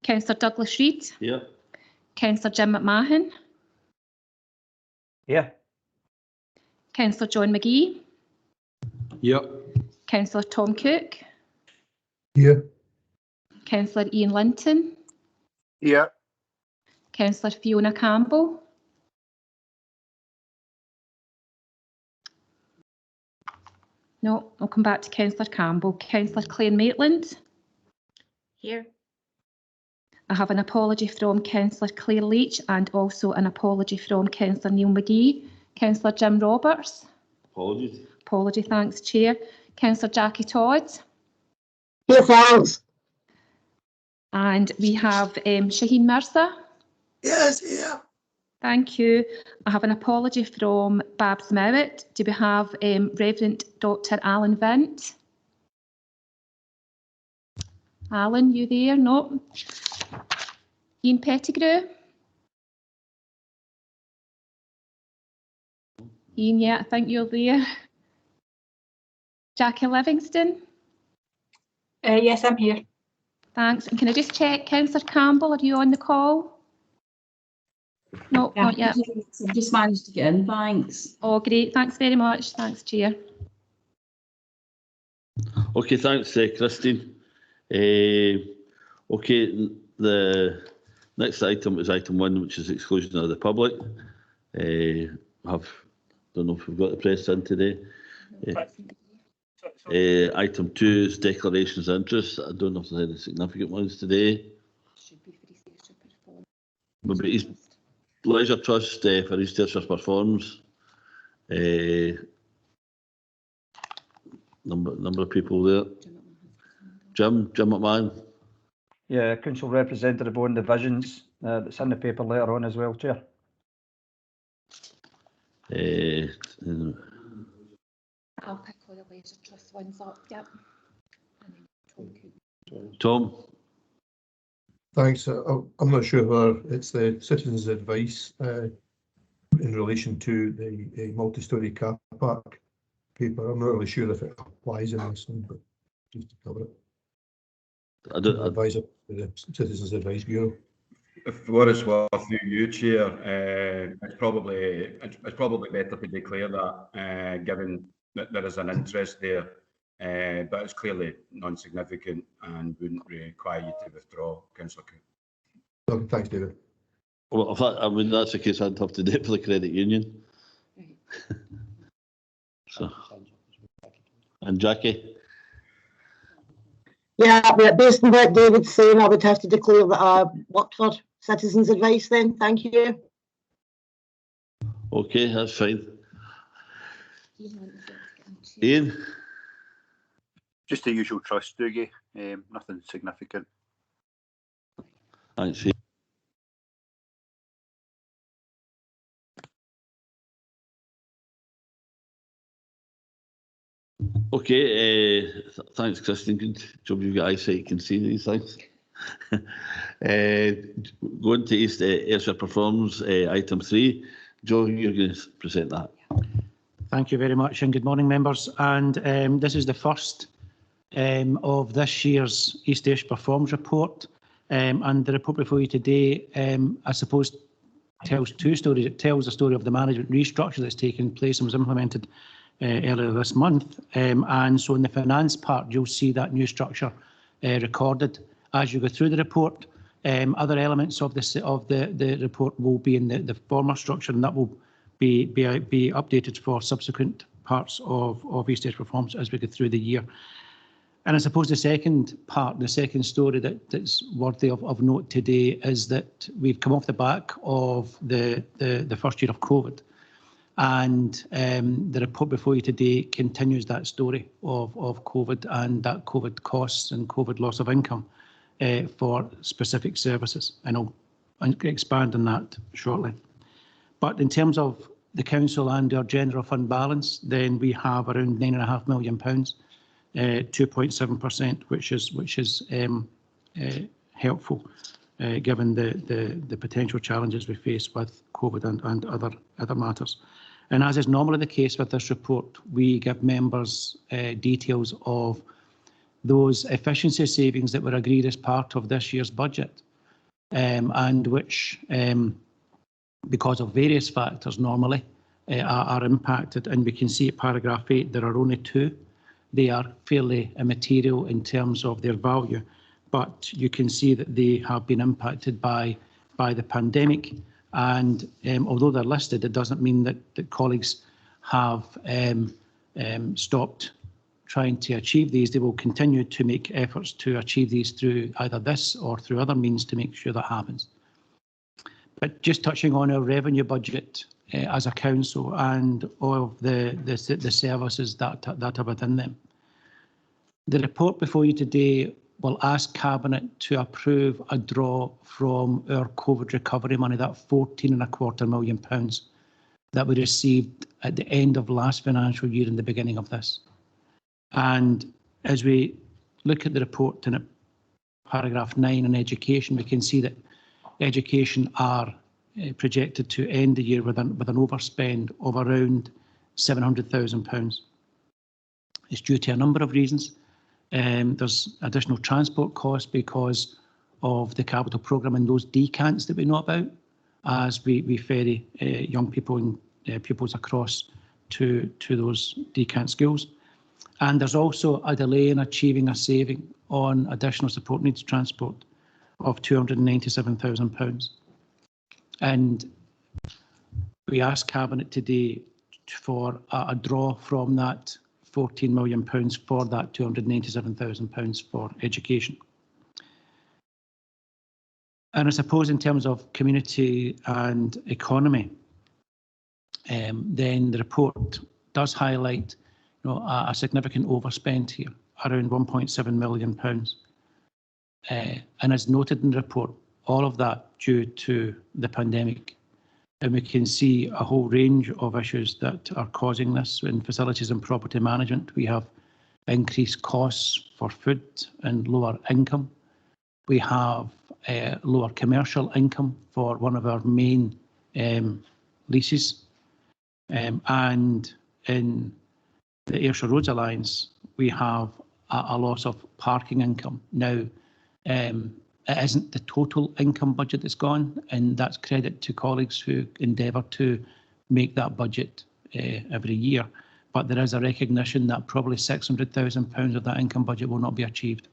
Councillor Douglas Reid. Here. Councillor Jim McMahon. Here. Councillor John McGee. Here. Councillor Tom Cook. Here. Councillor Ian Linton. Here. Councillor Fiona Campbell. No, I'll come back to Councillor Campbell. Councillor Claire Maitland. Here. I have an apology from Councillor Claire Leach and also an apology from Councillor Neil McGee. Councillor Jim Roberts. Apologies. Apology, thanks, Chair. Councillor Jackie Todd. Here, thanks. And we have Shaheen Mirza. Yes, here. Thank you. I have an apology from Babs Mowat. Do we have Reverend Dr. Alan Vint? Alan, you there? No. Ian Pettigrew? Ian, yeah, I think you're there. Jackie Livingston? Yes, I'm here. Thanks. And can I just check, Councillor Campbell, are you on the call? No, Yeah, not yet. I've just managed to get in, thanks. Oh, great. Thanks very much. Thanks, Chair. Okay, thanks, Christine. Okay, the next item is item 1, which is exclusion of the public. Don't know if we've got the press in today. Item 2 is declarations of interest. I don't know if there's any significant ones today. Maybe East Leisure Trust for East Ayrshire performs. Number of people there. Jim McMahon. Yeah, council representative on the visions. That's in the paper later on as well, Chair. I'll pick all the Leisure Trust ones up, yep. Tom. Thanks. I'm not sure whether it's the citizens' advice in relation to the multi-storey car park paper. I'm not really sure if it applies in this one, but just to cover it. I don't advise it to the Citizens Advice Bureau. If what it's worth through you, Chair, it's probably better to declare that, given that there is an interest there, but it's clearly non-significant and wouldn't require you to withdraw, Councillor Cook. Okay, thanks, David. Well, if that's the case, I'd have to do it for the credit union. So, and Jackie. Yeah, but based on what David's saying, I would have to declare that I worked for Citizens Advice then. Thank you. Okay, that's fine. Ian? Just the usual trust, Doogie. Nothing significant. Thanks, Ian. Okay, thanks, Christine. Good job you've got eyesight, you can see these things. Going to East Ayrshire Performs, item 3. Joe, you're going to present that. Thank you very much and good morning, members. And this is the first of this year's East Ayrshire Performs report. And the report before you today, I suppose, tells two stories. It tells the story of the management restructure that's taken place and was implemented earlier this month. And so in the finance part, you'll see that new structure recorded as you go through the report. Other elements of the report will be in the former structure, and that will be updated for subsequent parts of East Ayrshire Performance as we go through the year. And I suppose the second part, the second story that's worthy of note today is that we've come off the back of the first year of COVID. And the report before you today continues that story of COVID and that COVID costs and COVID loss of income for specific services. And I'll expand on that shortly. But in terms of the council and our general fund balance, then we have around £9.5 million, 2.7%, which is helpful given the potential challenges we face with COVID and other matters. And as is normally the case with this report, we give members details of those efficiency savings that were agreed as part of this year's budget and which, because of various factors normally, are impacted. And we can see at paragraph 8 there are only 2. They are fairly immaterial in terms of their value, but you can see that they have been impacted by the pandemic. And although they're listed, it doesn't mean that colleagues have stopped trying to achieve these. They will continue to make efforts to achieve these through either this or through other means to make sure that happens. But just touching on our revenue budget as a council and all of the services that are within them. The report before you today will ask Cabinet to approve a draw from our COVID recovery money, that £14.25 million that we received at the end of last financial year and the beginning of this. And as we look at the report in paragraph 9 on education, we can see that education are projected to end the year with an overspend of around £700,000. It's due to a number of reasons. There's additional transport costs because of the capital programme and those decants that we know about as we ferry young people and pupils across to those decant schools. And there's also a delay in achieving a saving on additional support needs transport of £297,000. And we asked Cabinet today for a draw from that £14 million for that £297,000 for education. And I suppose in terms of community and economy, then the report does highlight a significant overspend here, around £1.7 million. And as noted in the report, all of that due to the pandemic. And we can see a whole range of issues that are causing this. In facilities and property management, we have increased costs for food and lower income. We have lower commercial income for one of our main leases. And in the Ayrshire Roads Alliance, we have a loss of parking income. Now, it isn't the total income budget that's gone, and that's credit to colleagues who endeavour to make that budget every year. But there is a recognition that probably £600,000 of that income budget will not be achieved.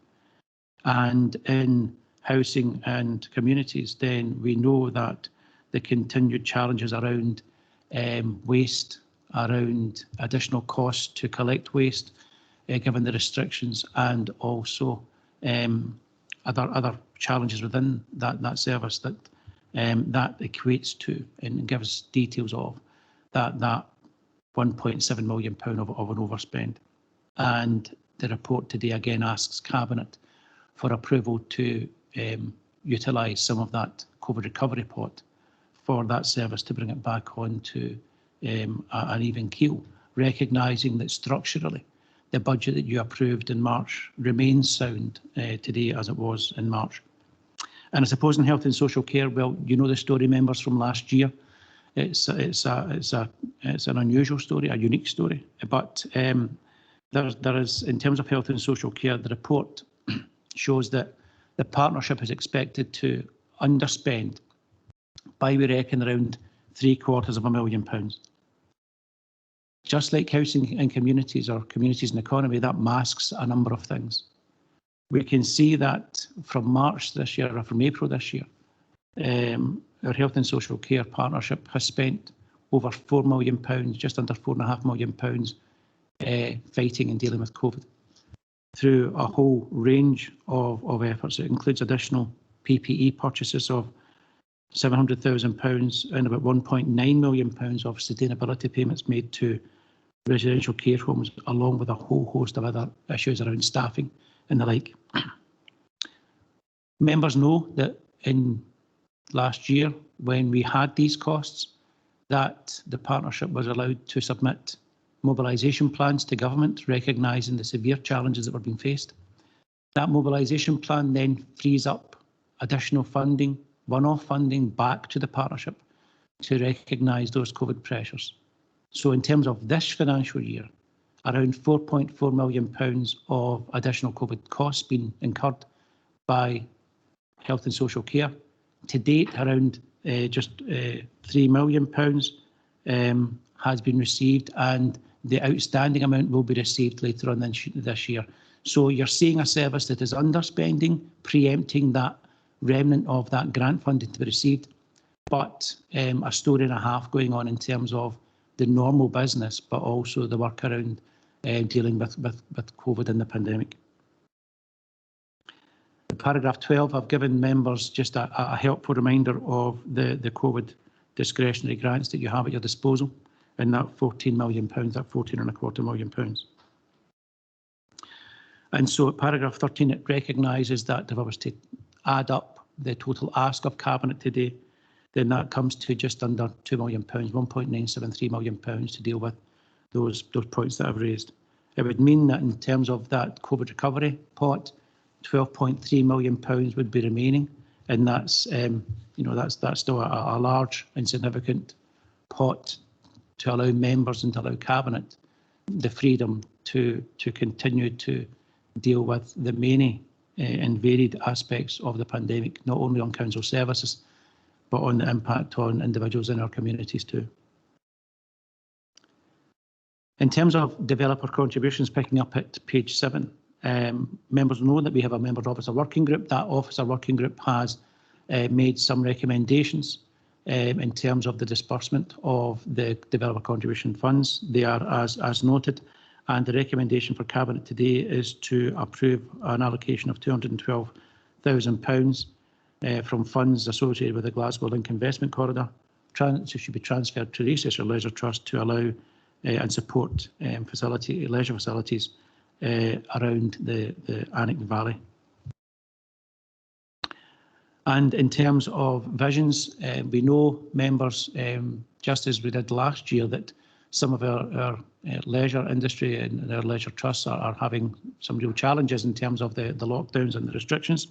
And in housing and communities, then we know that the continued challenges around waste, around additional costs to collect waste, given the restrictions, and also other challenges within that service that equates to and gives details of that £1.7 million of an overspend. And the report today again asks Cabinet for approval to utilise some of that COVID recovery pot for that service to bring it back onto an even keel, recognising that structurally the budget that you approved in March remains sound today as it was in March. And I suppose in health and social care, well, you know the story, members, from last year. It's an unusual story, a unique story. But there is, in terms of health and social care, the report shows that the partnership is expected to underspend by, we reckon, around £750,000. Just like housing and communities, or communities and economy, that masks a number of things. We can see that from March this year, or from April this year, our health and social care partnership has spent over £4 million, just under £4.5 million, fighting and dealing with COVID through a whole range of efforts. It includes additional PPE purchases of £700,000 and about £1.9 million of sustainability payments made to residential care homes, along with a whole host of other issues around staffing and the like. Members know that in last year, when we had these costs, that the partnership was allowed to submit mobilisation plans to government, recognising the severe challenges that were being faced. That mobilisation plan then frees up additional funding, one-off funding, back to the partnership to recognise those COVID pressures. So in terms of this financial year, around £4.4 million of additional COVID costs being incurred by health and social care, to date, around just £3 million has been received, and the outstanding amount will be received later on this year. So you're seeing a service that is underspending, preempting that remnant of that grant funding to be received, but a story and a half going on in terms of the normal business, but also the work around dealing with COVID and the pandemic. In paragraph 12, I've given members just a helpful reminder of the COVID discretionary grants that you have at your disposal, and that £14 million, that £14.25 million. And so at paragraph 13, it recognises that if I was to add up the total ask of Cabinet today, then that comes to just under £2 million, £1.973 million to deal with those points that I've raised. It would mean that in terms of that COVID recovery pot, £12.3 million would be remaining, and that's that's still a large and significant pot to allow members and to allow Cabinet the freedom to continue to deal with the many and varied aspects of the pandemic, not only on council services, but on the impact on individuals in our communities too. In terms of developer contributions, picking up at page 7, members know that we have a member officer working group. That officer working group has made some recommendations in terms of the disbursement of the developer contribution funds. They are as noted, and the recommendation for Cabinet today is to approve an allocation of £212,000 from funds associated with the Glasgow Link Investment Corridor. It should be transferred to the Ayrshire Leisure Trust to allow and support leisure facilities around the Annick Valley. And in terms of visions, we know, members, just as we did last year, that some of our leisure industry and our leisure trusts are having some real challenges in terms of the lockdowns and the restrictions.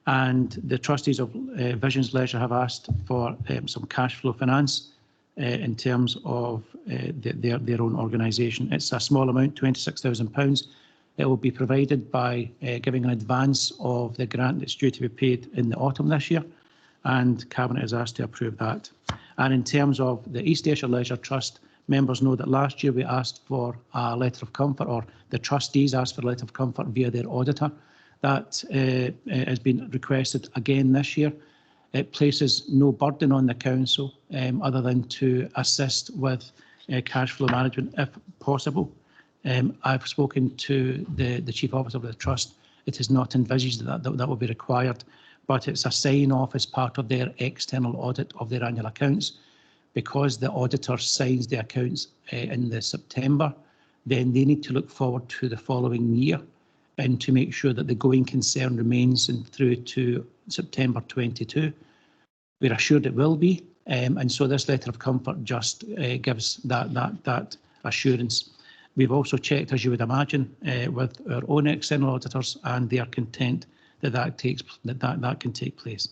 And the trustees of Visions Leisure have asked for some cash flow finance in terms of their own organisation. It's a small amount, £26,000. It will be provided by giving an advance of the grant that's due to be paid in the autumn this year, and Cabinet is asked to approve that. And in terms of the East Ayrshire Leisure Trust, members know that last year we asked for a letter of comfort, or the trustees asked for a letter of comfort via their auditor. That has been requested again this year. It places no burden on the council other than to assist with cash flow management if possible. I've spoken to the Chief Officer of the Trust. It is not envisaged that will be required, but it's a sign-off as part of their external audit of their annual accounts. Because the auditor signs the accounts in the September, then they need to look forward to the following year and to make sure that the going concern remains through to September 22. We're assured it will be, and so this letter of comfort just gives that assurance. We've also checked, as you would imagine, with our own external auditors, and they are content that can take place.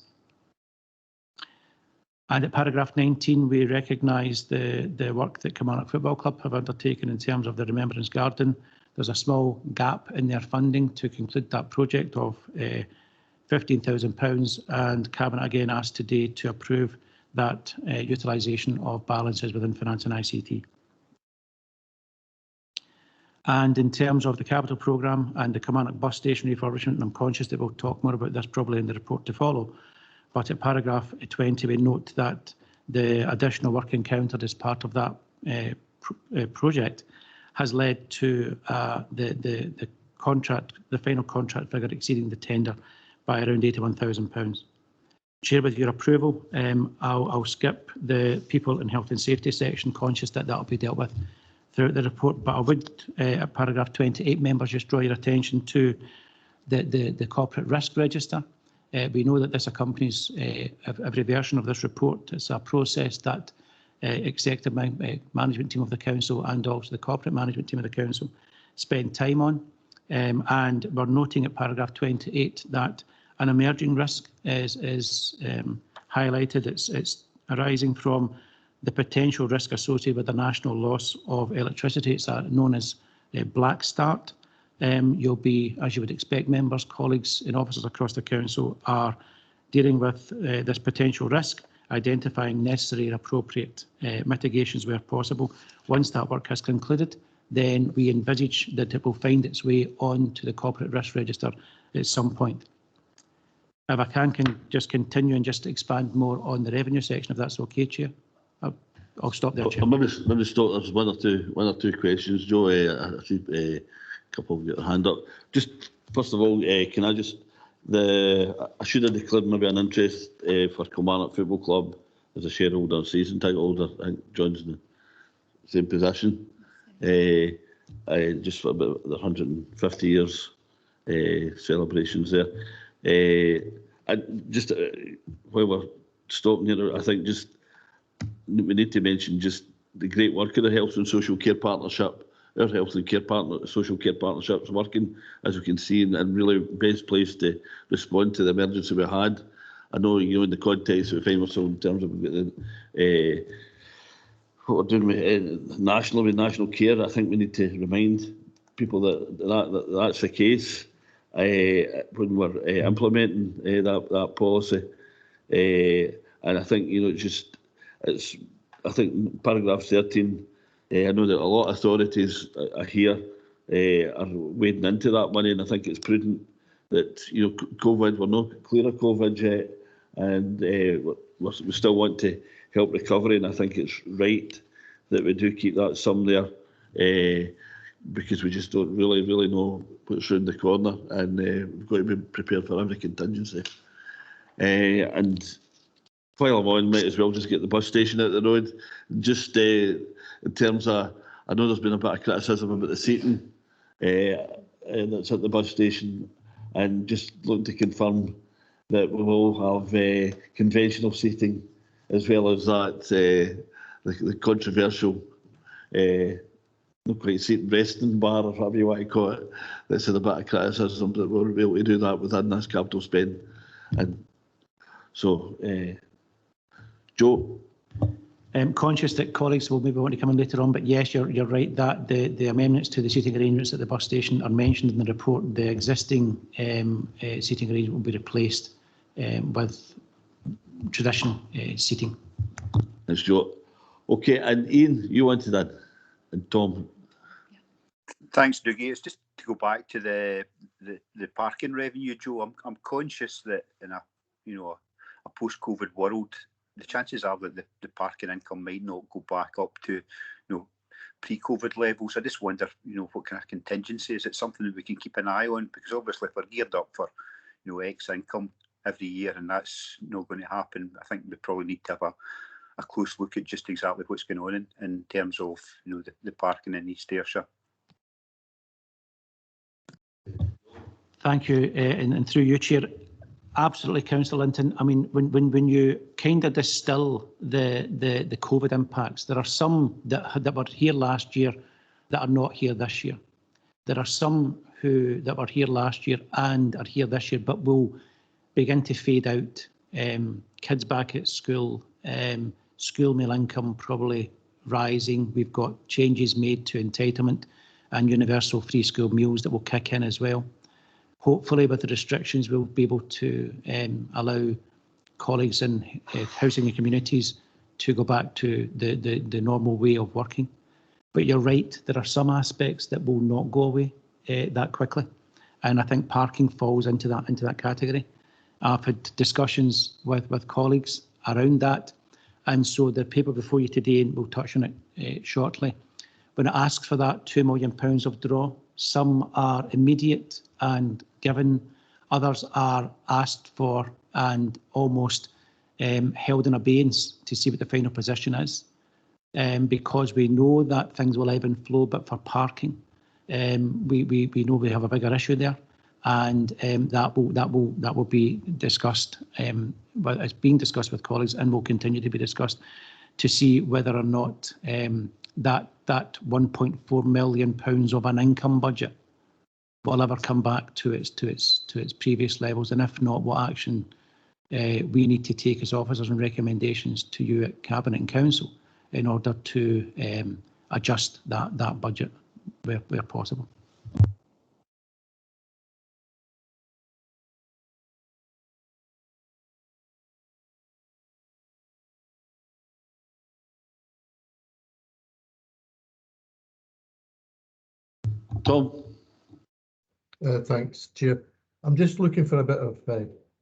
And at paragraph 19, we recognise the work that Kilmarnock Football Club have undertaken in terms of the Remembrance Garden. There's a small gap in their funding to conclude that project of £15,000, and Cabinet again asked today to approve that utilisation of balances within finance and ICT. And in terms of the capital programme and the Kilmarnock bus station refurbishment, and I'm conscious that we'll talk more about this probably in the report to follow, but at paragraph 20 we note that the additional work encountered as part of that project has led to the final contract figure exceeding the tender by around £81,000. Chair, with your approval, I'll skip the people and health and safety section, conscious that will be dealt with throughout the report, but I would, at paragraph 28, members, just draw your attention to the corporate risk register. We know that this accompanies every version of this report. It's a process that executive management team of the council and also the corporate management team of the council spend time on. And we're noting at paragraph 28 that an emerging risk is highlighted. It's arising from the potential risk associated with the national loss of electricity. It's known as black start. You'll be, as you would expect, members, colleagues and officers across the council are dealing with this potential risk, identifying necessary and appropriate mitigations where possible. Once that work has concluded, then we envisage that it will find its way onto the corporate risk register at some point. If I can just continue and just expand more on the revenue section, if that's okay, Chair. I'll stop there, Chair. Maybe stop. There's one or two questions, Joe. I see a couple have got their hand up. Just first of all, can I just I should have declared maybe an interest for Kilmarnock Football Club as a shareholder and season title holder. I think John's in the same position. Just for about the 150 years celebrations there. And just while we're stopping here, I think just we need to mention just the great work of the Health and Social Care Partnership. Our Health and Social Care Partnership's working, as we can see, and really best placed to respond to the emergency we had. I know, in the context we find ourselves in terms of what we're doing with national care. I think we need to remind people that's the case when we're implementing that policy. And I think, I think paragraph 13, I know that a lot of authorities are here are wading into that money, and I think it's prudent that, COVID, we're not clear of COVID yet, and we still want to help recovery, and I think it's right that we do keep that sum there, because we just don't really know what's round the corner, and we've got to be prepared for every contingency. And while I'm on, might as well just get the bus station out the road. Just in terms of, I know there's been a bit of criticism about the seating that's at the bus station, and just looking to confirm that we will have conventional seating as well as that the controversial not quite seating resting bar, or whatever you want to call it. That's had a bit of criticism that we'll be able to do that within this capital spend. And so, Joe. I'm conscious that colleagues will maybe want to come in later on, but yes, you're right that the amendments to the seating arrangements at the bus station are mentioned in the report. The existing seating arrangement will be replaced with traditional seating. Thanks, Joe. Okay, and Ian, you wanted that, and Tom. Thanks, Dougie. It's just to go back to the parking revenue, Joe. I'm conscious that in a post-COVID world, the chances are that the parking income might not go back up to pre-COVID levels. I just wonder, what kind of contingency is it? Something that we can keep an eye on, because obviously if we're geared up for X income every year and that's not going to happen, I think we probably need to have a close look at just exactly what's going on in terms of the parking in East Ayrshire. Thank you, and through you, Chair. Absolutely, Councillor Linton. I mean, when you kind of distill the COVID impacts, there are some that were here last year that are not here this year. There are some that were here last year and are here this year, but will begin to fade out. Kids back at school, school meal income probably rising. We've got changes made to entitlement and universal free school meals that will kick in as well. Hopefully, with the restrictions, we'll be able to allow colleagues in housing and communities to go back to the normal way of working. But you're right, there are some aspects that will not go away that quickly, and I think parking falls into that category. I've had discussions with colleagues around that, and so the paper before you today, and we'll touch on it shortly, when it asks for that £2 million of draw, some are immediate and given, others are asked for and almost held in abeyance to see what the final position is, because we know that things will ebb and flow, but for parking, we know we have a bigger issue there, and that will be discussed. Well, it's being discussed with colleagues and will continue to be discussed to see whether or not that £1.4 million of an income budget will ever come back to its previous levels, and if not, what action we need to take as officers and recommendations to you at Cabinet and Council in order to adjust that budget where possible. Tom? Thanks, Chair. I'm just looking for a bit of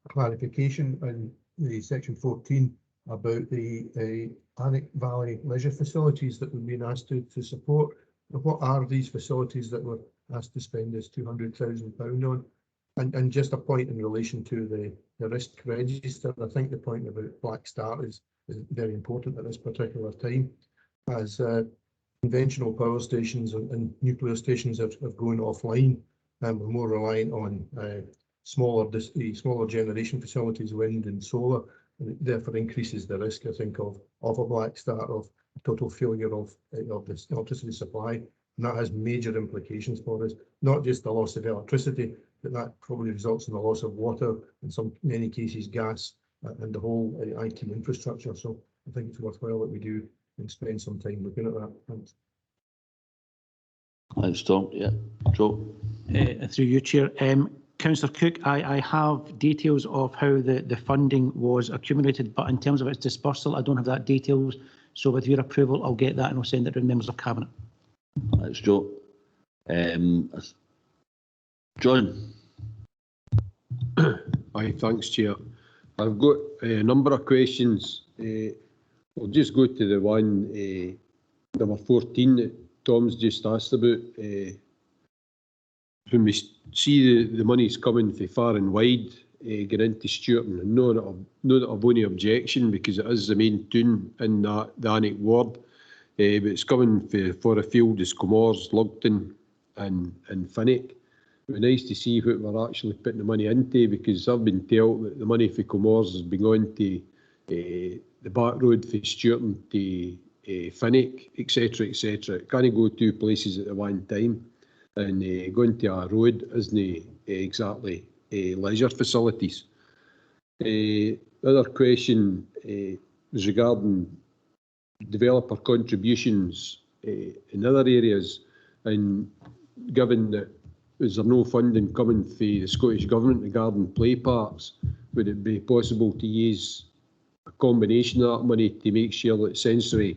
clarification on the section 14 about the Alnwick Valley leisure facilities that we've been asked to support. What are these facilities that we're asked to spend this £200,000 on? And just a point in relation to the risk register. I think the point about Black Start is very important at this particular time, as conventional power stations and nuclear stations have gone offline, and we're more reliant on smaller generation facilities, wind and solar, and it therefore increases the risk, I think, of a Black Start, of total failure of this electricity supply. And that has major implications for us, not just the loss of electricity, but that probably results in the loss of water, in many cases gas, and the whole IT infrastructure. So I think it's worthwhile that we do and spend some time looking at that. Thanks. Thanks, Tom. Yeah, Joe. Through you, Chair. Councillor Cook, I have details of how the funding was accumulated, but in terms of its dispersal, I don't have that details. So with your approval, I'll get that and I'll send it to members of Cabinet. Thanks, Joe. John. Aye, thanks, Chair. I've got a number of questions. We'll just go to the one, number 14, that Tom's just asked about. When we see the money's coming from far and wide, get into Stuarton, and know that I've only objection because it is the main tune in the Alnwick ward, but it's coming for a field as Comores, Lugton and Finnick. It would be nice to see what we're actually putting the money into, because I've been told that the money for Comores has been going to the back road for Stuarton to Finnick, etc., etc. It can't go two places at the one time, and going to a road isn't exactly leisure facilities. The other question was regarding developer contributions in other areas, and given that is there no funding coming for the Scottish Government regarding play parks, would it be possible to use a combination of that money to make sure that sensory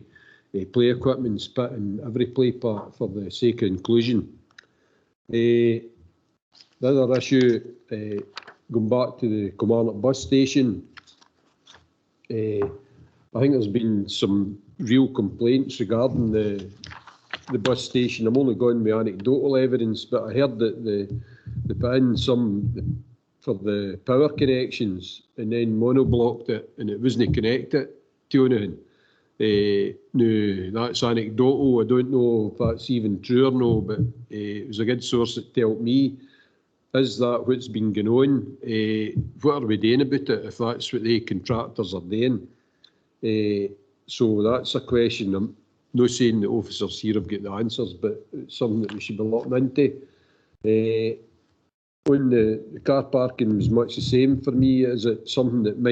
play equipment is put in every play park for the sake of inclusion? The other issue, going back to the Kilmarnock bus station, I think there's been some real complaints regarding the bus station. I'm only going with anecdotal evidence, but I heard that they put in some for the power connections and then monoblocked it, and it wasn't connected to anything. No, that's anecdotal. I don't know if that's even true or no, but it was a good source that told me. Is that what's been going on? What are we doing about it if that's what the contractors are doing? So that's a question. I'm not saying the officers here have got the answers, but it's something that we should be looking into. On the car parking was much the same for me. Is it something that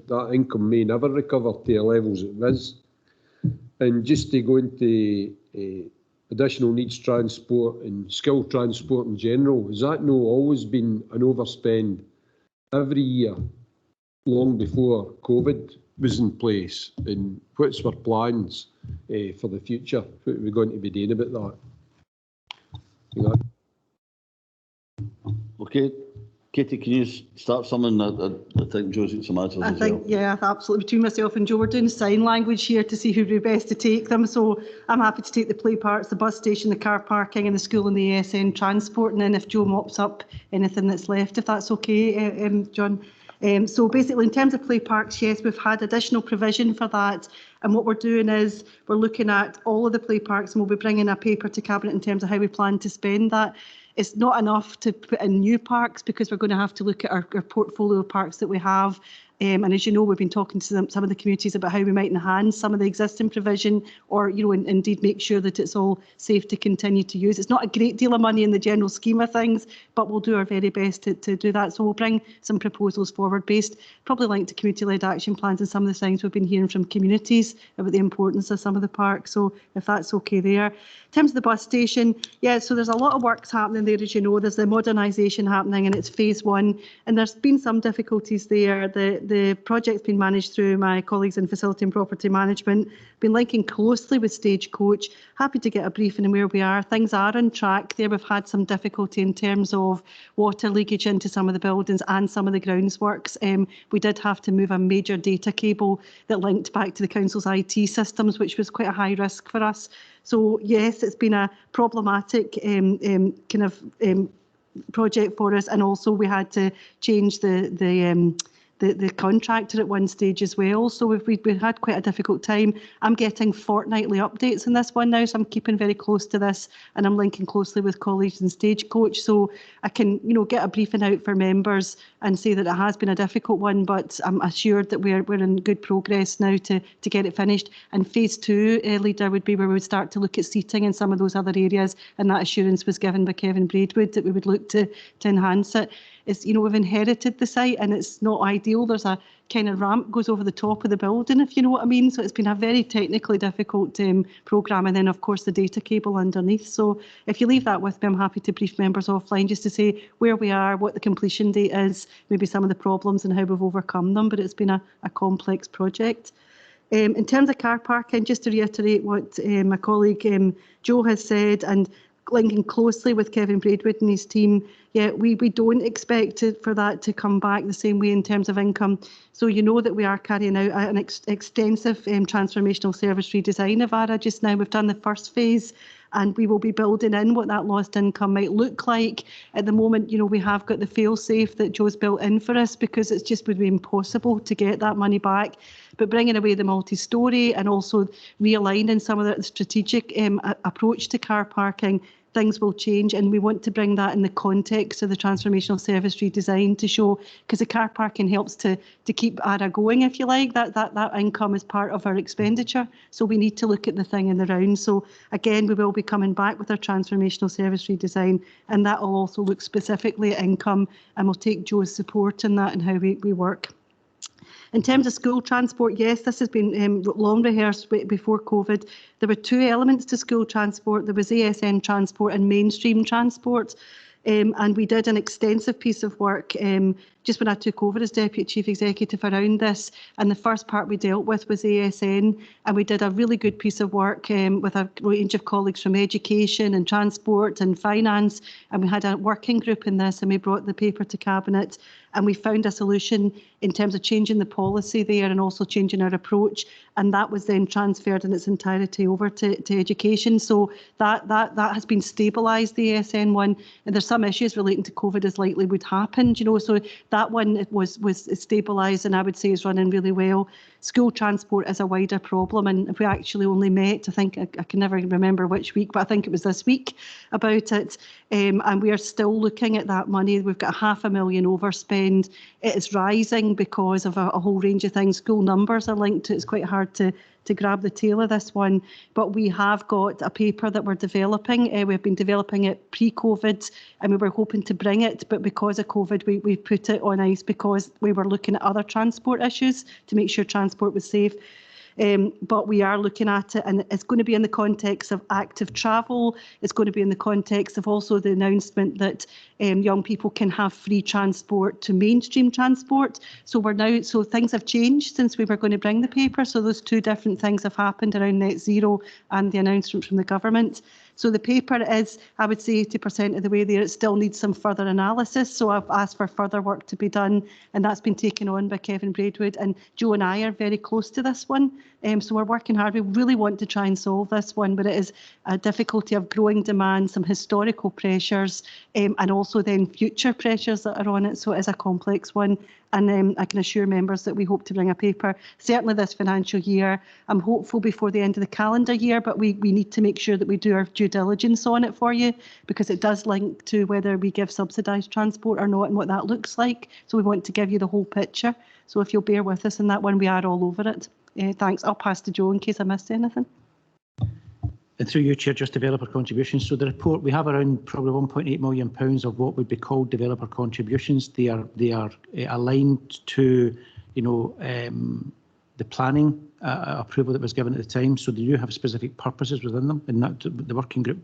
that income may never recover to the levels it was? And just to go into additional needs transport and skilled transport in general, has that not always been an overspend every year, long before COVID was in place? And what's our plans for the future? What are we going to be doing about that? Okay, Katie, can you start something? I think Joe's got some answers as well. Yeah, absolutely. Between myself and Joe, we're doing sign language here to see who would be best to take them. So I'm happy to take the play parks, the bus station, the car parking and the school and the ASN transport. And then if Joe mops up anything that's left, if that's okay, John. So basically in terms of play parks, yes, we've had additional provision for that. And what we're doing is we're looking at all of the play parks, and we'll be bringing a paper to Cabinet in terms of how we plan to spend that. It's not enough to put in new parks, because we're going to have to look at our portfolio of parks that we have. And as you know, we've been talking to some of the communities about how we might enhance some of the existing provision, or, you know, indeed make sure that it's all safe to continue to use. It's not a great deal of money in the general scheme of things, but we'll do our very best to do that. So we'll bring some proposals forward based, probably linked to community-led action plans and some of the things we've been hearing from communities about the importance of some of the parks. So if that's okay there. In terms of the bus station, yeah, so there's a lot of works happening there, as you know. There's the modernisation happening, and it's phase 1, and there's been some difficulties there. the project's been managed through my colleagues in Facility and Property Management, been linking closely with Stagecoach. Happy to get a briefing on where we are. Things are on track there. We've had some difficulty in terms of water leakage into some of the buildings and some of the groundsworks. We did have to move a major data cable that linked back to the council's IT systems, which was quite a high risk for us. So yes, it's been a problematic project for us, and also we had to change the contractor at one stage as well. So we've had quite a difficult time. I'm getting fortnightly updates on this one now, so I'm keeping very close to this, and I'm linking closely with colleagues in Stagecoach, so I can get a briefing out for members and say that it has been a difficult one, but I'm assured that we're in good progress now to get it finished. And phase 2, leader, would be where we would start to look at seating in some of those other areas, and that assurance was given by Kevin Braidwood that we would look to enhance it. It's, we've inherited the site and it's not ideal. There's a kind of ramp goes over the top of the building, if you know what I mean. So it's been a very technically difficult programme, and then of course the data cable underneath. So if you leave that with me, I'm happy to brief members offline just to say where we are, what the completion date is, maybe some of the problems and how we've overcome them. But it's been a complex project. In terms of car parking, just to reiterate what my colleague Joe has said, and linking closely with Kevin Braidwood and his team, yeah, we don't expect for that to come back the same way in terms of income. So that we are carrying out an extensive transformational service redesign of ARA just now. We've done the first phase, and we will be building in what that lost income might look like. At the moment, we have got the fail-safe that Joe's built in for us, because it's just would be impossible to get that money back. But bringing away the multi-storey and also realigning some of the strategic approach to car parking, things will change, and we want to bring that in the context of the transformational service redesign to show, because the car parking helps to keep ARA going, if you like. That income is part of our expenditure, so we need to look at the thing in the round. So again, we will be coming back with our transformational service redesign, and that will also look specifically at income, and we'll take Joe's support in that and how we work. In terms of school transport, yes, this has been long rehearsed before COVID. There were 2 elements to school transport. There was ASN transport and mainstream transport. And we did an extensive piece of work just when I took over as Deputy Chief Executive around this. And the first part we dealt with was ASN, and we did a really good piece of work with a range of colleagues from education and transport and finance. And we had a working group in this, and we brought the paper to Cabinet, and we found a solution in terms of changing the policy there and also changing our approach. And that was then transferred in its entirety over to education. So that has been stabilised, the ASN one. And there's some issues relating to COVID as likely would happen, so that one it was stabilised, and I would say is running really well. School transport is a wider problem, and if we actually only met, I think I can never remember which week, but I think it was this week about it. And we are still looking at that money. We've got $500,000 overspend. It is rising because of a whole range of things. School numbers are linked to it. It's quite hard to grab the tail of this one, but we have got a paper that we're developing. We've been developing it pre-COVID, and we were hoping to bring it, but because of COVID, we put it on ice because we were looking at other transport issues to make sure transport was safe. But we are looking at it, and it's going to be in the context of active travel. It's going to be in the context of also the announcement that young people can have free transport to mainstream transport. So things have changed since we were going to bring the paper. So those 2 different things have happened around net zero and the announcement from the government. So the paper is, I would say, 80% of the way there. It still needs some further analysis. So I've asked for further work to be done, and that's been taken on by Kevin Braidwood. And Joe and I are very close to this one. So we're working hard. We really want to try and solve this one, but it is a difficulty of growing demand, some historical pressures, and also then future pressures that are on it. So it is a complex one. And I can assure members that we hope to bring a paper, certainly this financial year. I'm hopeful before the end of the calendar year, but we need to make sure that we do our due diligence on it for you, because it does link to whether we give subsidised transport or not and what that looks like. So we want to give you the whole picture. So if you'll bear with us on that one, we are all over it. Thanks. I'll pass to Joe in case I missed anything. And through you, Chair, just developer contributions. So the report, we have around probably £1.8 million of what would be called developer contributions. They are aligned to, the planning approval that was given at the time. So they do have specific purposes within them, and that the working group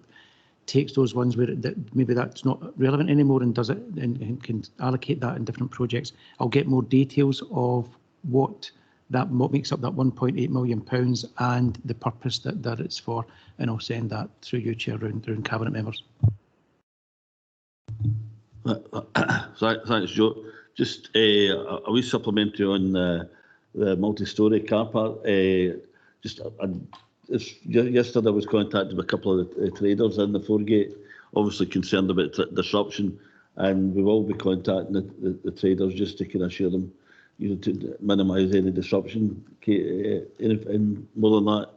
takes those ones where maybe that's not relevant anymore and does it and can allocate that in different projects. I'll get more details of what makes up that £1.8 million and the purpose that it's for, and I'll send that through you, Chair, around Cabinet members. Thanks, Joe. Just a wee supplementary on the multi-storey car park. Yesterday I was contacted by a couple of the traders in the Foregate, obviously concerned about disruption, and we will be contacting the traders just to kind of assure them, to minimise any disruption. And more than that.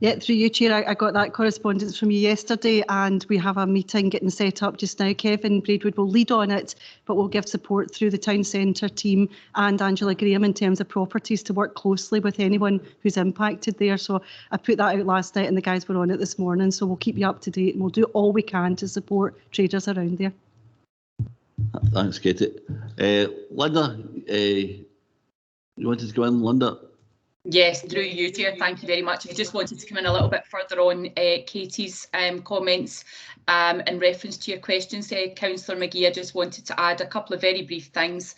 Yeah, through you, Chair, I got that correspondence from you yesterday, and we have a meeting getting set up just now. Kevin Braidwood will lead on it, but we'll give support through the Town Centre team and Angela Graham in terms of properties to work closely with anyone who's impacted there. So I put that out last night and the guys were on it this morning, so we'll keep you up to date and we'll do all we can to support traders around there. Thanks, Katie. Linda, you wanted to go in, Linda? Yes, through you, Chair. Thank you very much. I just wanted to come in a little bit further on Katie's comments in reference to your questions, Councillor McGee. I just wanted to add a couple of very brief things.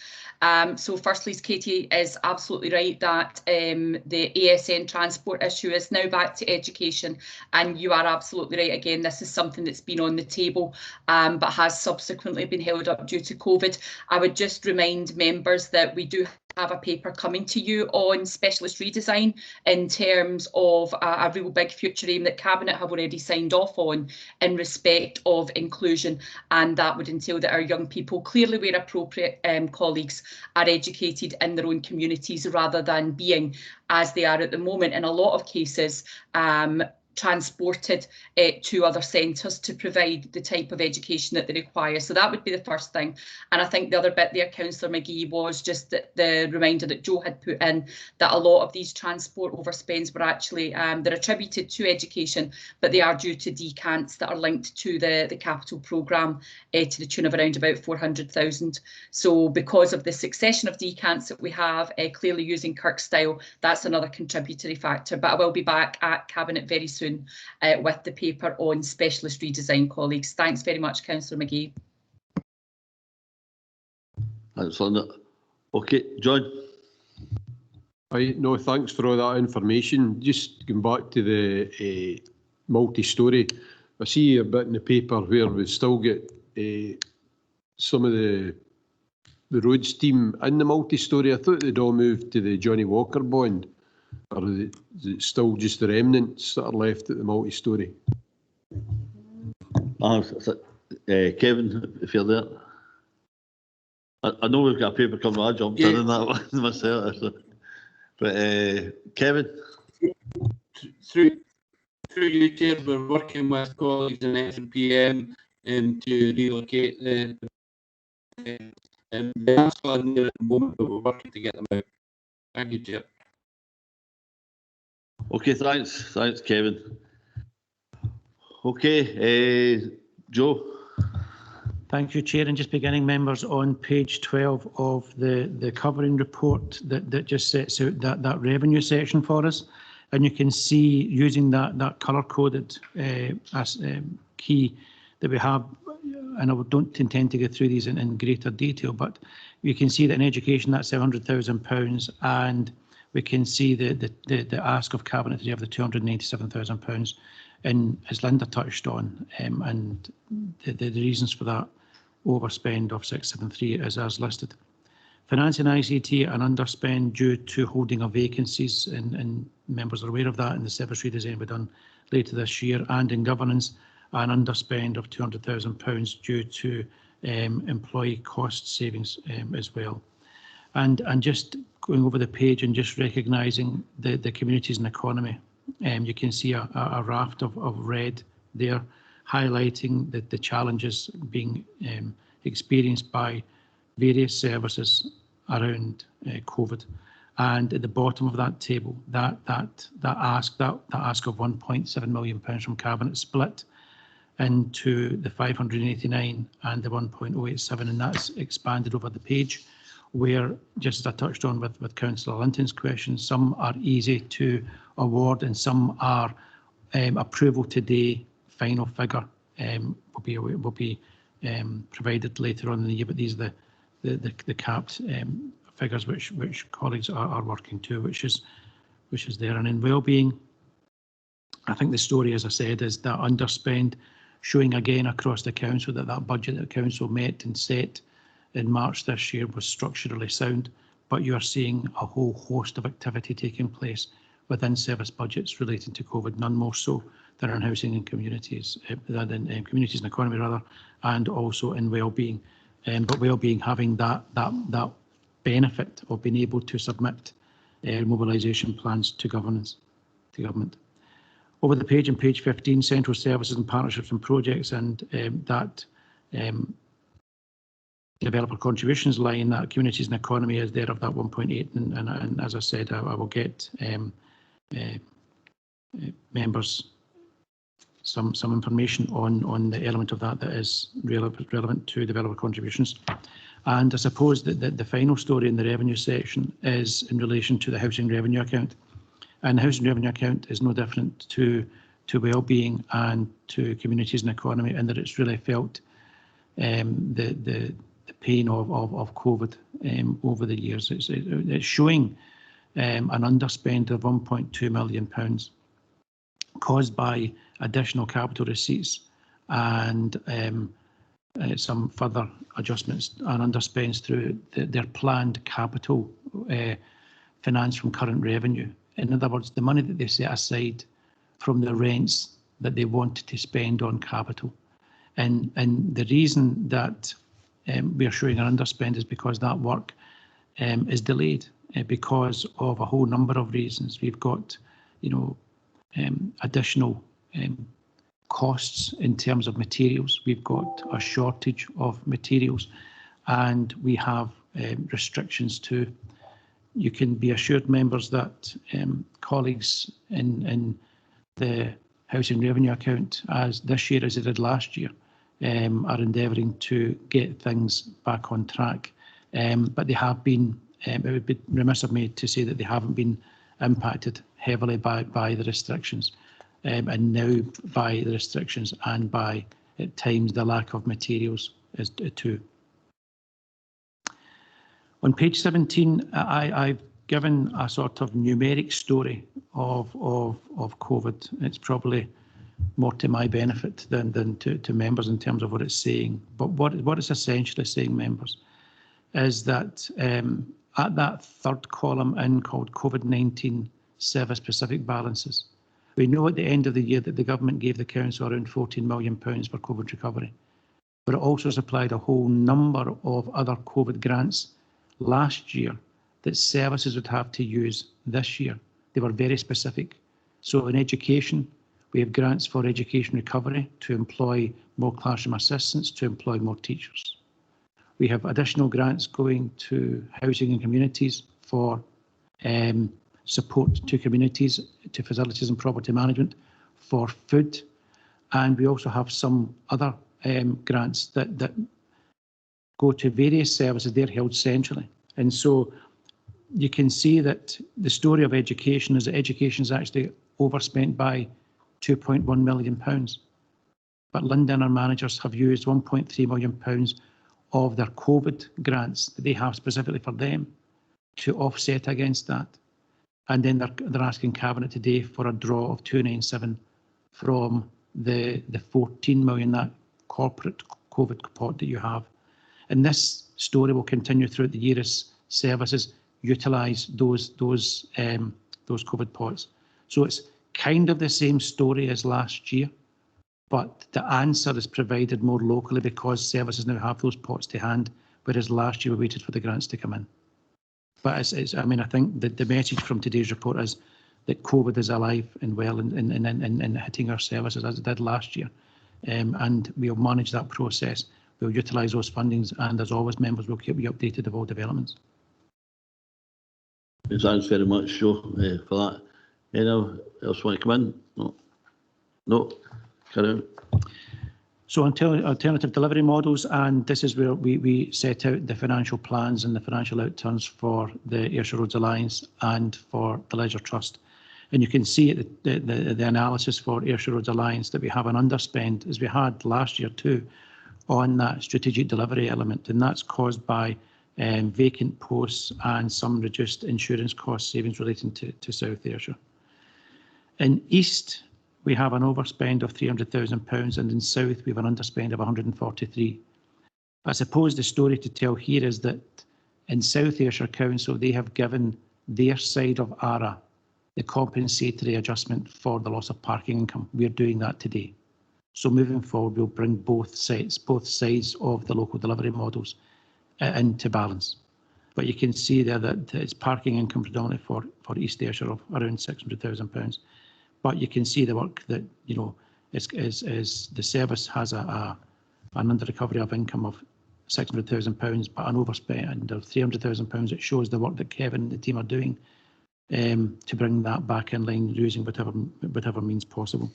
So firstly, Katie is absolutely right that the ASN transport issue is now back to education, and you are absolutely right. Again, this is something that's been on the table but has subsequently been held up due to COVID. I would just remind members that we do have a paper coming to you on specialist redesign in terms of a real big future aim that Cabinet have already signed off on in respect of inclusion, and that would entail that our young people, clearly where appropriate, colleagues, are educated in their own communities rather than being, as they are at the moment in a lot of cases, transported to other centres to provide the type of education that they require. So that would be the first thing. And I think the other bit there, Councillor McGee, was just the reminder that Joe had put in that a lot of these transport overspends were actually, they're attributed to education, but they are due to decants that are linked to the capital programme to the tune of around about 400,000. So because of the succession of decants that we have, clearly using Kirkstyle, that's another contributory factor. But I will be back at Cabinet very soon with the paper on specialist redesign, colleagues. Thanks very much, Councillor McGee. Thanks, Linda. Okay, John. No, thanks for all that information. Just going back to the multi-storey, I see a bit in the paper where we still get some of the roads team in the multi-storey. I thought they'd all moved to the Johnny Walker bond. Or is it still just the remnants that are left at the multi-storey? Kevin, if you're there. I know we've got a paper coming, I jumped in on that one myself. But Kevin? Through you, Chair, we're working with colleagues in FNPM to relocate the asphalt near at the moment, but we're working to get them out. Thank you, Chair. Okay, thanks, Kevin. Okay, Joe. Thank you, Chair. And just beginning, members, on page 12 of the covering report that just sets out that revenue section for us. And you can see, using that colour-coded key that we have, and I don't intend to go through these in greater detail, but you can see that in education that's £700,000, and we can see the ask of Cabinet to have the £297,000, and as Linda touched on, and the reasons for that overspend of 673 is as listed. Finance and ICT, an underspend due to holding of vacancies, and members are aware of that, and the service redesign will be done later this year, and in governance, an underspend of £200,000 due to employee cost savings as well. And just going over the page and just recognising the communities and economy, you can see a raft of red there, highlighting the challenges being experienced by various services around COVID. And at the bottom of that table, that ask of £1.7 million from Cabinet split into the 589 and the 1.087, and that's expanded over the page, where, just as I touched on with Councillor Linton's question, some are easy to award and some are approval today final figure will be provided later on in the year, but these are the capped figures which colleagues are working to, which is there. And in wellbeing, I think the story, as I said, is that underspend, showing again across the council that budget that the council met and set in March this year was structurally sound, but you are seeing a whole host of activity taking place within service budgets relating to COVID, none more so than in housing and communities, communities and economy rather, and also in wellbeing. But wellbeing having that benefit of being able to submit mobilisation plans to government. Over the page, on page 15, central services and partnerships and projects, and that developer contributions line, that communities and economy is there of that 1.8, and as I said, I will get members some information on the element of that is relevant to developer contributions. And I suppose that the final story in the revenue section is in relation to the housing revenue account. And the housing revenue account is no different to wellbeing and to communities and economy, in that it's really felt the pain of COVID over the years. It's showing an underspend of £1.2 million caused by additional capital receipts and some further adjustments and underspends through their planned capital finance from current revenue. In other words, the money that they set aside from the rents that they wanted to spend on capital. And the reason that we are showing an underspend is because that work is delayed because of a whole number of reasons. We've got, additional costs in terms of materials. We've got a shortage of materials, and we have restrictions too. You can be assured, members, that colleagues in the housing revenue account, as this year as they did last year, are endeavouring to get things back on track. But they have been, it would be remiss of me to say that they haven't been impacted heavily by the restrictions. And now by the restrictions and by, at times, the lack of materials is too. On page 17, I've given a sort of numeric story of COVID. It's probably more to my benefit than to members in terms of what it's saying. But what it's essentially saying, members, is that at that third column in called COVID-19 service-specific balances, we know at the end of the year that the government gave the council around £14 million for COVID recovery, but it also supplied a whole number of other COVID grants last year that services would have to use this year. They were very specific. So in education, we have grants for education recovery to employ more classroom assistants, to employ more teachers. We have additional grants going to housing and communities for support to communities, to facilities and property management, for food. And we also have some other grants that go to various services. They're held centrally. And so you can see that the story of education is that education is actually overspent by £2.1 million. But London, our managers, have used £1.3 million of their COVID grants that they have specifically for them to offset against that. And then they're asking Cabinet today for a draw of 297 from the 14 million, that corporate COVID pot that you have. And this story will continue throughout the year as services utilise those COVID pots. So it's kind of the same story as last year, but the answer is provided more locally because services now have those pots to hand, whereas last year we waited for the grants to come in. But I think that the message from today's report is that COVID is alive and well and hitting our services as it did last year. And we'll manage that process. We'll utilise those fundings, and as always, members, will keep you updated of all developments. Thanks very much, Joe, for that. Anyone else want to come in? No. Carry on. So alternative delivery models, and this is where we set out the financial plans and the financial outturns for the Ayrshire Roads Alliance and for the Leisure Trust. And you can see at the analysis for Ayrshire Roads Alliance that we have an underspend, as we had last year too, on that strategic delivery element, and that's caused by vacant posts and some reduced insurance cost savings relating to South Ayrshire. In East, we have an overspend of £300,000, and in South, we have an underspend of 143. I suppose the story to tell here is that in South Ayrshire Council, they have given their side of ARA the compensatory adjustment for the loss of parking income. We're doing that today. So moving forward, we'll bring both sides of the local delivery models into balance. But you can see there that it's parking income predominantly for East Ayrshire of around £600,000. But you can see the work that, you know, is the service has an under recovery of income of £600,000, but an overspend of £300,000. It shows the work that Kevin and the team are doing to bring that back in line using whatever means possible.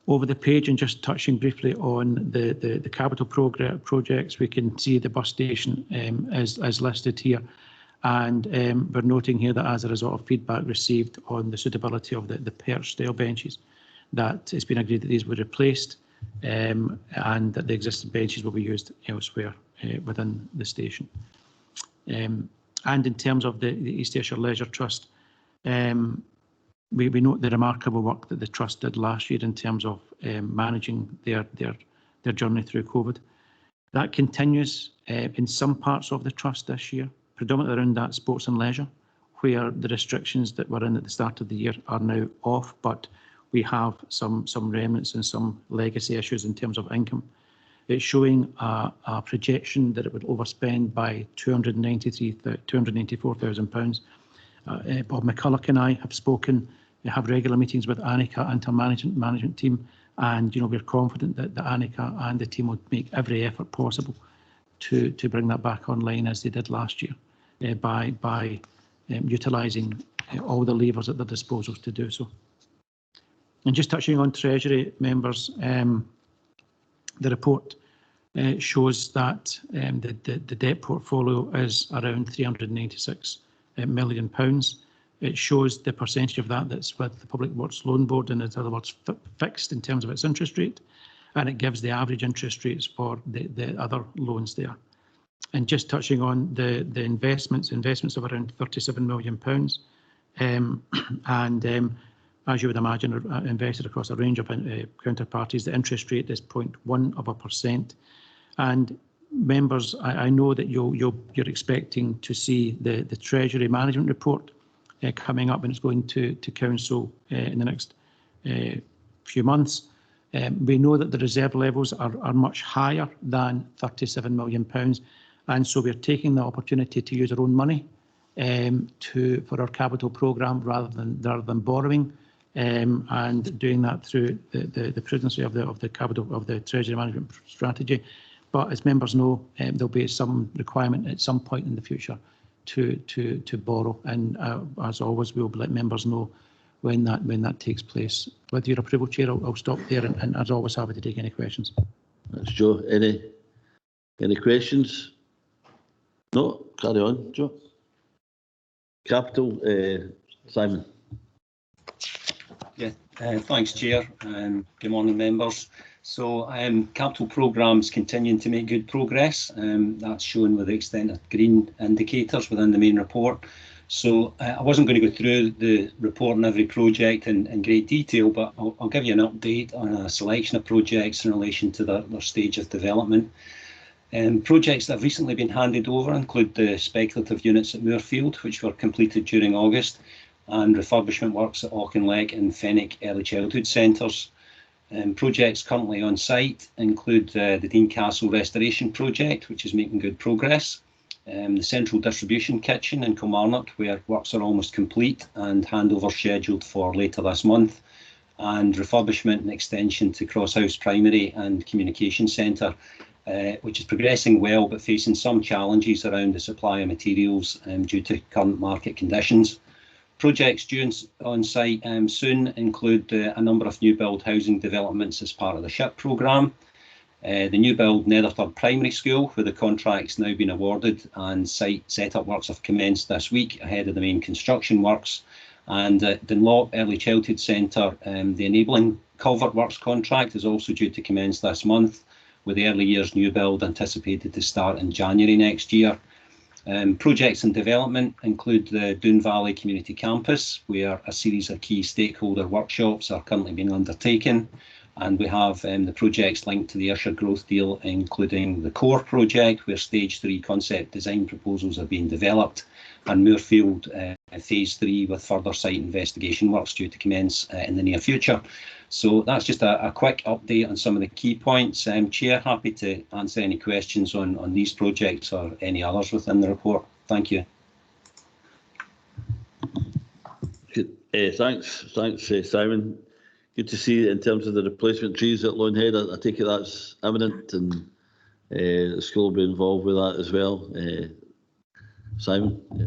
Over the page, and just touching briefly on the capital projects, we can see the bus station is listed here, and we're noting here that as a result of feedback received on the suitability of the perch style benches, that it's been agreed that these were replaced and that the existing benches will be used elsewhere within the station. And in terms of the East Ayrshire Leisure Trust, we note the remarkable work that the Trust did last year in terms of managing their journey through COVID. That continues in some parts of the Trust this year, predominantly around that sports and leisure, where the restrictions that were in at the start of the year are now off, but we have some remnants and some legacy issues in terms of income. It's showing a projection that it would overspend by £294,000. Bob McCulloch and I have spoken. We have regular meetings with Annika and her management team, and we're confident that the Annika and the team will make every effort possible to bring that back online as they did last year, by utilising all the levers at their disposal to do so. And just touching on Treasury, members, the report shows that the debt portfolio is around £396 million. It shows the percentage of that that's with the Public Works Loan Board, and in other words, fixed in terms of its interest rate, and it gives the average interest rates for the other loans there. And just touching on the investments of around £37 million, as you would imagine, are invested across a range of counterparties. The interest rate is 0.1%. And members, I know that you're expecting to see the Treasury Management Report coming up, and it's going to Council in the next few months. We know that the reserve levels are much higher than £37 million, and so we're taking the opportunity to use our own money for our capital programme rather than borrowing, and doing that through the prudency of the Treasury Management Strategy. But as members know, there'll be some requirement at some point in the future to borrow, and as always, we'll let members know when that takes place. With your approval, Chair, I'll stop there, and as always, happy to take any questions. That's Joe. Any questions? No, carry on, Joe. Capital, Simon. Yeah, thanks, Chair. Good morning, members. So capital programmes continuing to make good progress. That's shown with the extent of green indicators within the main report. So I wasn't going to go through the report on every project in great detail, but I'll give you an update on a selection of projects in relation to their stage of development. Projects that have recently been handed over include the speculative units at Moorfield, which were completed during August, and refurbishment works at Auchinleck and Fenwick Early Childhood Centres. Projects currently on site include the Dean Castle Restoration Project, which is making good progress, the Central Distribution Kitchen in Kilmarnock, where works are almost complete and handover scheduled for later this month, and refurbishment and extension to Crosshouse Primary and Communication Centre, which is progressing well but facing some challenges around the supply of materials due to current market conditions. Projects due on site soon include a number of new build housing developments as part of the SHIP programme. The new build Netherthurd Primary School, where the contract's now been awarded and site set-up works have commenced this week ahead of the main construction works. And at Dunlop Early Childhood Centre, the enabling culvert works contract is also due to commence this month, with the early years new build anticipated to start in January next year. Projects in development include the Doon Valley Community Campus, where a series of key stakeholder workshops are currently being undertaken. And we have the projects linked to the Ayrshire Growth Deal, including the Core project, where Stage 3 concept design proposals are being developed, and Moorfield Phase 3 with further site investigation works due to commence in the near future. So that's just a quick update on some of the key points. Chair, happy to answer any questions on these projects or any others within the report. Thank you. Good. Thanks, Simon. Good to see in terms of the replacement trees at Lonehead. I take it that's imminent, and the school will be involved with that as well. Simon? Yeah.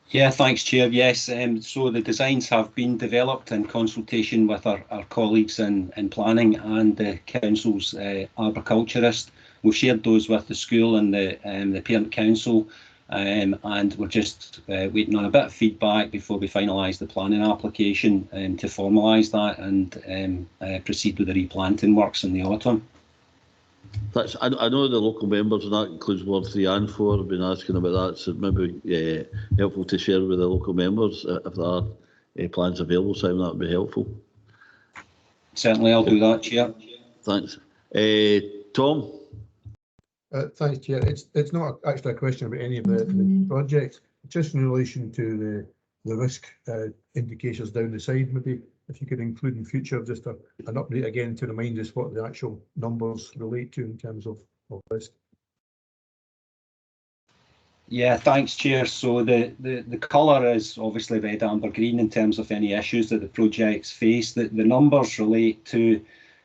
Yeah, thanks, Chair. Yes, so the designs have been developed in consultation with our colleagues in planning and the council's arboriculturist. We've shared those with the school and the parent council, and we're just waiting on a bit of feedback before we finalise the planning application to formalise that and proceed with the replanting works in the autumn. I know the local members, and that includes Ward 3 and 4, have been asking about that, so it may be helpful to share with the local members if there are plans available, Simon, that would be helpful. Certainly, I'll do that, Chair. Thanks. Tom? Thanks, Chair. It's not actually a question about any of the projects, just in relation to the risk indications down the side, maybe. If you could include in future just an update again to remind us what the actual numbers relate to in terms of risk. Yeah, thanks, Chair. So the colour is obviously red, amber, green in terms of any issues that the projects face. The numbers relate to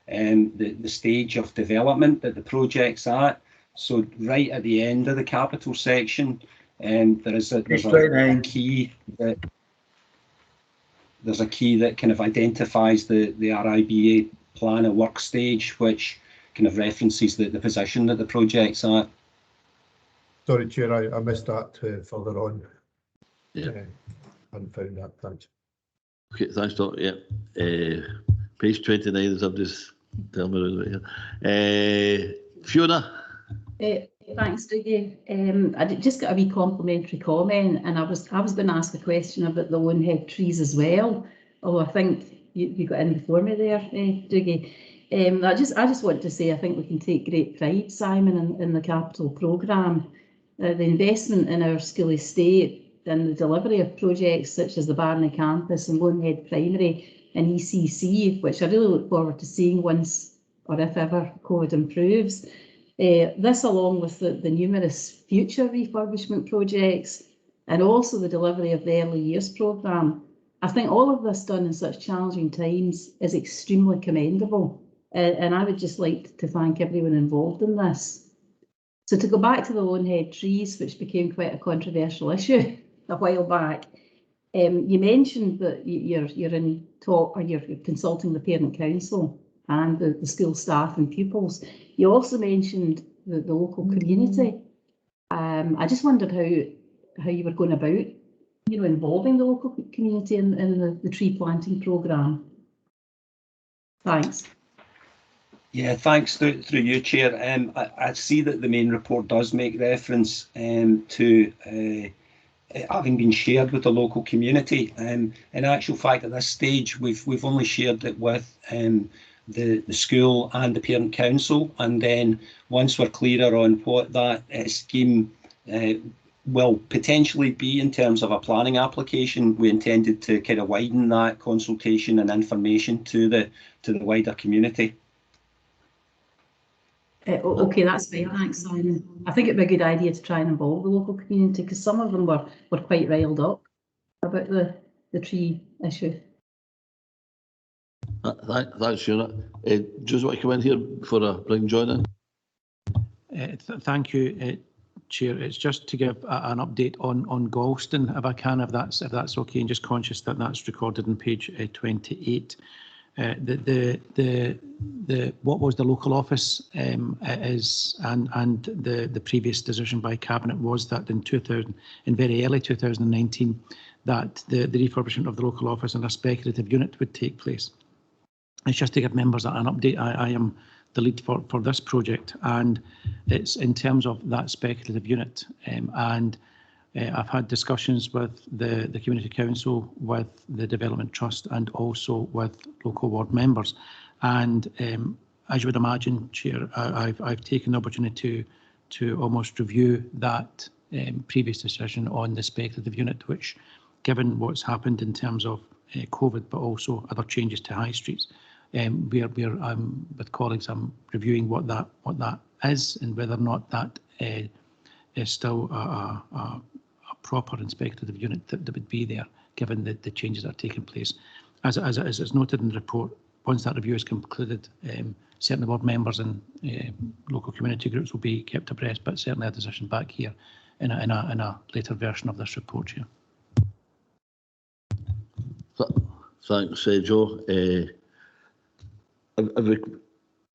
the stage of development that the project's at. So right at the end of the capital section, there's a key that there's a key that kind of identifies the RIBA plan at work stage, which kind of references the position that the project's at. Sorry, Chair, I missed that further on. Yeah. I hadn't found that, thanks. Okay, thanks, Tom. Yeah. Page 29, as I've just tell me right here. Fiona? Thanks, Dougie. I just got a wee complimentary comment, and I was going to ask a question about the Lonehead trees as well. Although I think you got in before me there, Dougie. I just want to say I think we can take great pride, Simon, in the capital programme. The investment in our school estate and the delivery of projects such as the Barney Campus and Lonehead Primary and ECC, which I really look forward to seeing once or if ever COVID improves. This, along with the numerous future refurbishment projects and also the delivery of the early years programme, I think all of this done in such challenging times is extremely commendable. And I would just like to thank everyone involved in this. So to go back to the Lonehead trees, which became quite a controversial issue a while back, you mentioned that you're in talk, or you're consulting the parent council and the school staff and pupils. You also mentioned the local community. I just wondered how you were going about, involving the local community in the tree planting programme. Thanks. Yeah, thanks through you, Chair. I see that the main report does make reference to having been shared with the local community. In actual fact, at this stage, we've only shared it with the school and the parent council, and then once we're clearer on what that scheme will potentially be in terms of a planning application, we intended to kind of widen that consultation and information to the wider community. Okay, that's fine. Thanks, Simon. I think it'd be a good idea to try and involve the local community, because some of them were quite riled up about the tree issue. Thanks, Fiona. Do you want to come in here before I bring John in? Thank you, Chair. It's just to give an update on Galston, if I can, if that's okay, and just conscious that that's recorded on page 28. what was the local office is, and the previous decision by Cabinet was that in very early 2019, that the refurbishment of the local office and a speculative unit would take place. It's just to give members an update. I am the lead for this project, and it's in terms of that speculative unit. I've had discussions with the Community Council, with the Development Trust, and also with local ward members. And as you would imagine, Chair, I've taken the opportunity to almost review that previous decision on the speculative unit, which, given what's happened in terms of COVID, but also other changes to high streets, with colleagues, I'm reviewing what that is and whether or not that is still a proper and speculative unit that would be there, given the changes that are taking place. As is noted in the report, once that review is concluded, certainly board members and local community groups will be kept abreast, but certainly a decision back here in a later version of this report here. Thanks, Joe.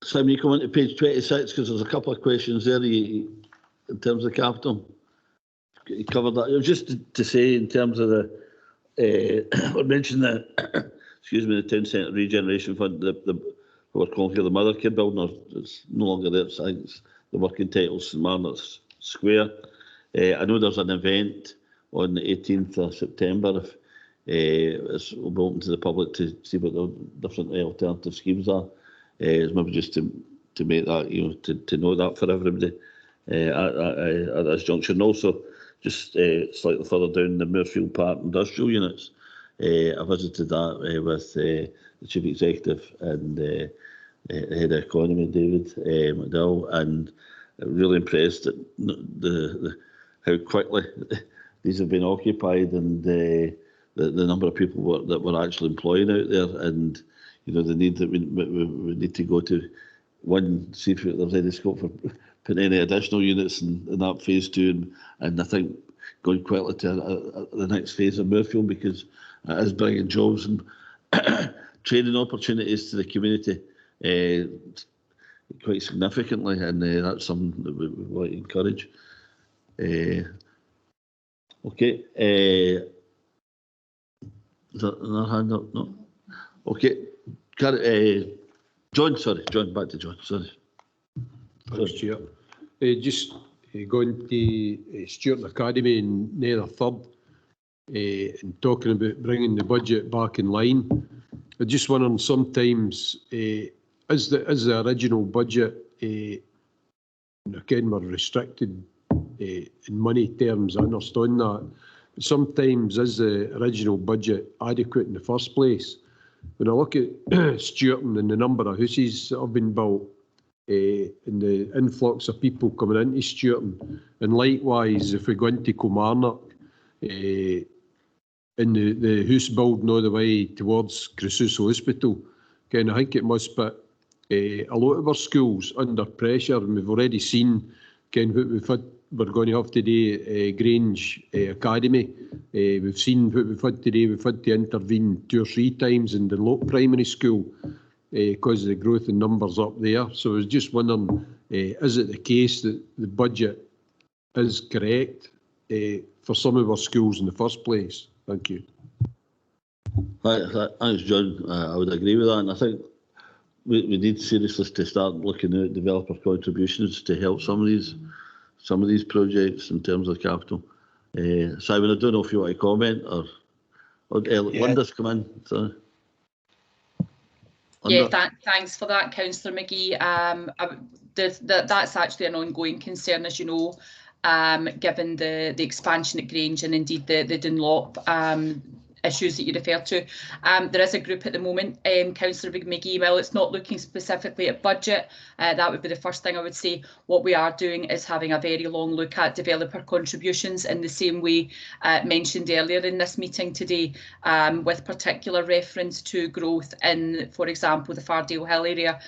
Simon, you come on to page 26 because there's a couple of questions there in terms of capital. You covered that. It was just to say in terms of the, I mentioned the, excuse me, the Town Centre Regeneration Fund, we're calling here the Mother Kid Building, or it's no longer there, it's the working title, St Margaret's Square. I know there's an event on the 18th of September. It's open to the public to see what the different alternative schemes are. It's maybe just to make that, to know that for everybody at this junction. And also, just slightly further down, the Moorfield Park industrial units. I visited that with the Chief Executive and the Head of Economy, David McDowell, and really impressed at how quickly these have been occupied, and the number of people that we're actually employing out there, and the need that we need to go to one, see if there's any scope for putting any additional units in that phase 2, and I think going quickly to the next phase of Moorfield, because it is bringing jobs and training opportunities to the community quite significantly, and that's something that we would like to encourage. Okay. Is that another hand up? No. Okay. John, back to John. Sorry. Thanks, Chair. Just going to Stuart Academy in Nether Third and talking about bringing the budget back in line. I just wondering sometimes, as the original budget, again, we're restricted in money terms, I understand that. But sometimes is the original budget adequate in the first place? When I look at Stuarton and the number of houses that have been built, and the influx of people coming into Stuarton, and likewise if we go into Kilmarnock, and the house building all the way towards Crusoe Hospital, I think it must put a lot of our schools under pressure, and we've already seen what we're going to have today, Grange Academy. We've seen what we've had today. We've had to intervene 2 or 3 times in the local primary school because of the growth in numbers up there. So I was just wondering, is it the case that the budget is correct for some of our schools in the first place? Thank you. Thanks, John. I would agree with that, and I think we need seriously to start looking at developer contributions to help some of these projects in terms of capital. Simon, I don't know if you want to comment or Linda's come in. Sorry. Yeah, thanks for that, Councillor McGee. That's actually an ongoing concern, as you know, given the expansion at Grange and indeed the Dunlop issues that you refer to. There is a group at the moment, Councillor McGee, while it's not looking specifically at budget, that would be the first thing I would say. What we are doing is having a very long look at developer contributions in the same way mentioned earlier in this meeting today, with particular reference to growth in, for example, the Fardale Hill area.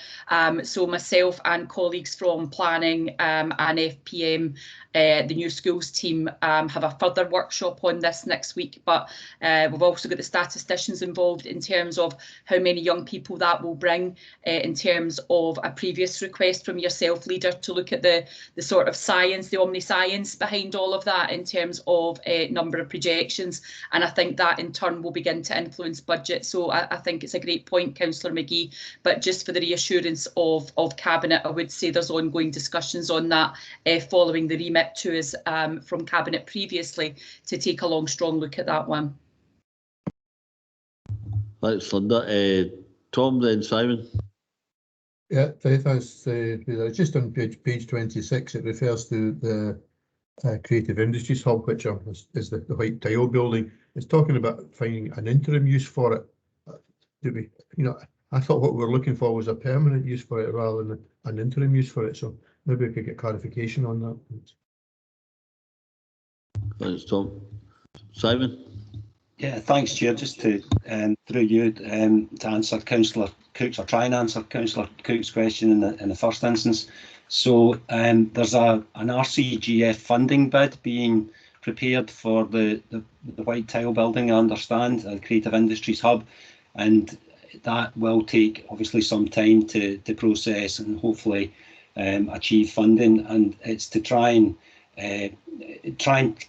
So myself and colleagues from planning and FPM the new schools team have a further workshop on this next week, but we've also got the statisticians involved in terms of how many young people that will bring, in terms of a previous request from yourself, Leader, to look at the sort of science, the omniscience behind all of that in terms of number of projections. And I think that in turn will begin to influence budget. So I think it's a great point, Councillor McGee, but just for the reassurance of Cabinet, I would say there's ongoing discussions on that following the remit to us from Cabinet previously to take a long, strong look at that one. Thanks, Linda. Tom, then Simon. Yeah, thanks. Just on page 26, it refers to the Creative Industries Hub, which is the White Tile building. It's talking about finding an interim use for it. Do we, I thought what we were looking for was a permanent use for it rather than an interim use for it. So maybe we could get clarification on that. Thanks, Tom. Simon? Yeah, thanks, Chair. Just to, through you, to answer Councillor Cook's, or try and answer Councillor Cook's question in the first instance. So there's an RCGF funding bid being prepared for the White Tile building, I understand, the Creative Industries Hub, and that will take obviously some time to process and hopefully achieve funding, and it's to try and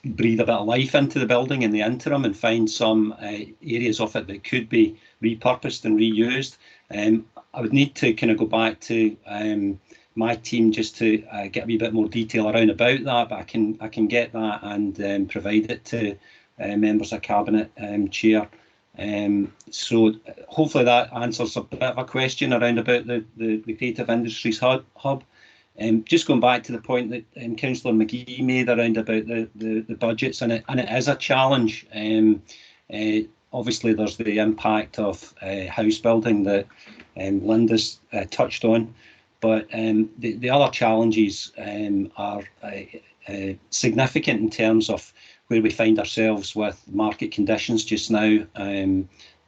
breathe a bit of life into the building in the interim and find some areas of it that could be repurposed and reused. I would need to kind of go back to my team just to get a wee bit more detail around about that, but I can get that and provide it to members of Cabinet, Chair. So hopefully that answers a bit of a question around about the Creative Industries Hub. Just going back to the point that Councillor McGee made around about the budgets, and it is a challenge. Obviously there's the impact of house building that Linda's touched on, but the other challenges are significant in terms of where we find ourselves with market conditions just now.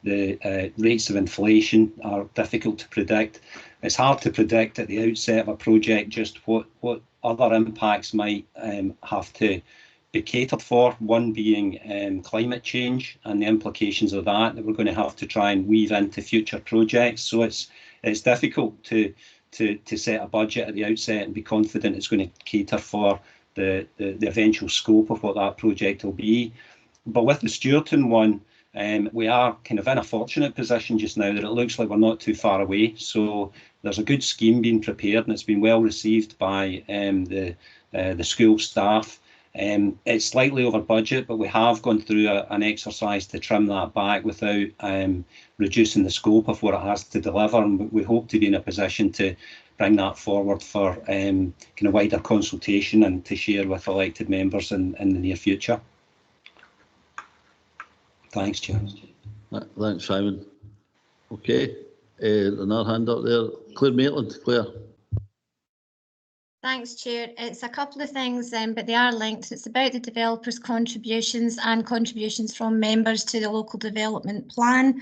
The rates of inflation are difficult to predict. It's hard to predict at the outset of a project just what other impacts might have to be catered for, one being climate change and the implications of that we're going to have to try and weave into future projects. So it's difficult to set a budget at the outset and be confident it's going to cater for the eventual scope of what that project will be. But with the Stewarton one, we are kind of in a fortunate position just now that it looks like we're not too far away. So there's a good scheme being prepared and it's been well received by the school staff. It's slightly over budget, but we have gone through an exercise to trim that back without reducing the scope of what it has to deliver. And we hope to be in a position to bring that forward for kind of wider consultation and to share with elected members in the near future. Thanks, Chair. Thanks, Simon. Okay, another hand up there. Claire Maitland. Claire. Thanks, Chair. It's a couple of things, but they are linked. It's about the developers' contributions and contributions from members to the local development plan.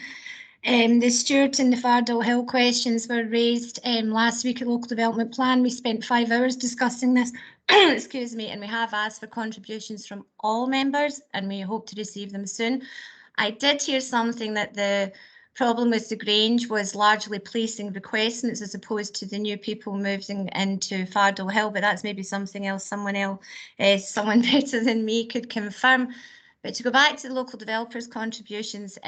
The Stewart and the Fardell Hill questions were raised last week at local development plan. We spent 5 hours discussing this, excuse me, and we have asked for contributions from all members and we hope to receive them soon. I did hear something that the problem with the Grange was largely placing requestments as opposed to the new people moving into Fardell Hill, but that's maybe something else someone better than me could confirm. But to go back to the local developers' contributions,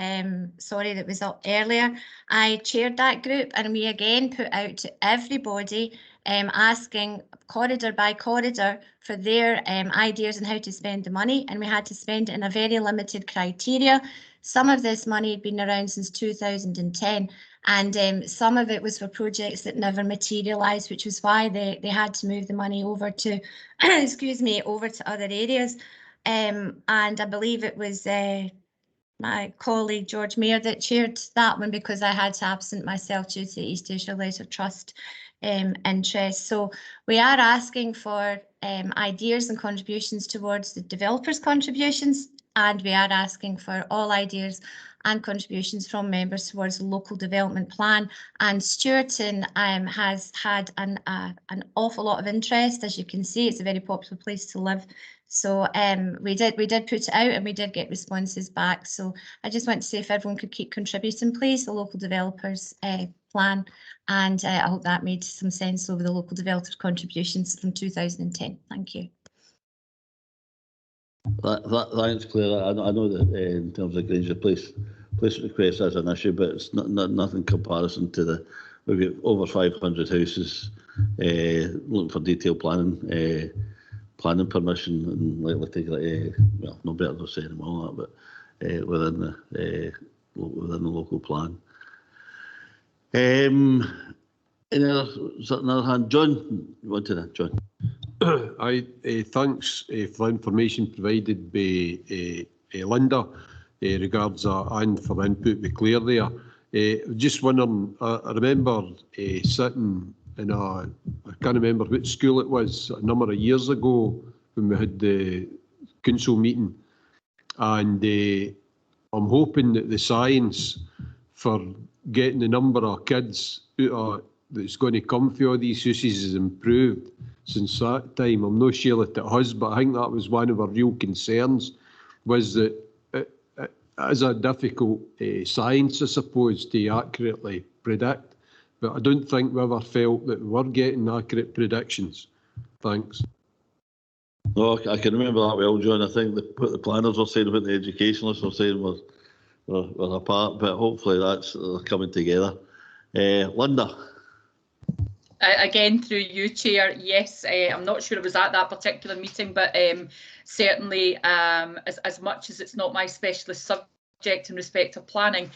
sorry, that was up earlier, I chaired that group and we again put out to everybody asking corridor by corridor for their ideas on how to spend the money, and we had to spend it in a very limited criteria. Some of this money had been around since 2010 and some of it was for projects that never materialised, which was why they had to move the money over to excuse me, over to other areas. And I believe it was my colleague George Mayer that chaired that one because I had to absent myself due to the East Ayrshire Leisure Trust interest. So we are asking for ideas and contributions towards the developers' contributions. and we are asking for all ideas and contributions from members towards the local development plan. And Stewarton has had an awful lot of interest. As you can see, it's a very popular place to live. So we did put it out and we did get responses back. So I just want to say if everyone could keep contributing, please, the local developers plan. And I hope that made some sense over the local developer contributions from 2010. Thank you. Thanks, Claire. I know that in terms of Granger Place request is an issue, but it's nothing in comparison to the. We've got over 500 houses looking for detailed planning permission, and likely to well, no better than saying them all that, but within the local plan. Another hand, John. You wanted that, John? Thanks for the information provided by Linda regards and for the input with Claire there. Just wondering, I remember sitting in I can't remember which school it was, a number of years ago when we had the council meeting, and I'm hoping that the science for getting the number of kids that's going to come for all these uses has improved since that time. I'm not sure that it has, but I think that was one of our real concerns, was that it is a difficult science, I suppose, to accurately predict. But I don't think we ever felt that we were getting accurate predictions. Thanks. No, I can remember that well, John. I think what the planners were saying, what the educationalists were saying were apart, but hopefully that's coming together. Linda. Again, through you, Chair, yes, I'm not sure it was at that particular meeting, but certainly as much as it's not my specialist subject in respect of planning,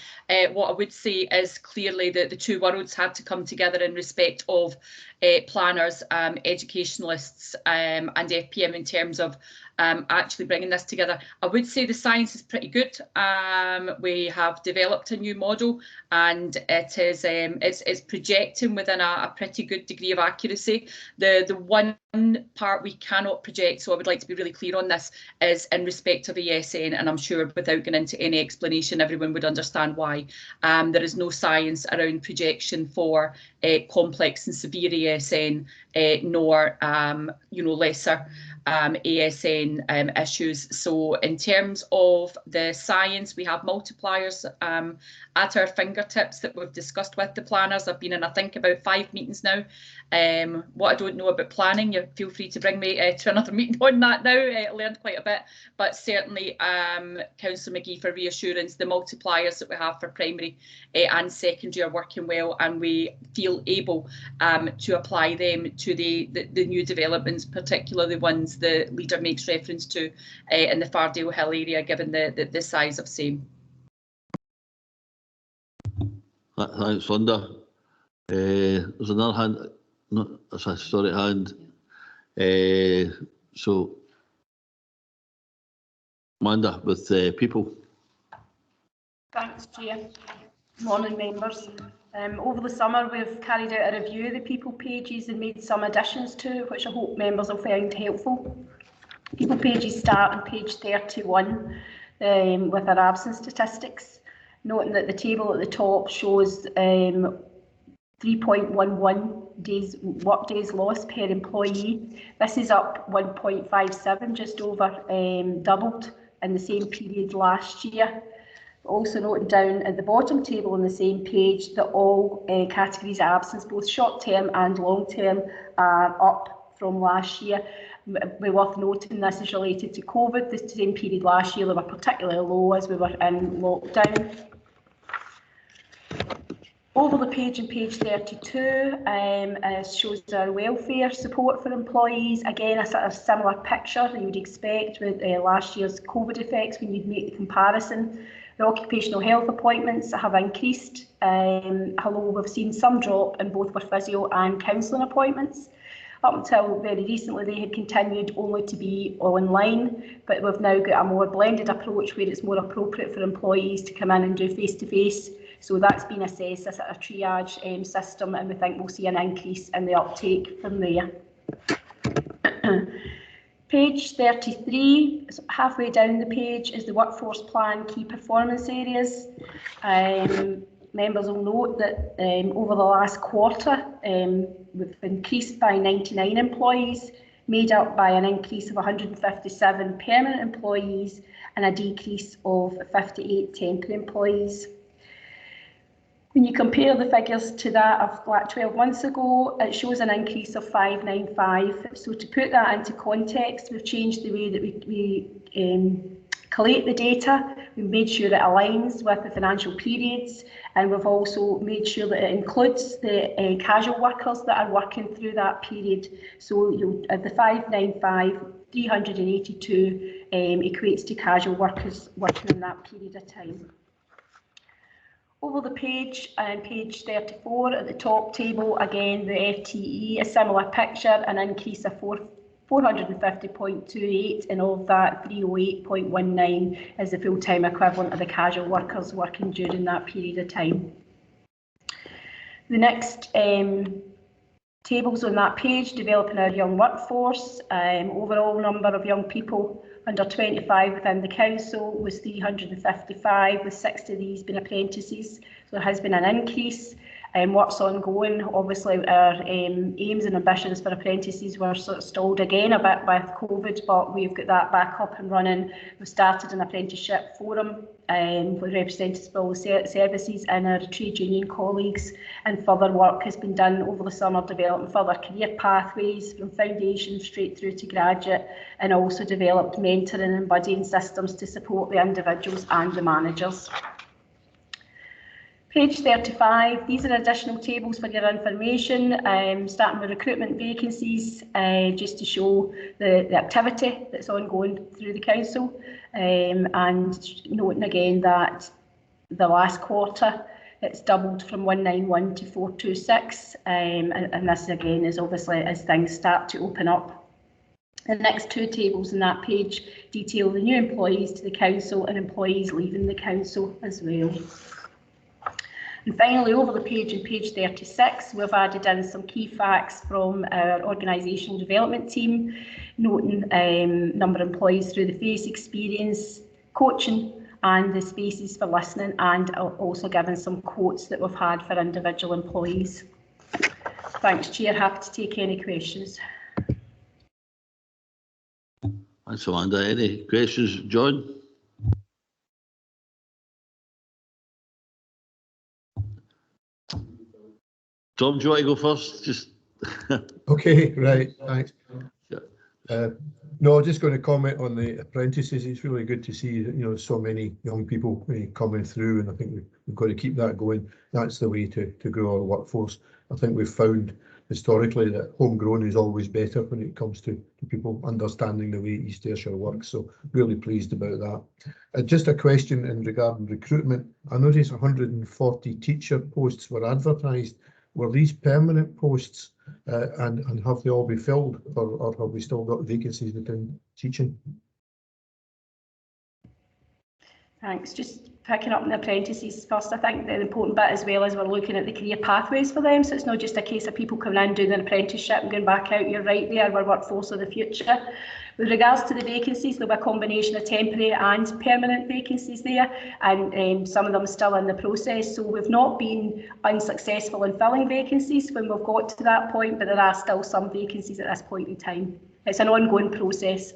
what I would say is clearly that the two worlds had to come together in respect of planners, educationalists and FPM in terms of actually bringing this together. I would say the science is pretty good. We have developed a new model, and it is it's projecting within a pretty good degree of accuracy. The one part we cannot project, so I would like to be really clear on this, is in respect of ESN, and I'm sure without going into any explanation everyone would understand why. There is no science around projection for complex and severe ESN, nor lesser ASN issues. So in terms of the science, we have multipliers at our fingertips that we've discussed with the planners. I've been in, I think, about 5 meetings now. What I don't know about planning, you feel free to bring me to another meeting on that now. I learned quite a bit, but certainly Councillor McGee, for reassurance, the multipliers that we have for primary and secondary are working well, and we feel able to apply them to the new developments, particularly the ones the leader makes reference to in the Fardale Hill area, given the size of same. Thanks, Linda. There's another hand. No, sorry, hand. So, Amanda, with people. Thanks, Chair. Morning, members. Over the summer, we've carried out a review of the people pages and made some additions to it, which I hope members will find helpful. People pages start on page 31 with our absence statistics, noting that the table at the top shows 3.11 work days lost per employee. This is up 1.57, just over doubled in the same period last year. Also noting down at the bottom table on the same page that all categories of absence, both short-term and long-term, are up from last year. We're worth noting this is related to COVID. The same period last year they were particularly low as we were in lockdown. Over the page on page 32 shows our welfare support for employees. Again, a sort of similar picture that you would expect with last year's COVID effects when you'd make the comparison. The occupational health appointments have increased, although we've seen some drop in both our physio and counselling appointments. Up until very recently, they had continued only to be online, but we've now got a more blended approach where it's more appropriate for employees to come in and do face-to-face. So that's been assessed as a triage system, and we think we'll see an increase in the uptake from there. Page 33, so halfway down the page, is the workforce plan key performance areas. Members will note that over the last quarter, we've increased by 99 employees, made up by an increase of 157 permanent employees and a decrease of 58 temporary employees. When you compare the figures to that of like 12 months ago, it shows an increase of 595. So to put that into context, we've changed the way that we collate the data. We've made sure it aligns with the financial periods, and we've also made sure that it includes the casual workers that are working through that period. So at the 595, 382 equates to casual workers working in that period of time. Over the page, page 34 at the top table, again the FTE, a similar picture, an increase of 450.28, and of that 308.19 is the full-time equivalent of the casual workers working during that period of time. The next tables on that page, developing our young workforce. Overall number of young people under 25 within the council was 355, with 60 of these being apprentices. So there has been an increase. Work's ongoing. Obviously, our aims and ambitions for apprentices were sort of stalled again a bit with COVID, but we've got that back up and running. We've started an apprenticeship forum with representatives of all the services and our trade union colleagues, and further work has been done over the summer developing further career pathways from foundation straight through to graduate, and also developed mentoring and buddying systems to support the individuals and the managers. Page 35, these are additional tables for your information, starting with recruitment vacancies, just to show the activity that's ongoing through the council, and noting again that the last quarter it's doubled from 191 to 426, and this again is obviously as things start to open up. The next two tables on that page detail the new employees to the council and employees leaving the council as well. And finally, over the page on page 36, we've added in some key facts from our organisational development team, noting number of employees through the face experience, coaching and the spaces for listening, and also giving some quotes that we've had for individual employees. Thanks, Chair. Happy to take any questions. Thanks, Amanda. Any questions, John? Tom, do you want to go first? Just okay, right, thanks. No, just going to comment on the apprentices. It's really good to see, so many young people coming through, and I think we've got to keep that going. That's the way to grow our workforce. I think we've found historically that homegrown is always better when it comes to people understanding the way East Ayrshire works. So really pleased about that. Just a question in regarding recruitment. I noticed 140 teacher posts were advertised. Were these permanent posts, and have they all been filled, or have we still got vacancies within teaching? Thanks. Just picking up on the apprentices first, I think the important bit as well is we're looking at the career pathways for them. So it's not just a case of people coming in, doing an apprenticeship and going back out. You're right there, we're workforce of the future. With regards to the vacancies, there'll be a combination of temporary and permanent vacancies there, and some of them are still in the process. So we've not been unsuccessful in filling vacancies when we've got to that point, but there are still some vacancies at this point in time. It's an ongoing process.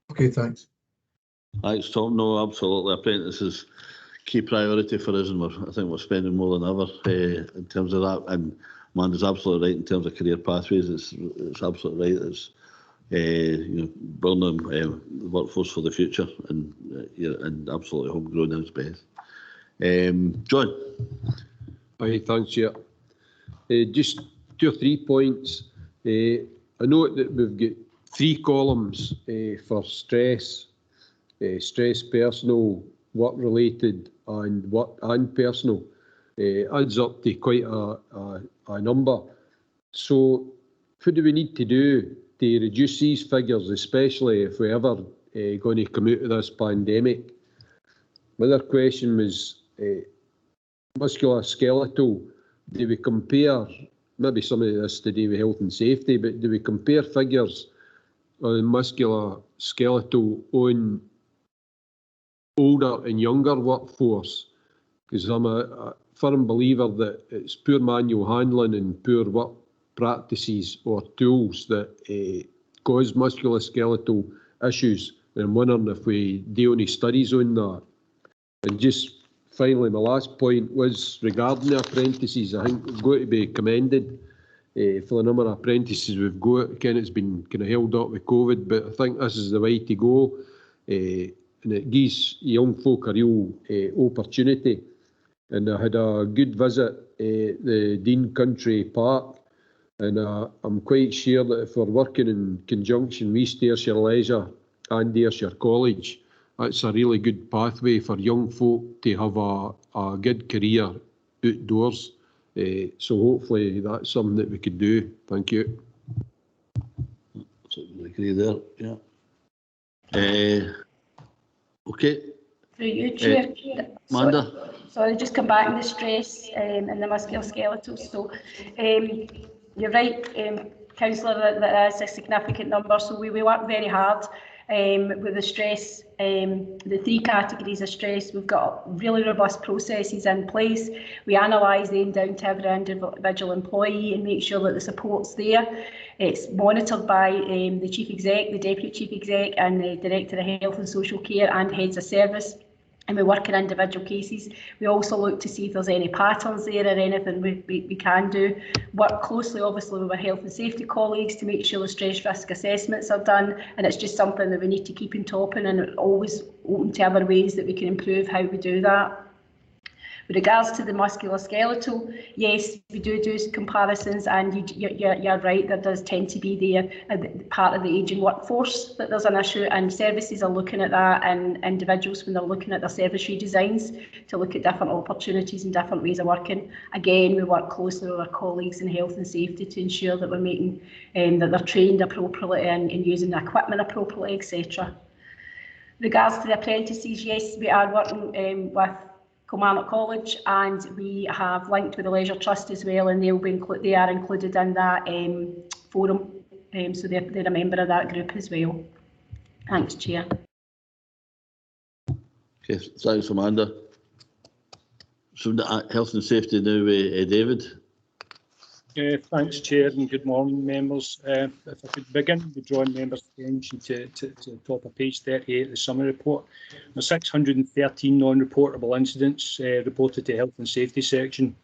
Okay, thanks. Thanks, Tom. No, absolutely. Apprentices key priority for us, and I think we're spending more than ever in terms of that. And Amanda's absolutely right in terms of career pathways. It's absolutely right. It's building the workforce for the future, and absolutely homegrown is best. John. Hi, thanks, Chair. Just 2 or 3 points. I note that we've got 3 columns for stress personal, work related, and personal. Adds up to quite a number. So what do we need to do to reduce these figures, especially if we're ever going to come out of this pandemic? My other question was musculoskeletal. Do we compare, maybe some of this to do with health and safety, but do we compare figures or the musculoskeletal on older and younger workforce, because I'm a firm believer that it's poor manual handling and poor work practices or tools that cause musculoskeletal issues. And I'm wondering if we do any studies on that. And just finally, my last point was regarding the apprentices. I think we've got to be commended for the number of apprentices we've got. Again, it's been kind of held up with COVID, but I think this is the way to go. And it gives young folk a real opportunity. And I had a good visit at the Dean Country Park, and I'm quite sure that if we're working in conjunction with Ayrshire Leisure and Ayrshire College, that's a really good pathway for young folk to have a good career outdoors. So hopefully that's something that we could do. Thank you. So I agree there, yeah. Okay. Through you, Chair. Amanda? Sorry, just come back on the stress and the musculoskeletal. So you're right, Councillor, that is a significant number. So we work very hard with the stress, the 3 categories of stress. We've got really robust processes in place. We analyse them down to every individual employee and make sure that the support's there. It's monitored by the Chief Exec, the Deputy Chief Exec and the Director of Health and Social Care and Heads of Service. And we work in individual cases. We also look to see if there's any patterns there or anything we can do. Work closely, obviously, with our health and safety colleagues to make sure the stress risk assessments are done. And it's just something that we need to keep on topping and always open to other ways that we can improve how we do that. With regards to the musculoskeletal, yes, we do comparisons, and you're right, there does tend to be there part of the ageing workforce that there's an issue, and services are looking at that, and individuals when they're looking at their service redesigns to look at different opportunities and different ways of working. Again, we work closely with our colleagues in health and safety to ensure that we're making that they're trained appropriately and using the equipment appropriately, etc. Regards to the apprentices, yes, we are working with Kilmarnock College, and we have linked with the Leisure Trust as well, and they are included in that forum, so they're a member of that group as well. Thanks, Chair. Okay, thanks, Amanda. So health and safety now, David. Thanks, Chair, and good morning, members. If I could begin with drawing members' attention to the top of page 38 of the summary report. There's 613 non-reportable incidents reported to Health and Safety section.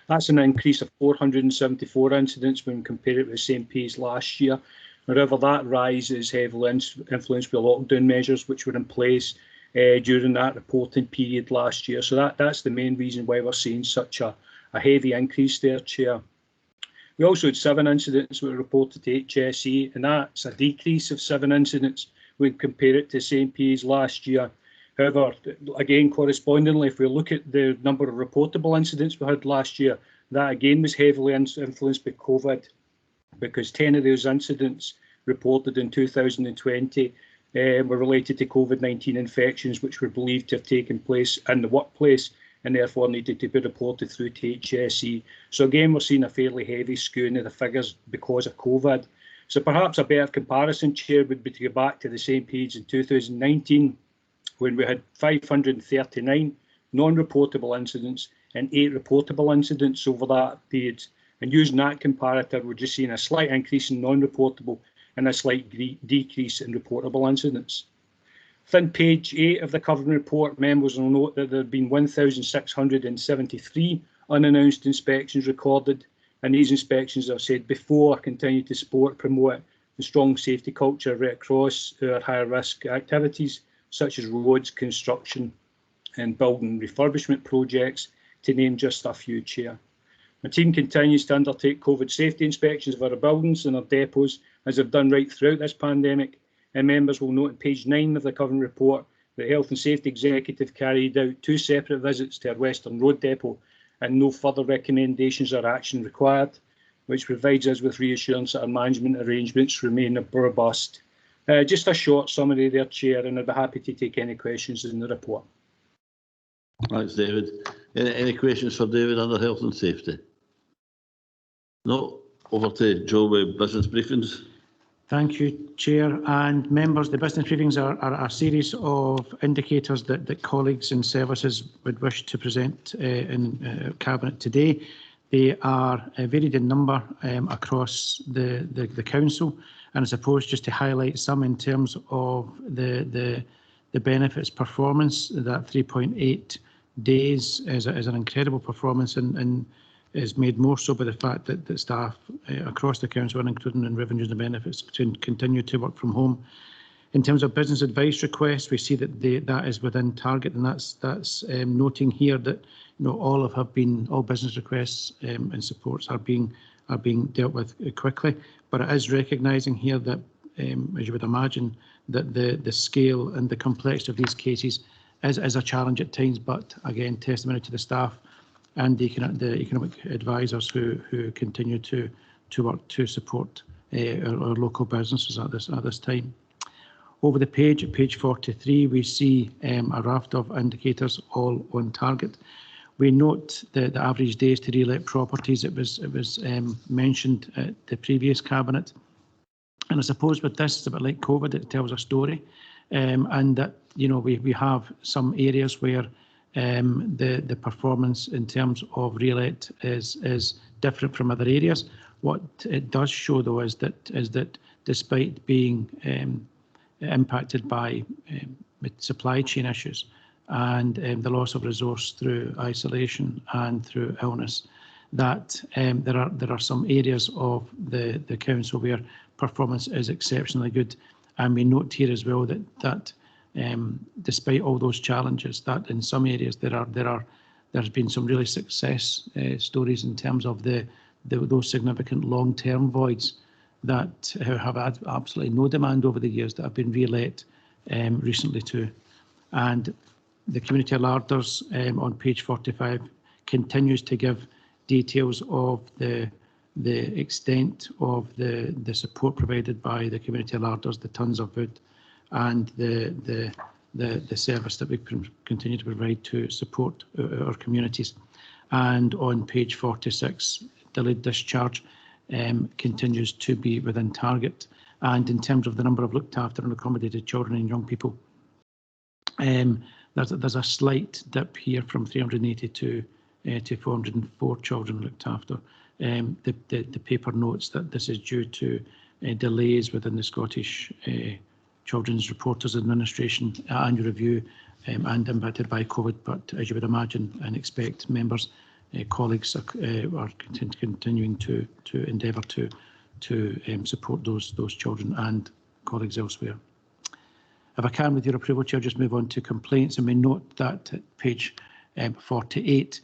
That's an increase of 474 incidents when compared with the same page last year. However, that rise is heavily influenced by lockdown measures which were in place during that reporting period last year. So that's the main reason why we're seeing such a heavy increase there, Chair. We also had 7 incidents that were reported to HSE, and that's a decrease of 7 incidents when compared it to the same period last year. However, again, correspondingly, if we look at the number of reportable incidents we had last year, that again was heavily influenced by COVID, because 10 of those incidents reported in 2020 were related to COVID-19 infections, which were believed to have taken place in the workplace, and therefore needed to be reported through to HSE. So again, we're seeing a fairly heavy skewing of the figures because of COVID. So perhaps a better comparison, Chair, would be to go back to the same page in 2019, when we had 539 non-reportable incidents and 8 reportable incidents over that period. And using that comparator, we're just seeing a slight increase in non-reportable and a slight decrease in reportable incidents. Within page 8 of the covering report, members will note that there have been 1,673 unannounced inspections recorded, and these inspections, as I've said before, continue to support, promote the strong safety culture right across our higher risk activities, such as roads, construction and building refurbishment projects, to name just a few, Chair. My team continues to undertake COVID safety inspections of our buildings and our depots, as they've done right throughout this pandemic. And members will note on page 9 of the covering report that the Health and Safety Executive carried out 2 separate visits to our Western Road depot, and no further recommendations or action required, which provides us with reassurance that our management arrangements remain robust. Just a short summary there, Chair, and I'd be happy to take any questions in the report. Thanks, David. Any questions for David under health and safety? No? Over to Joe with business briefings. Thank you, Chair and members. The business briefings are a series of indicators that colleagues and services would wish to present in Cabinet today. They are varied in number across the Council, and I suppose just to highlight some in terms of the benefits performance, that 3.8 days is an incredible performance and is made more so by the fact that the staff across the Council, and including in revenues and benefits, continue to work from home. In terms of business advice requests, we see that that is within target, and that's noting here that all business requests and supports are being dealt with quickly. But it is recognising here that, as you would imagine, that the scale and the complexity of these cases is a challenge at times. But again, testimony to the staff and the economic advisors who continue to work to support our local businesses at this time. Over the page, at page 43, we see a raft of indicators all on target. We note the average days to relet properties. It was mentioned at the previous Cabinet, and I suppose with this, it's a bit like COVID. It tells a story, and that we have some areas where the performance in terms of relet is different from other areas. What it does show, though, is that despite being impacted by supply chain issues and the loss of resource through isolation and through illness, that there are some areas of the Council where performance is exceptionally good. And we note here as well that despite all those challenges, that in some areas there's been some really success stories in terms of those significant long-term voids that have had absolutely no demand over the years that have been re-let recently too. And the community larders on page 45 continues to give details of the extent of the support provided by the community larders, the tons of wood, and the service that we continue to provide to support our communities. And on page 46, delayed discharge continues to be within target. And in terms of the number of looked after and accommodated children and young people, there's a slight dip here from 382 to 404 children looked after. The paper notes that this is due to delays within the Scottish Children's Reporters Administration annual review and impacted by COVID. But as you would imagine and expect, members, colleagues are continuing to endeavour to support those children and colleagues elsewhere. If I can, with your approval, Chair, just move on to complaints, and we note that at page 48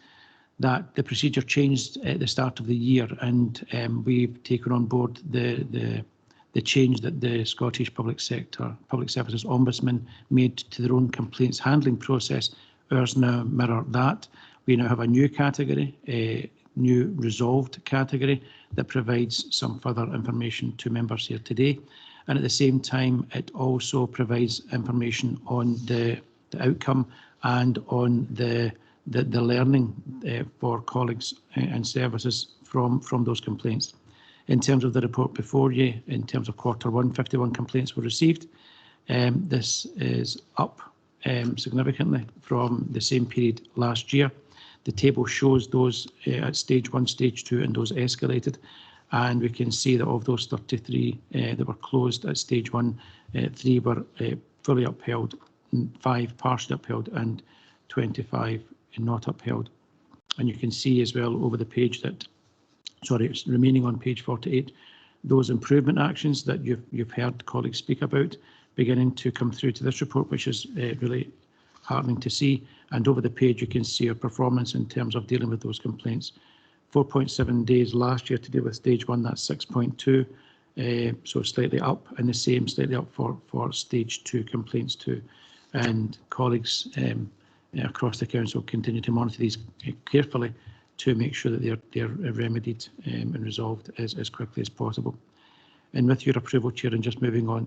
that the procedure changed at the start of the year, and we've taken on board the change that the Scottish Public Services Ombudsman made to their own complaints handling process. Ours now mirror that. We now have a new category, a new resolved category that provides some further information to members here today. And at the same time, it also provides information on the outcome and on the learning for colleagues and services from those complaints. In terms of the report before you, in terms of Q1, 51 complaints were received. This is up significantly from the same period last year. The table shows those at stage 1, stage 2, and those escalated. And we can see that of those 33 that were closed at stage 1, 3 were fully upheld, 5 partially upheld, and 25 not upheld. And you can see as well over the page that, it's remaining on page 48, those improvement actions that you've heard colleagues speak about beginning to come through to this report, which is really heartening to see. And over the page, you can see our performance in terms of dealing with those complaints. 4.7 days last year to deal with stage 1, that's 6.2, so slightly up, and the same slightly up for stage 2 complaints too. And colleagues across the Council continue to monitor these carefully to make sure that they're remedied and resolved as quickly as possible. And with your approval, Chair, and just moving on,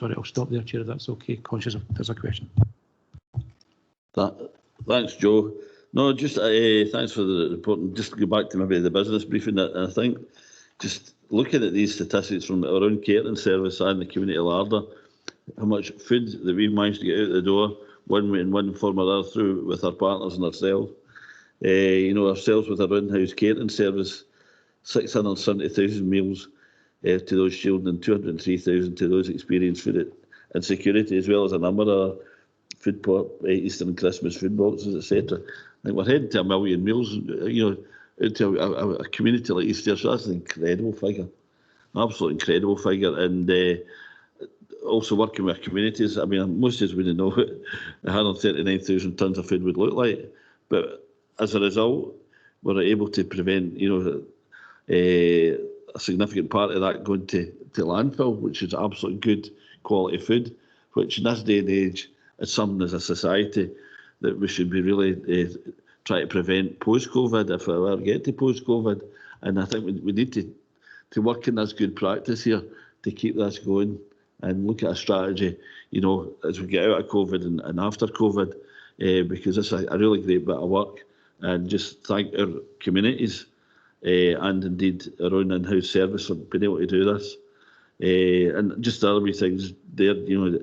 I'll stop there, Chair, if that's okay, conscious of there's a question. Thanks, Joe. No, just thanks for the report. And just to go back to maybe the business briefing, I think just looking at these statistics from our own catering service and the community larder, how much food that we've managed to get out the door, one way in one form or other, through with our partners and ourselves. Ourselves with our in-house catering service, 670,000 meals to those children and 203,000 to those experiencing food insecurity, as well as a number of Easter and Christmas food boxes, etc. I think we're heading to 1 million meals, into a community like East Ayrshire. That's an incredible figure, absolutely incredible figure. And also working with communities. I mean, most of us wouldn't know what 139,000 tonnes of food would look like, but as a result, we're able to prevent, a significant part of that going to landfill, which is absolutely good quality food, which in this day and age is something as a society that we should be really try to prevent post-COVID, if we ever get to post-COVID. And I think we need to work in this good practice here to keep this going and look at a strategy, as we get out of COVID and after COVID, because it's a really great bit of work. And just thank our communities and indeed our own in-house service for being able to do this. And just the other wee things there, the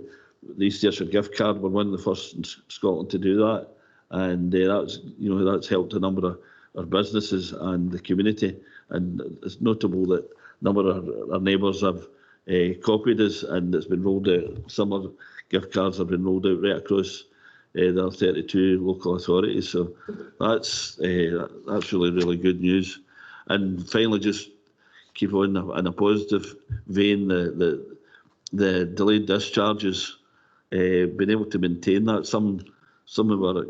East Ayrshire gift card, we're one of the first in Scotland to do that. And that's helped a number of our businesses and the community. And it's notable that a number of our neighbours have copied us, and it's been rolled out. Similar gift cards have been rolled out right across the 32 local authorities. So that's really, really good news. And finally, just keep on in a positive vein, the delayed discharges, being able to maintain that. Some of our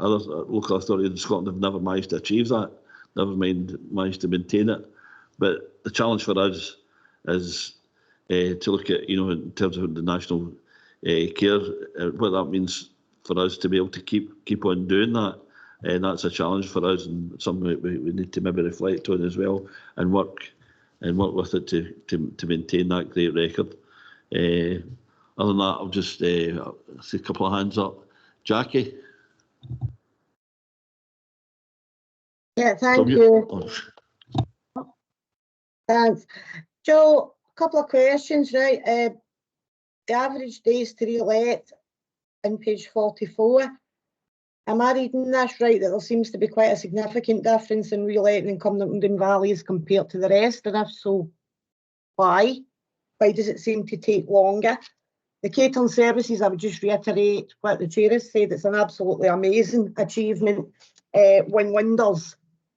other local authorities in Scotland have never managed to achieve that, never mind managed to maintain it. But the challenge for us is to look at, in terms of the national care, what that means for us to be able to keep on doing that. And that's a challenge for us, and something we need to maybe reflect on as well, and work with it to maintain that great record. Other than that, I'll just see a couple of hands up. Jackie? Yeah, thank you. Thanks. Joe, a couple of questions, right? The average days to re-elect in page 44. Am I reading this right, that there seems to be quite a significant difference in re-electing in Cumbernauld Valleys compared to the rest? And if so, why? Why does it seem to take longer? The catering services, I would just reiterate what the chair has said, it's an absolutely amazing achievement. When Winders,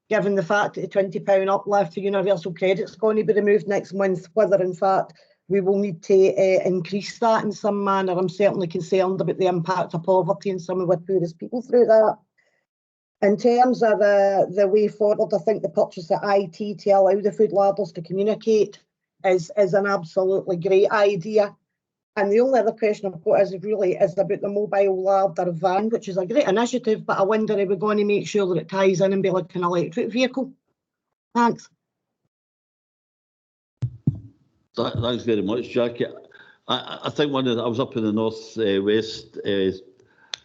given the fact that the £20 uplift for universal credit is going to be removed next month, whether in fact we will need to increase that in some manner. I'm certainly concerned about the impact of poverty and some of our poorest people through that. In terms of the way forward, I think the purchase of IT to allow the food larders to communicate is an absolutely great idea. And the only other question I've got is about the mobile larder van, which is a great initiative, but I wonder if we're going to make sure that it ties in and be like an electric vehicle. Thanks. Thanks very much, Jackie. I think I was up in the north west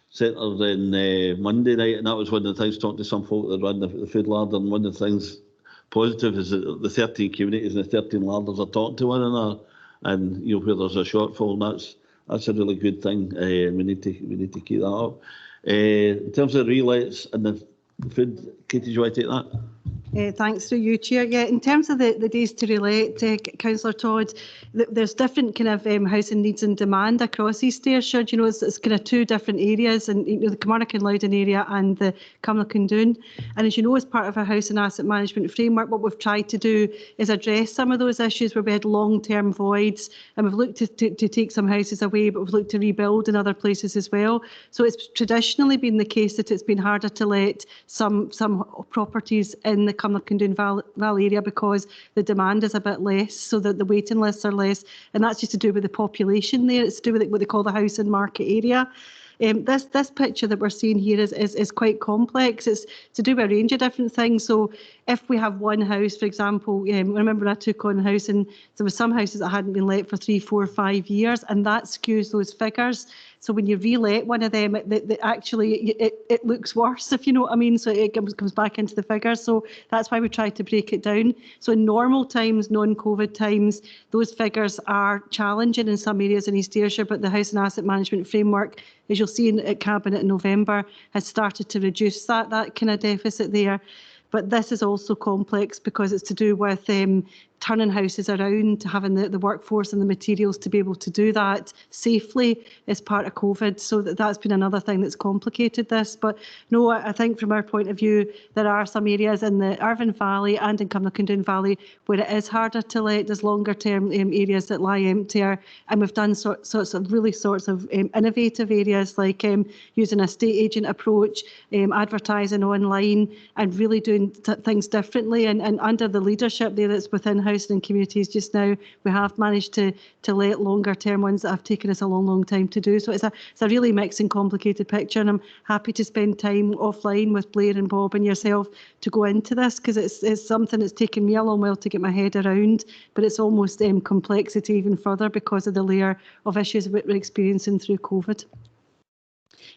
centre on Monday night, and that was one of the things, talking to some folk that run the food larder, and one of the things positive is that the 13 communities and the 13 larders are talking to one another. And where there's a shortfall, that's a really good thing. We need to keep that up. In terms of relets and the food, Katie, do you want to take that? Thanks to you, Chair. Yeah, in terms of the days to relate, Councillor Todd, there's different kind of housing needs and demand across East Ayrshire. It's kind of two different areas, and the Kilmarnock and Loudon area and the Cumnock and Doon. And as you know, as part of our housing asset management framework, what we've tried to do is address some of those issues where we had long-term voids, and we've looked to take some houses away, but we've looked to rebuild in other places as well. So it's traditionally been the case that it's been harder to let some properties in the Cumnock and Doon Valley area because the demand is a bit less, so that the waiting lists are less, and that's just to do with the population there. It's to do with what they call the housing market area. This picture that we're seeing here is quite complex. It's to do with a range of different things. So if we have one house, for example, remember I took on a house and there were some houses that hadn't been let for 3, 4, 5 years, and that skews those figures. So when you re-let one of them, it looks worse, if you know what I mean. So it comes back into the figures. So that's why we try to break it down. So in normal times, non-COVID times, those figures are challenging in some areas in East Ayrshire, but the House and Asset Management Framework, as you'll see at Cabinet in November, has started to reduce that kind of deficit there. But this is also complex because it's to do with turning houses around, having the workforce and the materials to be able to do that safely as part of COVID. So that's been another thing that's complicated this. But no, I think from our point of view, there are some areas in the Irvine Valley and in Cumbernauld Valley where it is harder to let. There's longer term areas that lie emptier. And we've done sorts of innovative areas like using a state agent approach, advertising online and really doing things differently. And under the leadership there that's within housing and communities just now, we have managed to let longer term ones that have taken us a long time to do. So it's a really mixed and complicated picture, and I'm happy to spend time offline with Blair and Bob and yourself to go into this, because it's something that's taken me a long while to get my head around, but it's almost complexity even further because of the layer of issues that we're experiencing through COVID.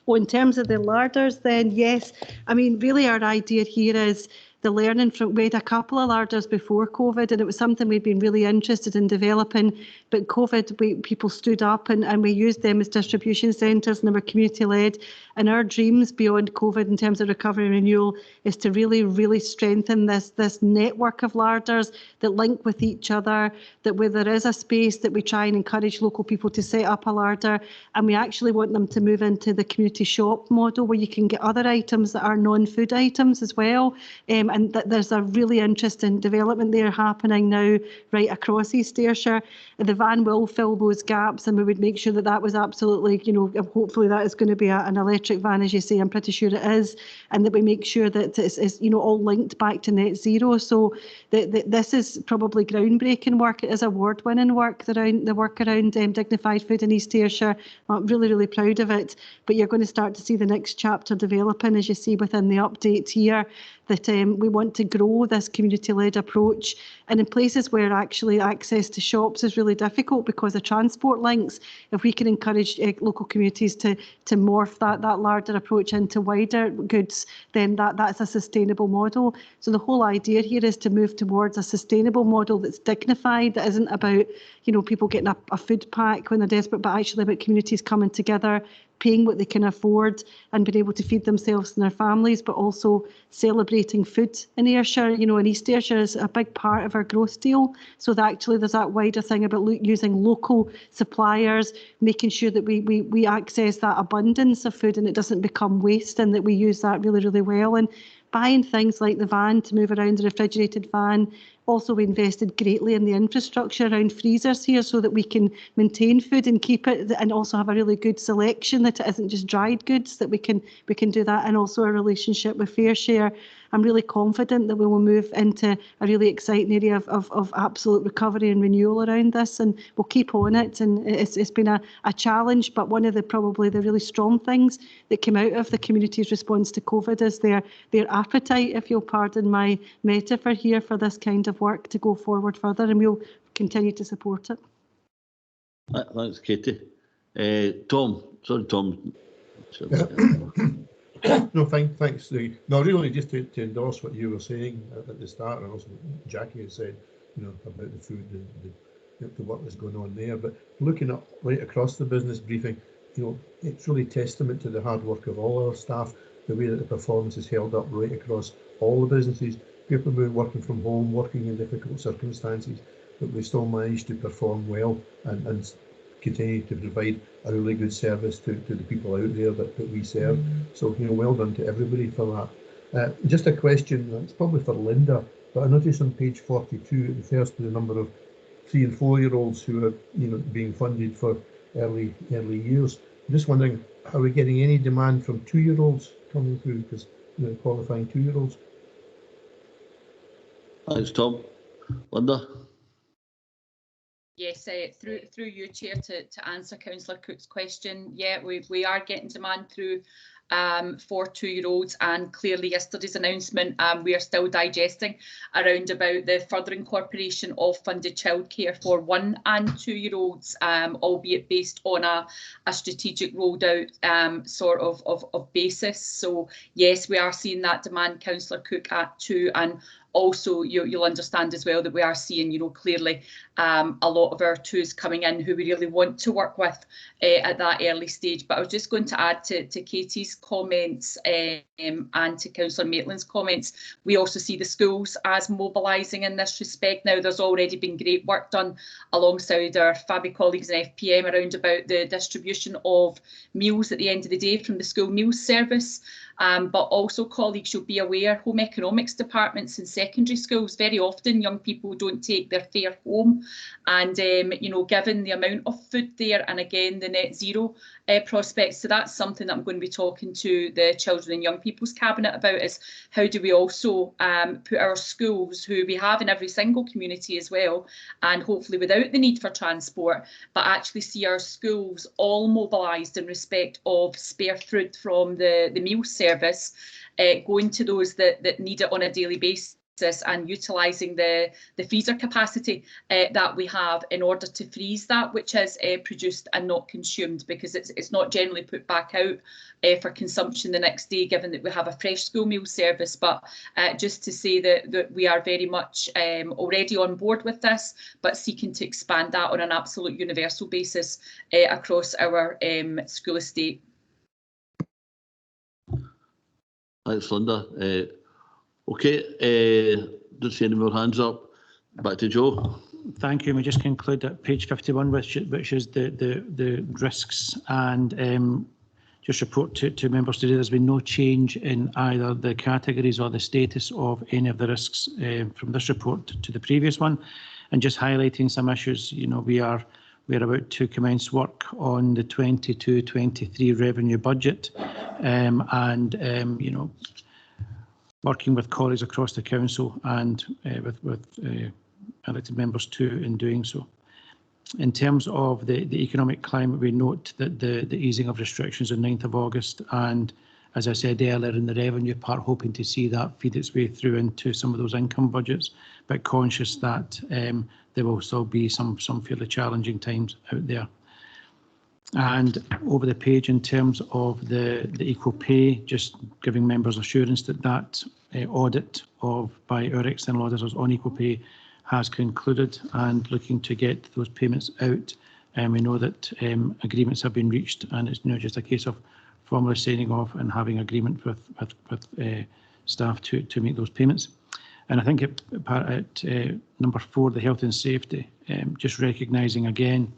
Well, in terms of the larders then, yes, I mean, really our idea here is the learning from, we had a couple of larders before COVID and it was something we'd been really interested in developing, but COVID, people stood up and we used them as distribution centres and they were community led. And our dreams beyond COVID in terms of recovery and renewal is to really strengthen this network of larders that link with each other, that where there is a space that we try and encourage local people to set up a larder, and we actually want them to move into the community shop model where you can get other items that are non-food items as well. And there's a really interesting development there happening now right across East Ayrshire. The van will fill those gaps and we would make sure that that was absolutely, you know, hopefully that is going to be an electric van, as you say, I'm pretty sure it is, and that we make sure that it's you know, all linked back to net zero. So this is probably groundbreaking work. It is award-winning work, the work around dignified food in East Ayrshire. I'm really proud of it, but you're going to start to see the next chapter developing, as you see within the update here, that we want to grow this community-led approach. And in places where actually access to shops is really difficult because of transport links, if we can encourage local communities to morph that larger approach into wider goods, then that's a sustainable model. So the whole idea here is to move towards a sustainable model that's dignified, that isn't about, you know, people getting a food pack when they're desperate, but actually about communities coming together, paying what they can afford and being able to feed themselves and their families, but also celebrating food in Ayrshire. You know, in East Ayrshire is a big part of our growth deal. So that actually there's that wider thing about using local suppliers, making sure that we access that abundance of food and it doesn't become waste, and that we use that really well. And buying things like the van to move around, the refrigerated van. Also, we invested greatly in the infrastructure around freezers here so that we can maintain food and keep it, and also have a really good selection, that it isn't just dried goods, that we can do that. And also a relationship with Ayrshire. I'm really confident that we will move into a really exciting area of absolute recovery and renewal around this, and we'll keep on it. And it's been a challenge, but one of probably the really strong things that came out of the community's response to COVID is their appetite, if you'll pardon my metaphor here, for this kind of work to go forward further, and we'll continue to support it. Thanks, Katie. Tom. No, thanks. No, really, just to endorse what you were saying at the start, and also Jackie had said, you know, about the food, the work that's going on there. But looking up right across the business briefing, you know, it's really testament to the hard work of all our staff, the way that the performance is held up right across all the businesses. People who are working from home, working in difficult circumstances, but we still managed to perform well and continue to provide a really good service to the people out there that we serve. So, you know, well done to everybody for that. Just a question, it's probably for Linda, but I noticed on page 42 it refers to the number of 3 and 4 year olds who are, you know, being funded for early years. I'm just wondering, are we getting any demand from 2 year olds coming through, because, you know, qualifying 2 year olds? Thanks, Tom. Linda? Yes, through you, Chair, to answer Councillor Cook's question. Yeah, we are getting demand through for 2-year-olds, and clearly yesterday's announcement, we are still digesting around about the further incorporation of funded childcare for 1 and 2-year-olds, albeit based on a strategic rolled out sort of basis. So yes, we are seeing that demand, Councillor Cook, at 2, and also you'll understand as well that we are seeing, clearly a lot of our 2s coming in who we really want to work with at that early stage. But I was just going to add to Katie's comments and to Councillor Maitland's comments. We also see the schools as mobilising in this respect. Now, there's already been great work done alongside our FABI colleagues in FPM around about the distribution of meals at the end of the day from the school meals service. But also, colleagues, you'll be aware, home economics departments in secondary schools, very often young people don't take their fare home. And, given the amount of food there, and again, the net zero prospects, so that's something that I'm going to be talking to the Children and Young People's Cabinet about, is how do we also put our schools, who we have in every single community as well, and hopefully without the need for transport, but actually see our schools all mobilised in respect of spare food from the meal service, going to those that need it on a daily basis, and utilising the freezer capacity that we have in order to freeze that which is produced and not consumed, because it's not generally put back out for consumption the next day, given that we have a fresh school meal service. But just to say that we are very much already on board with this, but seeking to expand that on an absolute universal basis across our school estate. Thanks, Linda. Okay, don't see any more hands up. Back to Joe. Thank you. We just conclude at page 51, which is the risks, and just report to members today there's been no change in either the categories or the status of any of the risks from this report to the previous one. And just highlighting some issues, we are about to commence work on the 22-23 revenue budget, working with colleagues across the council and with elected members too in doing so. In terms of the economic climate, we note that the easing of restrictions on 9th of August, and as I said earlier in the revenue part, hoping to see that feed its way through into some of those income budgets, but conscious that there will still be some fairly challenging times out there. And over the page, in terms of the equal pay, just giving members assurance that audit by our external auditors on equal pay has concluded, and looking to get those payments out. And we know that agreements have been reached, and it's now just a case of formally signing off and having agreement with staff to make those payments. And I think at number 4, the health and safety, just recognising again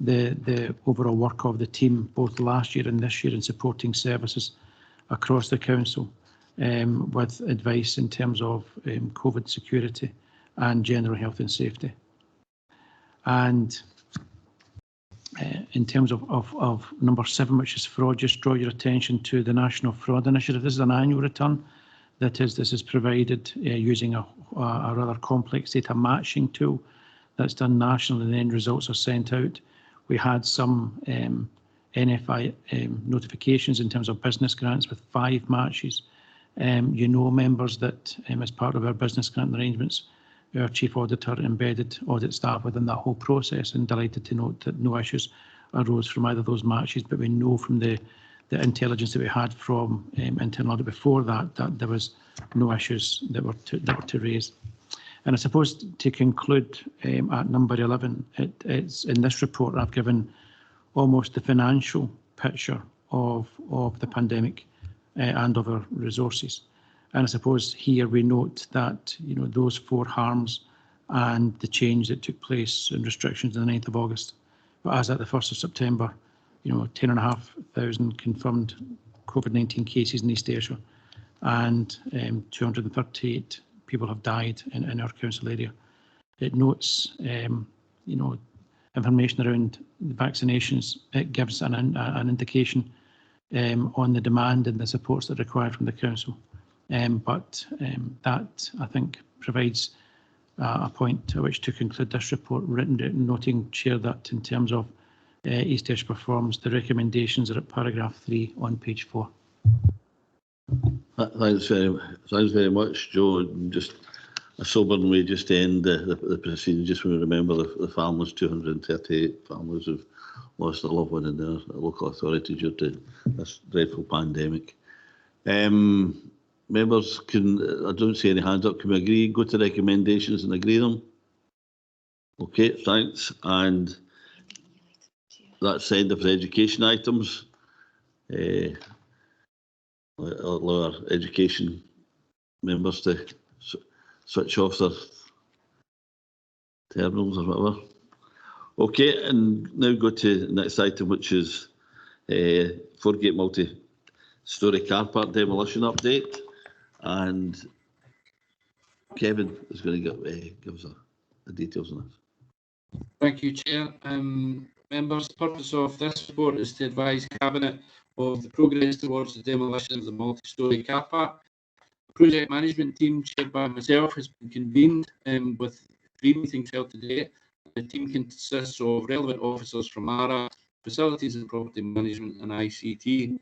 the overall work of the team, both last year and this year, in supporting services across the council with advice in terms of COVID security and general health and safety. And in terms of number 7, which is fraud, just draw your attention to the National Fraud Initiative. This is an annual return this is provided using a rather complex data matching tool that's done nationally, and then results are sent out. We had some NFI notifications in terms of business grants with 5 matches. Members, that as part of our business grant arrangements, our Chief Auditor embedded audit staff within that whole process, and delighted to note that no issues arose from either of those matches. But we know from the intelligence that we had from internal audit before that there was no issues that were to raise. And I suppose to conclude at number 11, it's in this report I've given almost the financial picture of the pandemic and of our resources. And I suppose here we note that those 4 harms and the change that took place in restrictions on the 9th of August. But as at the 1st of September, 10,500 confirmed COVID-19 cases in East Ayrshire, and 238 people have died in our council area. It notes, information around the vaccinations. It gives an indication on the demand and the supports that are required from the council. But that, I think, provides a point at which to conclude this report, written noting, Chair, that in terms of East Ayrshire performance, the recommendations are at paragraph 3 on page 4. Thanks very much, Joe. Just a sobering way just to end the proceedings, just when we remember the families, 238 families who've lost a loved one in their local authority due to this dreadful pandemic. Members, I don't see any hands up. Can we agree, go to recommendations and agree them? Okay, thanks. And that's the end of the education items. Allow our education members to switch off their terminals or whatever. Okay, and now go to the next item, which is Foregate multi-storey car park demolition update. And Kevin is going to give us the details on this. Thank you, Chair. Members, the purpose of this report is to advise Cabinet of the progress towards the demolition of the multi-storey car park. The project management team, chaired by myself, has been convened with 3 meetings held today. The team consists of relevant officers from ARA, Facilities and Property Management and ICT.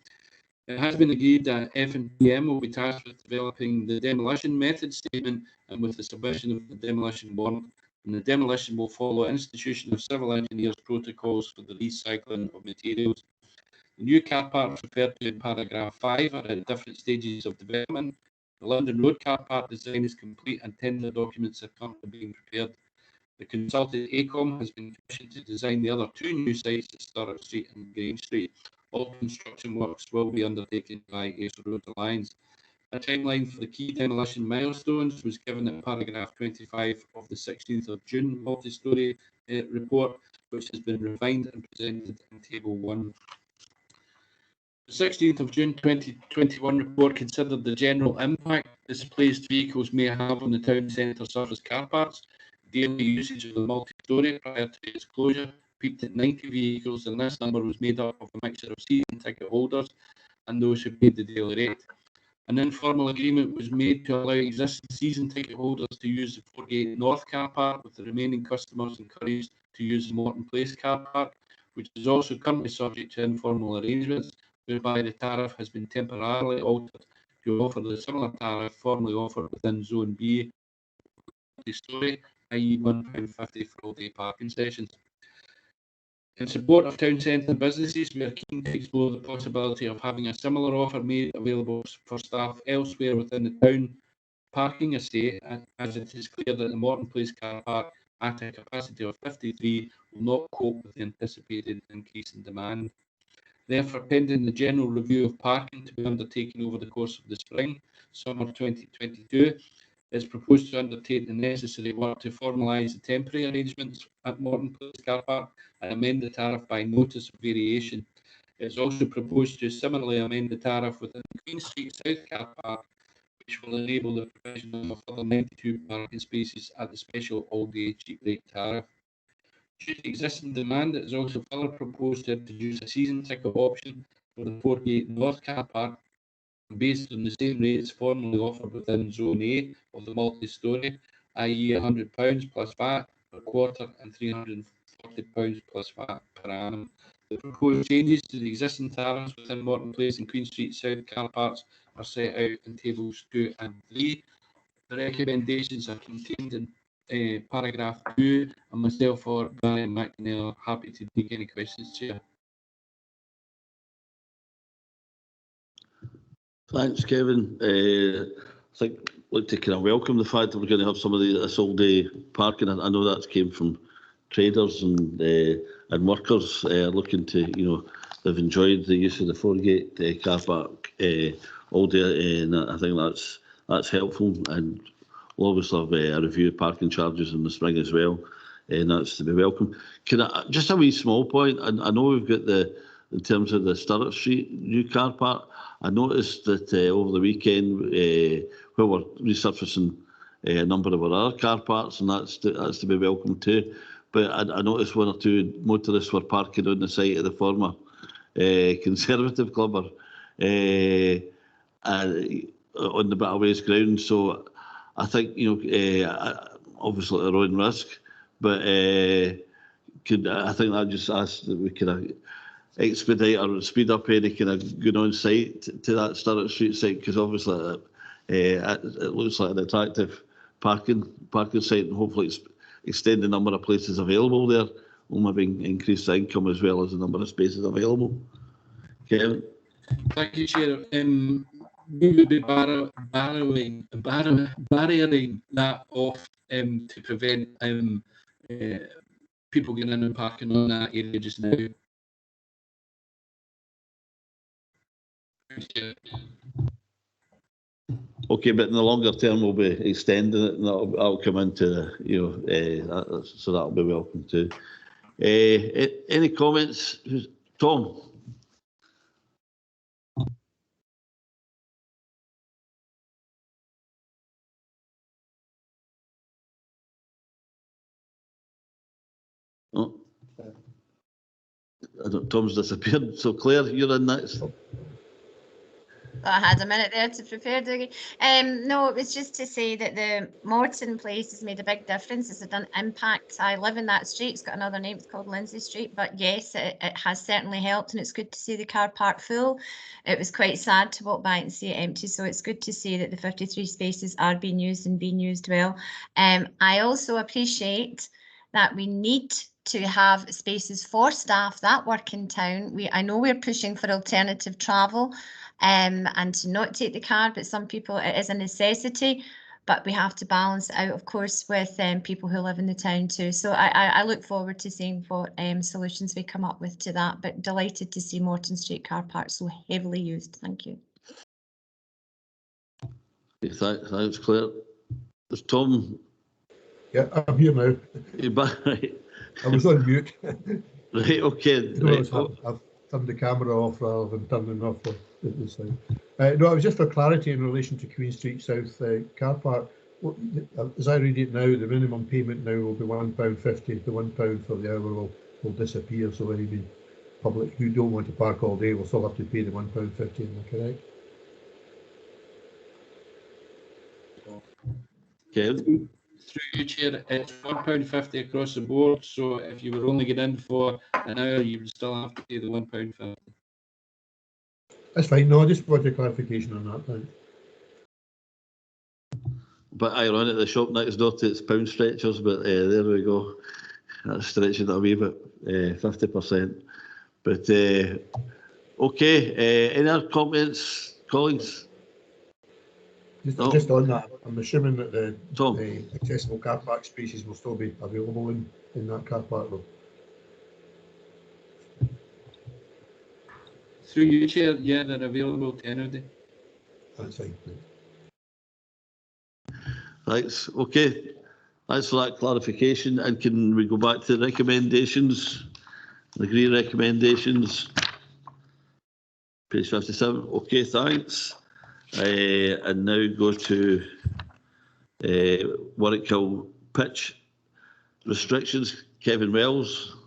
It has been agreed that F&PM will be tasked with developing the demolition method statement and with the submission of the demolition warrant, and the demolition will follow institution of civil engineers protocols for the recycling of materials. The new car parks referred to in paragraph 5 are at different stages of development. The London Road car park design is complete and tender documents are currently being prepared. The consultant ACOM has been commissioned to design the other 2 new sites at Sturrock Street and Grange Street. All construction works will be undertaken by Ayrshire Road Alliance. A timeline for the key demolition milestones was given at paragraph 25 of the 16th of June multi-storey report, which has been refined and presented in Table 1. The 16th of June 2021 report considered the general impact displaced vehicles may have on the town centre surface car parks. Daily usage of the multi-storey prior to its closure peaked at 90 vehicles, and this number was made up of a mixture of season ticket holders and those who paid the daily rate. An informal agreement was made to allow existing season ticket holders to use the Foregate North car park, with the remaining customers encouraged to use the Morton Place car park, which is also currently subject to informal arrangements, whereby the tariff has been temporarily altered to offer the similar tariff formerly offered within Zone B, multi-storey, i.e. £1.50 for all-day parking sessions. In support of town centre businesses, we are keen to explore the possibility of having a similar offer made available for staff elsewhere within the town parking estate, as it is clear that the Morton Place car park, at a capacity of 53, will not cope with the anticipated increase in demand. Therefore, pending the general review of parking to be undertaken over the course of the summer 2022, it's proposed to undertake the necessary work to formalise the temporary arrangements at Morton Place car park and amend the tariff by notice of variation. It is also proposed to similarly amend the tariff within the Queen Street South car park, which will enable the provision of a further 92 parking spaces at the special all-day cheap rate tariff. Due to existing demand, it is also further proposed to introduce a season ticket option for the Foregate North car park, based on the same rates formerly offered within Zone A of the multi-storey, i.e. £100 plus VAT per quarter and £340 plus VAT per annum. The proposed changes to the existing tariffs within Morton Place and Queen Street South car parks are set out in tables 2 and 3. The recommendations are contained in paragraph 2, and myself or Barry McNair are happy to take any questions, Chair. Thanks, Kevin. I think I'd like to kind of welcome the fact that we're going to have some of this all-day parking. I know that came from traders and workers looking to, they've enjoyed the use of the Foregate car park all day, and I think that's helpful. And we'll obviously have a review of parking charges in the spring as well, and that's to be welcome. Just a wee small point. I know we've got in terms of the Sturrock Street new car park, I noticed that over the weekend, where we're resurfacing a number of our other car parks, and that's to be welcome too. But I noticed 1 or 2 motorists were parking on the site of the former Conservative Club on the Battleways ground. So I think, obviously at their own risk. But I think that just asks that we can expedite or speed up any kind of going on site to that Stirrat Street site, because obviously it looks like an attractive parking site, and hopefully extend the number of places available there will maybe increase the income as well as the number of spaces available. Kevin? Thank you, Chair. We would be barriering that off to prevent people getting in and parking on that area just now. Okay, but in the longer term, we'll be extending it, and that'll come into so that'll be welcome too. Any comments, Tom? Oh. Tom's disappeared. So Claire, you're in next. I had a minute there to prepare, Dougie. No, it was just to say that the Morton place has made a big difference. It's done impact. I live in that street. It's got another name. It's called Lindsay Street. But yes, it has certainly helped, and it's good to see the car park full. It was quite sad to walk by and see it empty. So it's good to see that the 53 spaces are being used and being used well. I also appreciate that we need to have spaces for staff that work in town. I know we're pushing for alternative travel and to not take the car, but some people it is a necessity, but we have to balance it out, of course, with people who live in the town too. So I look forward to seeing what solutions we come up with to that, but delighted to see Morton Street car park so heavily used. Thank you. Thanks, Claire. Is Tom? Yeah, I'm here now. You're back, right? I was on mute. Right, okay. I've turned the camera off rather than turning off the thing. No, it was just for clarity in relation to Queen Street South car park. As I read it now, the minimum payment now will be £1.50. The £1 for the hour will disappear. So any public who don't want to park all day will still have to pay the £1.50. Am I correct? Okay. Through you, Chair, it's £1.50 across the board. So if you were only getting in for an hour, you would still have to pay the £1.50. That's fine. No, I just wanted clarification on that. Thanks. But ironic, the shop next door to it's pound stretchers, but there we go. That's stretching it a wee bit, 50%. But okay, any other comments, colleagues? Just on that, I'm assuming that the accessible car park spaces will still be available in that car park though. Through you, Chair, yeah, they're available to anybody. That's fine. Thanks. Okay. Thanks for that clarification. And can we go back to the recommendations? Agree recommendations. Page 57. Okay, thanks. And now go to Warwickhill pitch restrictions. Kevin Wells.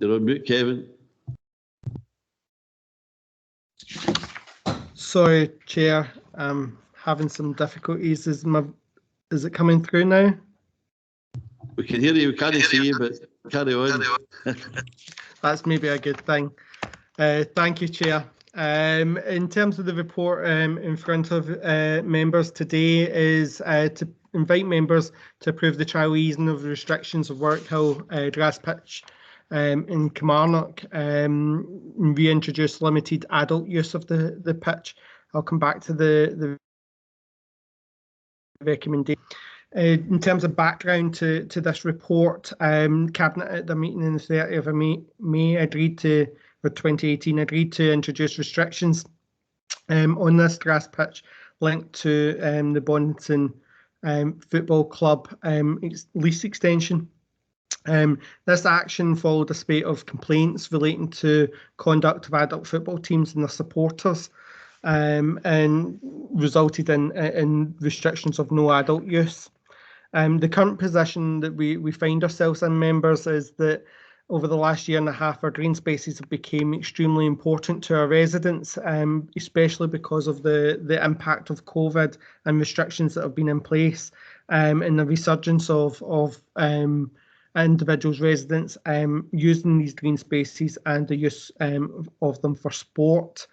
You're on mute, Kevin. Sorry, Chair. I'm having some difficulties. Is it coming through now? We can hear you. We can't see you, but carry on. That's maybe a good thing. Thank you, Chair. In terms of the report in front of members today is to invite members to approve the trial easing of the restrictions of Warwickhill grass pitch in Kilmarnock, reintroduce limited adult use of the pitch. I'll come back to the recommendation. In terms of background to this report, Cabinet at the meeting on the 30th of May agreed to, for 2018, agreed to introduce restrictions on this grass pitch linked to the Bonington Football Club lease extension. This action followed a spate of complaints relating to conduct of adult football teams and their supporters, and resulted in restrictions of no adult use. The current position that we find ourselves in, members, is that over the last year and a half, our green spaces have become extremely important to our residents, especially because of the impact of COVID and restrictions that have been in place, and the resurgence of individuals, residents using these green spaces and the use of them for sport.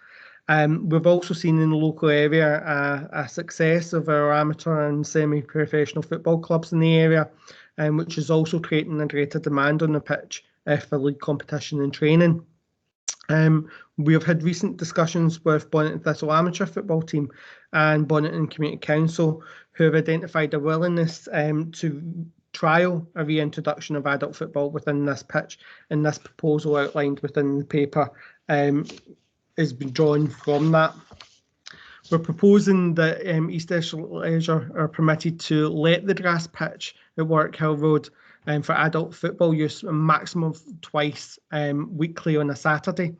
We've also seen in the local area a success of our amateur and semi-professional football clubs in the area, which is also creating a greater demand on the pitch for league competition and training. We have had recent discussions with Bonnet and Thistle amateur football team and Bonnet and Community Council, who have identified a willingness to trial a reintroduction of adult football within this pitch, and this proposal outlined within the paper has been drawn from that. We're proposing that East Ayrshire Leisure are permitted to let the grass pitch at Warwick-Hill Road for adult football use a maximum of twice weekly on a Saturday,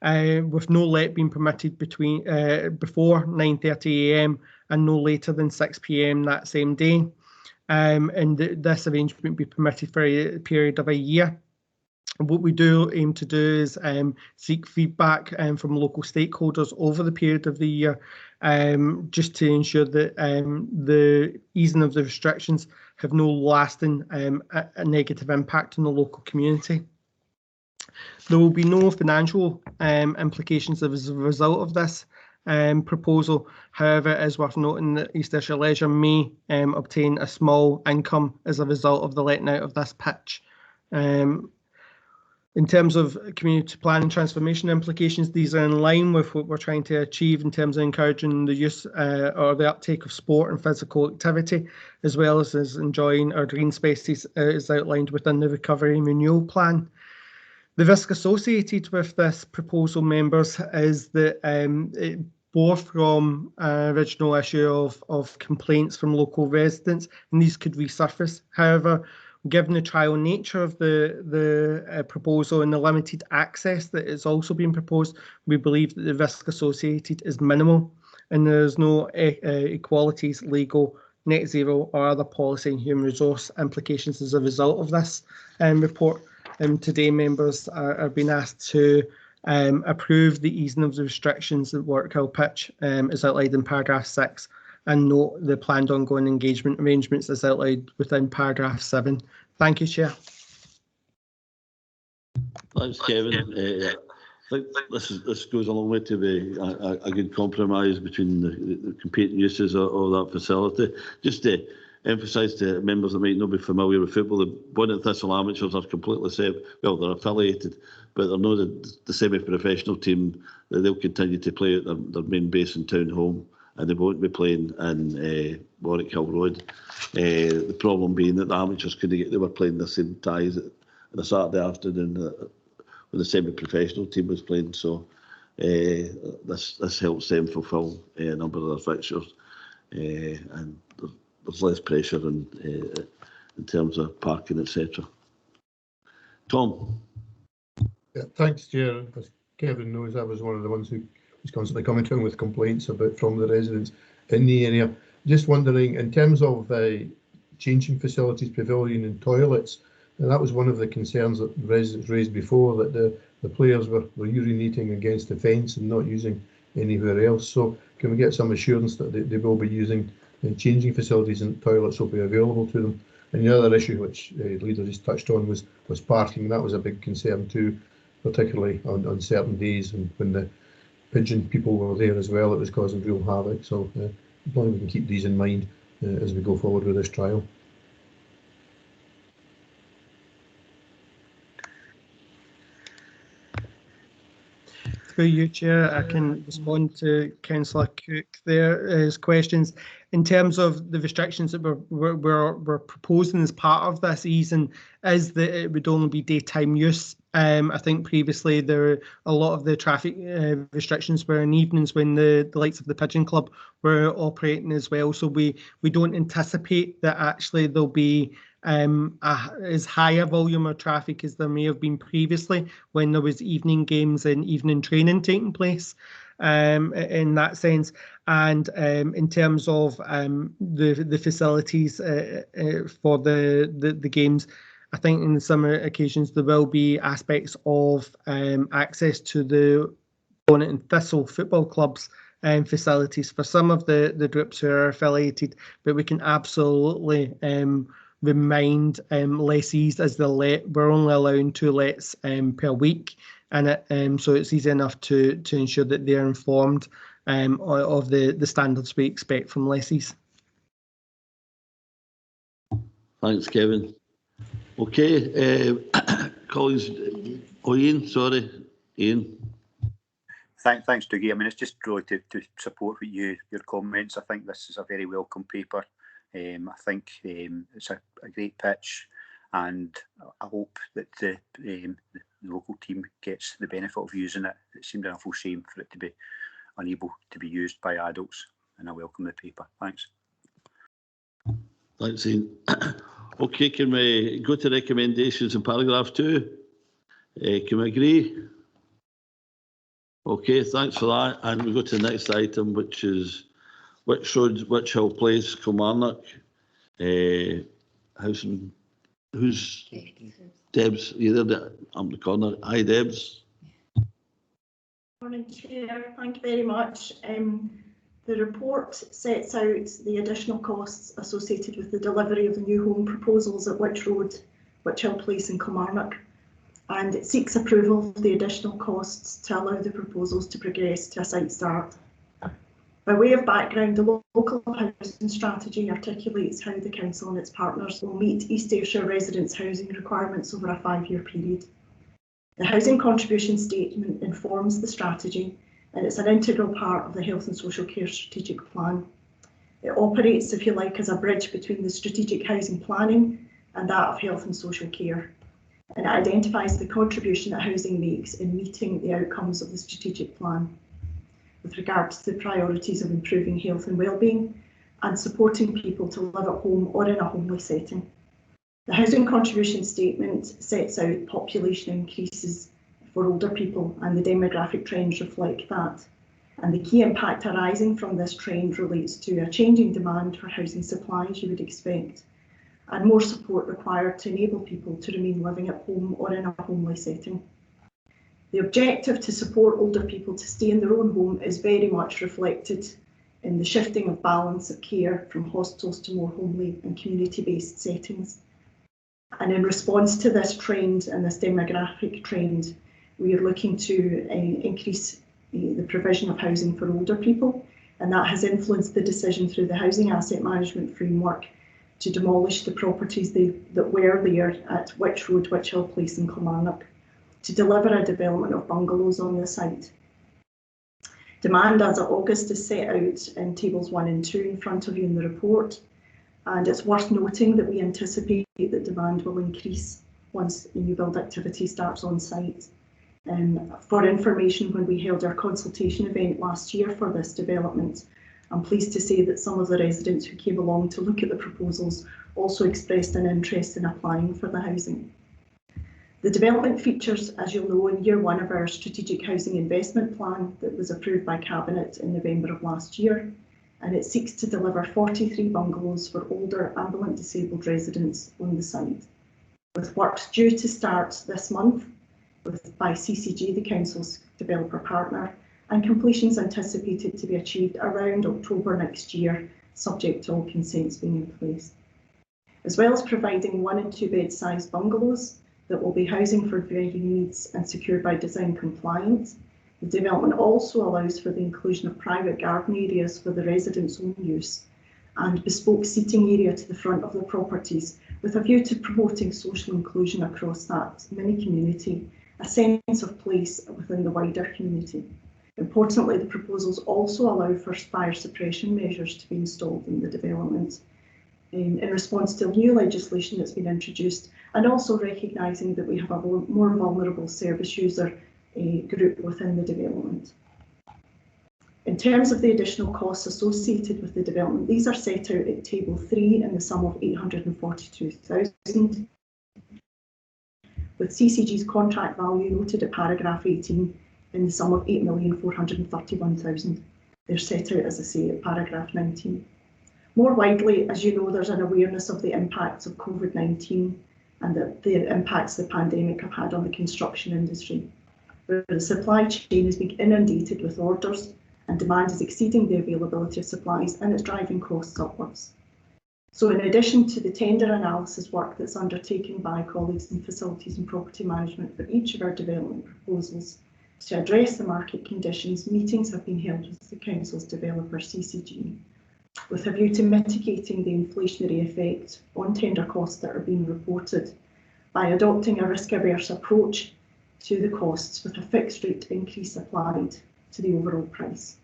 with no let being permitted before 9:30 AM and no later than 6 PM that same day. And this arrangement be permitted for a period of a year. What we do aim to do is seek feedback from local stakeholders over the period of the year, just to ensure that the easing of the restrictions have no lasting a negative impact on the local community. There will be no financial implications as a result of this proposal. However, it is worth noting that East Ayrshire Leisure may obtain a small income as a result of the letting out of this pitch. In terms of community plan and transformation implications, these are in line with what we're trying to achieve in terms of encouraging the use or the uptake of sport and physical activity, as well as enjoying our green spaces as outlined within the Recovery and Renewal Plan. The risk associated with this proposal, members, is that it bore from an original issue of complaints from local residents, and these could resurface. However, given the trial nature of the proposal and the limited access that is also being proposed, we believe that the risk associated is minimal, and there is no equalities, legal, net zero or other policy and human resource implications as a result of this report. Today, members are being asked to approve the easing of the restrictions at Warwick-Hill Pitch as outlined in paragraph 6, and note the planned ongoing engagement arrangements as outlined within paragraph 7. Thank you, Chair. Thanks, Kevin. I think this goes a long way to be a good compromise between the competing uses of that facility. Just to emphasise to members that might not be familiar with football, the Bonnet and Thistle amateurs are completely separate. Well, they're affiliated, but they're not the semi-professional team. They'll continue to play at their main base in Town Home, and they won't be playing in Warwick-Hill Road. The problem being that the amateurs they were playing the same ties on a Saturday afternoon when the semi-professional team was playing. So this helps them fulfil a number of their fixtures, and there's less pressure in terms of parking, etc. Tom. Yeah, thanks, Chair. As Kevin knows, I was one of the ones who was constantly coming to him with complaints from the residents in the area. Just wondering, in terms of changing facilities, pavilion and toilets, and that was one of the concerns that residents raised before, that the players were urinating against the fence and not using anywhere else. So can we get some assurance that they will be using changing facilities and toilets will be available to them? And the other issue which the leader just touched on was parking. That was a big concern too, particularly on certain days, and when the pigeon people were there as well, it was causing real havoc. So as long as we can keep these in mind as we go forward with this trial. Through you, Chair, I can respond to Councillor Cook there's questions. In terms of the restrictions that we're proposing as part of this easing, is that it would only be daytime use. I think previously a lot of the traffic restrictions were in evenings when the likes of the Pigeon Club were operating as well. So we don't anticipate that actually there'll be as high a volume of traffic as there may have been previously when there was evening games and evening training taking place. In that sense, and in terms of the facilities for the games, I think in some occasions there will be aspects of access to the Bonnet and Thistle football clubs and facilities for some of the groups who are affiliated, but we can absolutely remind lessees as we're only allowing 2 lets per week, and so it's easy enough to ensure that they're informed of the standards we expect from lessees. Thanks, Kevin. Okay, colleagues, Ian. Thanks, Dougie. I mean, it's just really to support what your comments. I think this is a very welcome paper. I think it's a great pitch, and I hope that the local team gets the benefit of using it. It seemed an awful shame for it to be unable to be used by adults, and I welcome the paper. Thanks. Thanks, Ian. Okay, can we go to recommendations in paragraph 2? Can we agree? Okay, thanks for that. And we go to the next item, which is Which Road, Which Hill Place, Kilmarnock. Housing. Who's Debs? Either I'm the corner. Hi, Debs. Morning, Chair. Thank you very much. The report sets out the additional costs associated with the delivery of the new home proposals at Which Road, Which Hill Place and Kilmarnock, and it seeks approval of the additional costs to allow the proposals to progress to a site start. By way of background, the local housing strategy articulates how the council and its partners will meet East Ayrshire residents' housing requirements over a 5-year period. The housing contribution statement informs the strategy, and it's an integral part of the Health and Social Care Strategic Plan. It operates, if you like, as a bridge between the strategic housing planning and that of health and social care, and it identifies the contribution that housing makes in meeting the outcomes of the strategic plan with regard to the priorities of improving health and wellbeing and supporting people to live at home or in a homely setting. The housing contribution statement sets out population increases for older people, and the demographic trends reflect that. And the key impact arising from this trend relates to a changing demand for housing supply, as you would expect, and more support required to enable people to remain living at home or in a homely setting. The objective to support older people to stay in their own home is very much reflected in the shifting of balance of care from hostels to more homely and community-based settings. And in response to this trend and this demographic trend, we are looking to increase the provision of housing for older people, and that has influenced the decision through the Housing Asset Management Framework to demolish the properties that were there at Which Road, Which Hill Place and Kilmarnock, to deliver a development of bungalows on the site. Demand as of August is set out in tables 1 and 2 in front of you in the report, and it's worth noting that we anticipate that demand will increase once the new build activity starts on site. For information, when we held our consultation event last year for this development, I'm pleased to say that some of the residents who came along to look at the proposals also expressed an interest in applying for the housing. The development features, as you'll know, in year 1 of our Strategic Housing Investment Plan that was approved by Cabinet in November of last year, and it seeks to deliver 43 bungalows for older ambulant disabled residents on the site, with works due to start this month by CCG, the council's developer partner, and completions anticipated to be achieved around October next year, subject to all consents being in place. As well as providing 1 and 2 bed sized bungalows that will be housing for varying needs and secured by design compliance, the development also allows for the inclusion of private garden areas for the residents' own use and bespoke seating area to the front of the properties, with a view to promoting social inclusion across that mini community, a sense of place within the wider community. Importantly, the proposals also allow for fire suppression measures to be installed in the development in response to new legislation that's been introduced, and also recognising that we have a more vulnerable service user group within the development. In terms of the additional costs associated with the development, these are set out at table 3 in the sum of 842,000, with CCG's contract value noted at paragraph 18 in the sum of 8,431,000. They're set out, as I say, at paragraph 19. More widely, as you know, there's an awareness of the impacts of COVID-19 and the impacts the pandemic have had on the construction industry, where the supply chain has been inundated with orders and demand is exceeding the availability of supplies, and it's driving costs upwards. So in addition to the tender analysis work that's undertaken by colleagues in facilities and property management for each of our development proposals to address the market conditions, meetings have been held with the Council's developer CCG with a view to mitigating the inflationary effect on tender costs that are being reported by adopting a risk-averse approach to the costs with a fixed rate increase applied to the overall price.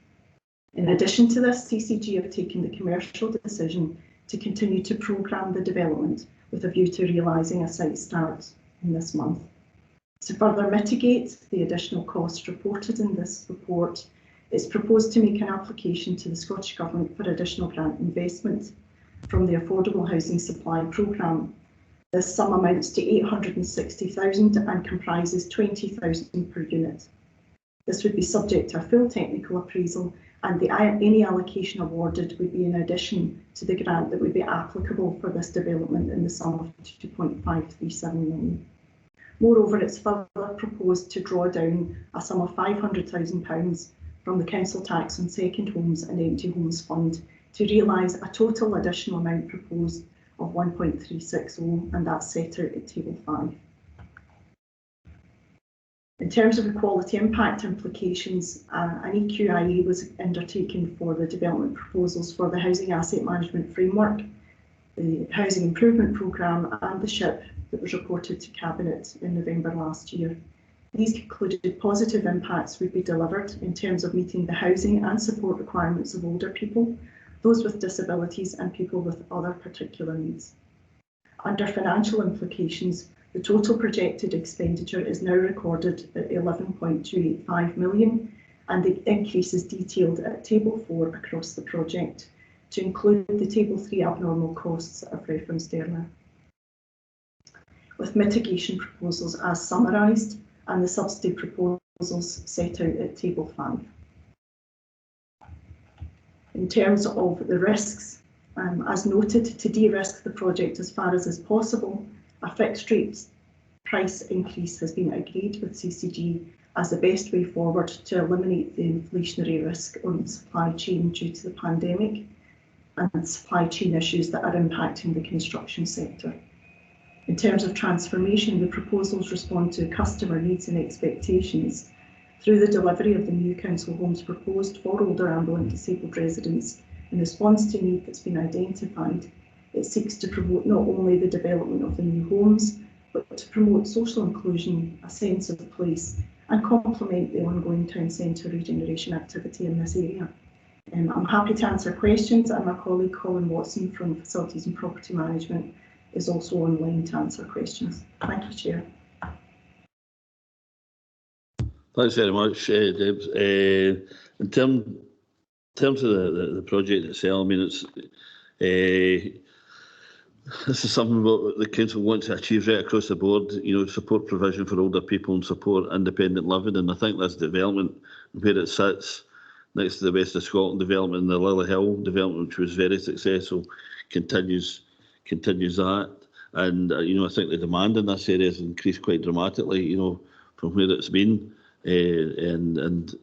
In addition to this, CCG have taken the commercial decision to continue to programme the development with a view to realising a site start in this month. To further mitigate the additional costs reported in this report, it's proposed to make an application to the Scottish Government for additional grant investment from the Affordable Housing Supply Programme. This sum amounts to 860,000 and comprises 20,000 per unit. This would be subject to a full technical appraisal, and any allocation awarded would be in addition to the grant that would be applicable for this development in the sum of 2.537 million. Moreover, it's further proposed to draw down a sum of £500,000 from the Council Tax on Second Homes and Empty Homes Fund to realise a total additional amount proposed of 1.360, and that's set out at Table 5. In terms of equality impact implications, an EQIA was undertaken for the development proposals for the Housing Asset Management Framework, the Housing Improvement Programme and the SHIP that was reported to Cabinet in November last year. These concluded positive impacts would be delivered in terms of meeting the housing and support requirements of older people, those with disabilities and people with other particular needs. Under financial implications, the total projected expenditure is now recorded at 11.285 million, and the increase is detailed at Table 4 across the project, to include the Table 3 abnormal costs that I've referenced earlier. With mitigation proposals as summarised and the subsidy proposals set out at Table 5. In terms of the risks, as noted, to de-risk the project as far as is possible, a fixed rate price increase has been agreed with CCG as the best way forward to eliminate the inflationary risk on the supply chain due to the pandemic and supply chain issues that are impacting the construction sector. In terms of transformation, the proposals respond to customer needs and expectations through the delivery of the new council homes proposed for older, ambulant, disabled residents. In response to a need that's been identified, it seeks to promote not only the development of the new homes, but to promote social inclusion, a sense of place, and complement the ongoing town centre regeneration activity in this area. I'm happy to answer questions, and my colleague Colin Watson from Facilities and Property Management is also online to answer questions. Thank you, Chair. Thanks very much, Debs. In terms of the project itself, I mean, it's this is something that the council wants to achieve right across the board. You know, support provision for older people and support independent living, and I think this development, where it sits next to the West of Scotland development and the Lily Hill development, which was very successful, continues that. And you know, I think the demand in this area has increased quite dramatically, you know, from where it's been. And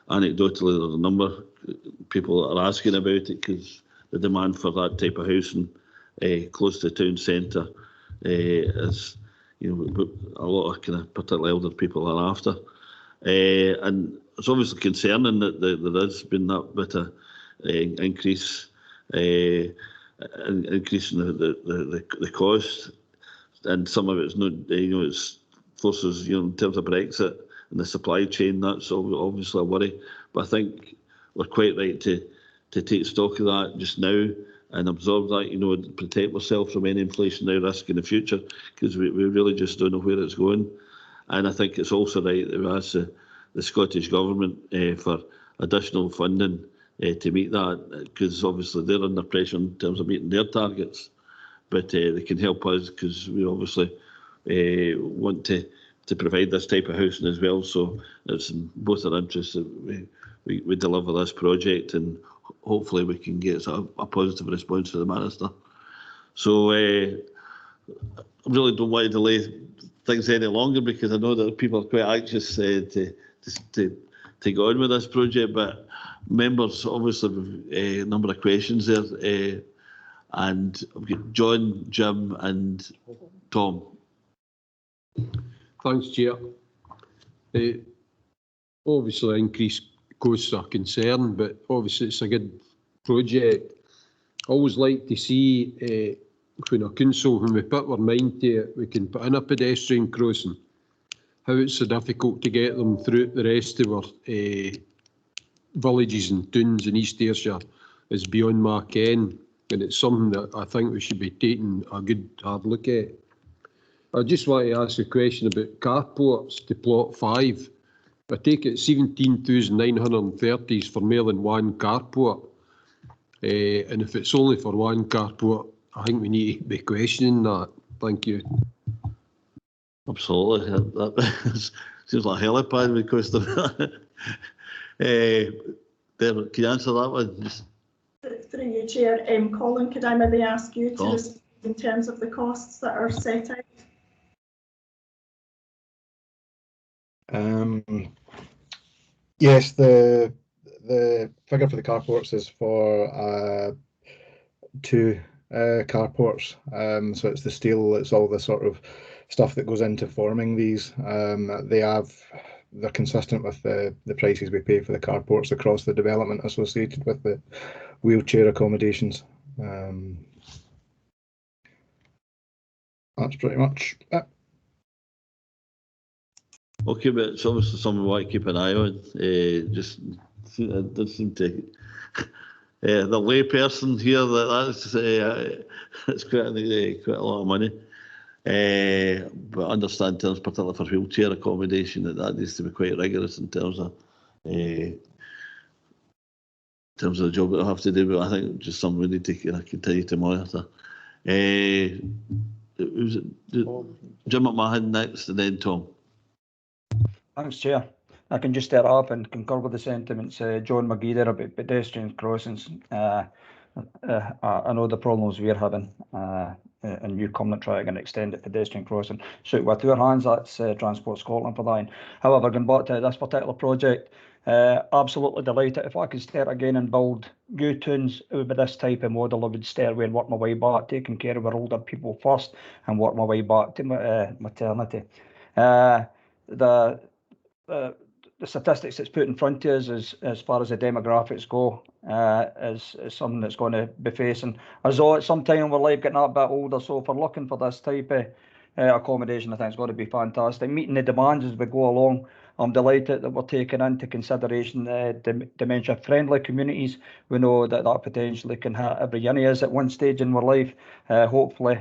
anecdotally, there's a number of people that are asking about it because the demand for that type of housing close to the town centre is, you know, a lot of kind of particularly elder people are after. And it's obviously concerning that there has been that bit of increase in the cost, and some of it's not, you know, it's forces, you know, in terms of Brexit and the supply chain. That's obviously a worry, but I think we're quite right to take stock of that just now and absorb that, you know, and protect ourselves from any inflationary risk in the future, because we really just don't know where it's going. And I think it's also right that we ask the Scottish Government for additional funding to meet that, because obviously they're under pressure in terms of meeting their targets, but they can help us because we obviously want to provide this type of housing as well. So it's in both our interests that we deliver this project, and hopefully we can get a positive response to the Minister. So really don't want to delay things any longer, because I know that people are quite anxious to go on with this project. But members obviously have a number of questions there, and I've got John, Jim, and Tom. Thanks, Chair. Obviously, increased costs are concerned, but obviously it's a good project. I always like to see when a council, when we put our mind to it, we can put in a pedestrian crossing. How it's so difficult to get them through the rest of our villages and towns in East Ayrshire is beyond my ken, and it's something that I think we should be taking a good hard look at. I just want to ask a question about carports to plot 5. I take it 17,930 is for more than one carport, and if it's only for one carport, I think we need to be questioning that. Thank you. Absolutely. That seems like a helipad would cost them. Can you answer that one? Just... Through you, Chair. Colin, could I maybe ask you to respond in terms of the costs that are set out? Yes, the figure for the carports is for 2 carports. So it's the steel, it's all the sort of stuff that goes into forming these. They're consistent with the prices we pay for the carports across the development associated with the wheelchair accommodations. That's pretty much it. Okay, but it's obviously something we want to keep an eye on. Just it does seem to the lay person here that's quite a lot of money. But I understand in terms, particularly for wheelchair accommodation, that needs to be quite rigorous in terms of the job that I have to do. But I think just something we need to continue to monitor. Who's it? Jim McMahon next, and then Tom. Thanks, Chair. I can just start up and concur with the sentiments John McGee there about pedestrian crossings. I know the problems we're having, and you come and try to extend the pedestrian crossing. So with your hands, that's Transport Scotland for that. However, going back to this particular project, absolutely delighted. If I could start again and build new tunes, it would be this type of model. I would start away and work my way back, taking care of our older people first, and work my way back to maternity. The statistics that's put in front of us as far as the demographics go is something that's going to be facing us all at some time in our life, getting a bit older. So if we're looking for this type of accommodation, I think it's going to be fantastic. Meeting the demands as we go along. I'm delighted that we're taking into consideration dementia-friendly communities. We know that potentially can hit every any is at one stage in our life. Hopefully,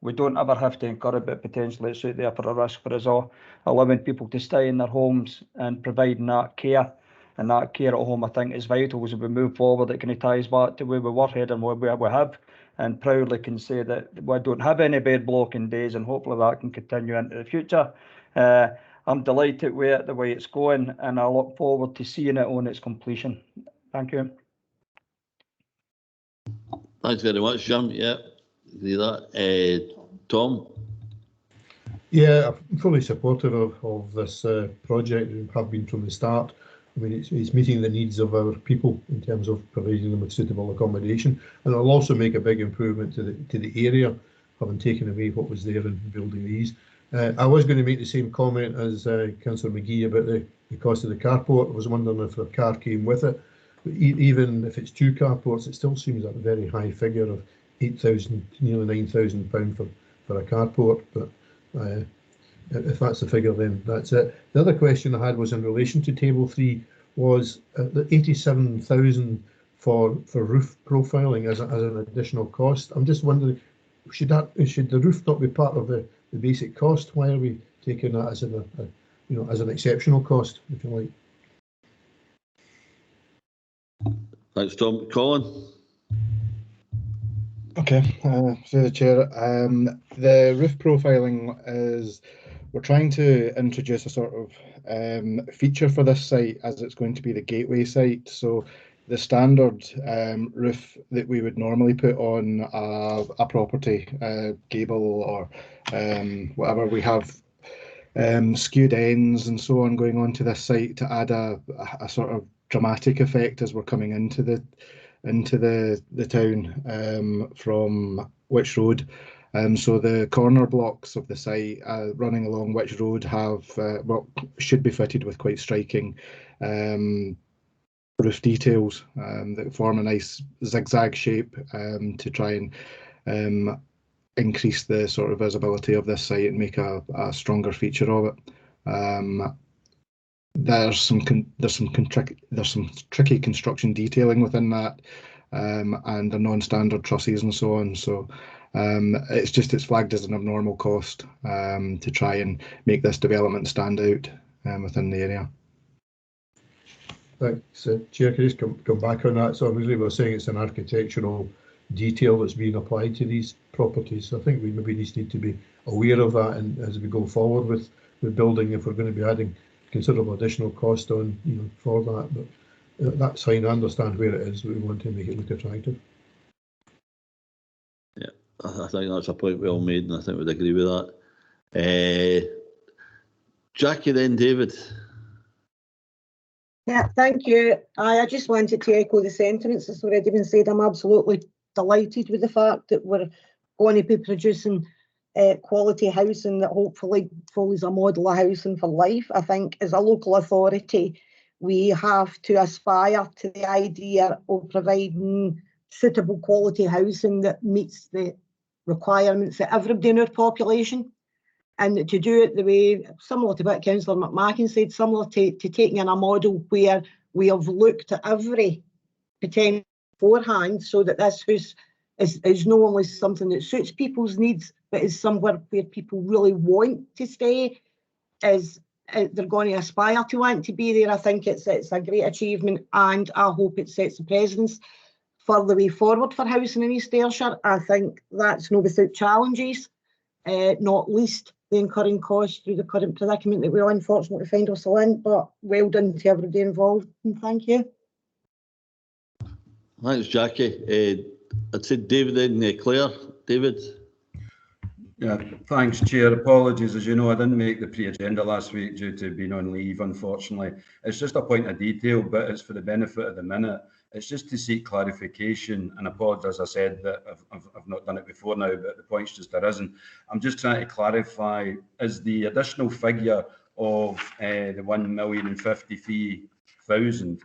we don't ever have to encourage it, potentially it's out there for a risk for us all. Allowing people to stay in their homes and providing that care. And that care at home, I think, is vital as we move forward. It kind of ties back to where we were heading and where we have. And proudly can say that we don't have any bed blocking days, and hopefully that can continue into the future. I'm delighted with the way it's going, and I look forward to seeing it on its completion. Thank you. Thanks very much, Jim. Yeah, agree that. Tom? Yeah, I'm fully supportive of this project, and have been from the start. I mean, it's meeting the needs of our people in terms of providing them with suitable accommodation, and it'll also make a big improvement to the area, having taken away what was there and building these. I was going to make the same comment as Councillor McGee about the cost of the carport. I was wondering if a car came with it. But even if it's 2 carports, it still seems a very high figure of £8,000, nearly £9,000 for a carport. But if that's the figure, then that's it. The other question I had was in relation to Table 3, was the 87,000 for roof profiling as an additional cost. I'm just wondering, should the roof not be part of the basic cost? Why are we taking that as as an exceptional cost, if you like? Thanks, Tom. Colin? Okay, through the chair. The roof profiling is, we're trying to introduce a sort of feature for this site, as it's going to be the gateway site. So the standard roof that we would normally put on a property, gable or whatever. We have skewed ends and so on going onto this site to add a sort of dramatic effect as we're coming into the town from Witch Road. So the corner blocks of the site running along Witch Road have should be fitted with quite striking roof details that form a nice zigzag shape to try and increase the sort of visibility of this site and make a stronger feature of it. There's some tricky construction detailing within that, and the non-standard trusses and so on. So it's flagged as an abnormal cost to try and make this development stand out within the area. Thanks, Chair. Can I just come back on that? So obviously we're saying it's an architectural detail that's being applied to these properties. I think we maybe just need to be aware of that, and as we go forward with building, if we're going to be adding considerable additional cost on, for that. But that's fine. I understand where it is. We want to make it look attractive. Yeah, I think that's a point well made, and I think we'd agree with that. Jackie, then David. Yeah, thank you. I just wanted to echo the sentiments that's already been said. I'm absolutely delighted with the fact that we're going to be producing quality housing that hopefully follows a model of housing for life. I think as a local authority, we have to aspire to the idea of providing suitable quality housing that meets the requirements of everybody in our population. And to do it the way, similar to what Councillor McMacken said, similar to taking in a model where we have looked at every potential beforehand, so that this house is not only something that suits people's needs, but is somewhere where people really want to stay, is they're going to aspire to want to be there. I think it's a great achievement, and I hope it sets the precedence for the way forward for housing in East Ayrshire. I think that's no without challenges, not least the incurring costs through the current predicament that we all unfortunately find ourselves in. But well done to everybody involved, and thank you. Thanks, Jackie. I'd say David and Claire. David. Yeah, thanks, Chair. Apologies. As you know, I didn't make the pre-agenda last week due to being on leave, unfortunately. It's just a point of detail, but it's for the benefit of the minute. It's just to seek clarification, and apologies, as I said, that I've not done it before now, but the point's just arisen. I'm just trying to clarify, is the additional figure of the 1,053,000,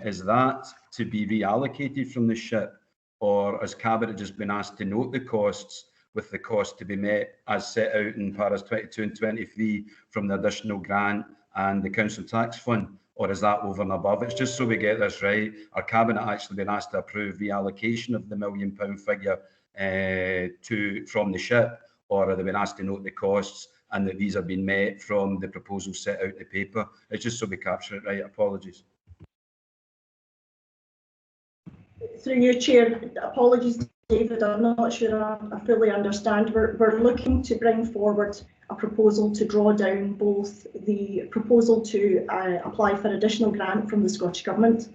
is that to be reallocated from the SHIP, or has Cabinet just been asked to note the costs with the cost to be met as set out in paras 22 and 23 from the additional grant and the council tax fund? Or is that over and above? It's just so we get this right. Our Cabinet actually been asked to approve the allocation of the £1 million figure from the SHIP, or have they been asked to note the costs and that these have been met from the proposal set out in the paper? It's just so we capture it right. Apologies. Through you, Chair, apologies, David, I'm not sure I fully understand. We're looking to bring forward a proposal to draw down both the proposal to apply for additional grant from the Scottish Government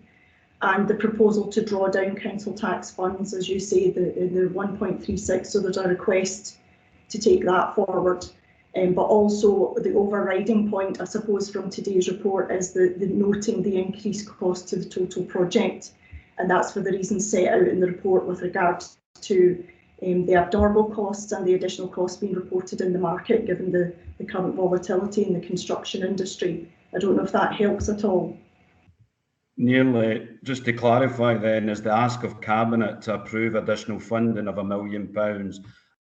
and the proposal to draw down council tax funds, as you say, the 1.36. So there's a request to take that forward. But also the overriding point, I suppose, from today's report is the noting the increased cost to the total project. And that's for the reasons set out in the report with regards to the abnormal costs and the additional costs being reported in the market, given the current volatility in the construction industry. I don't know if that helps at all. Nearly. Just to clarify then, is the ask of Cabinet to approve additional funding of £1 million,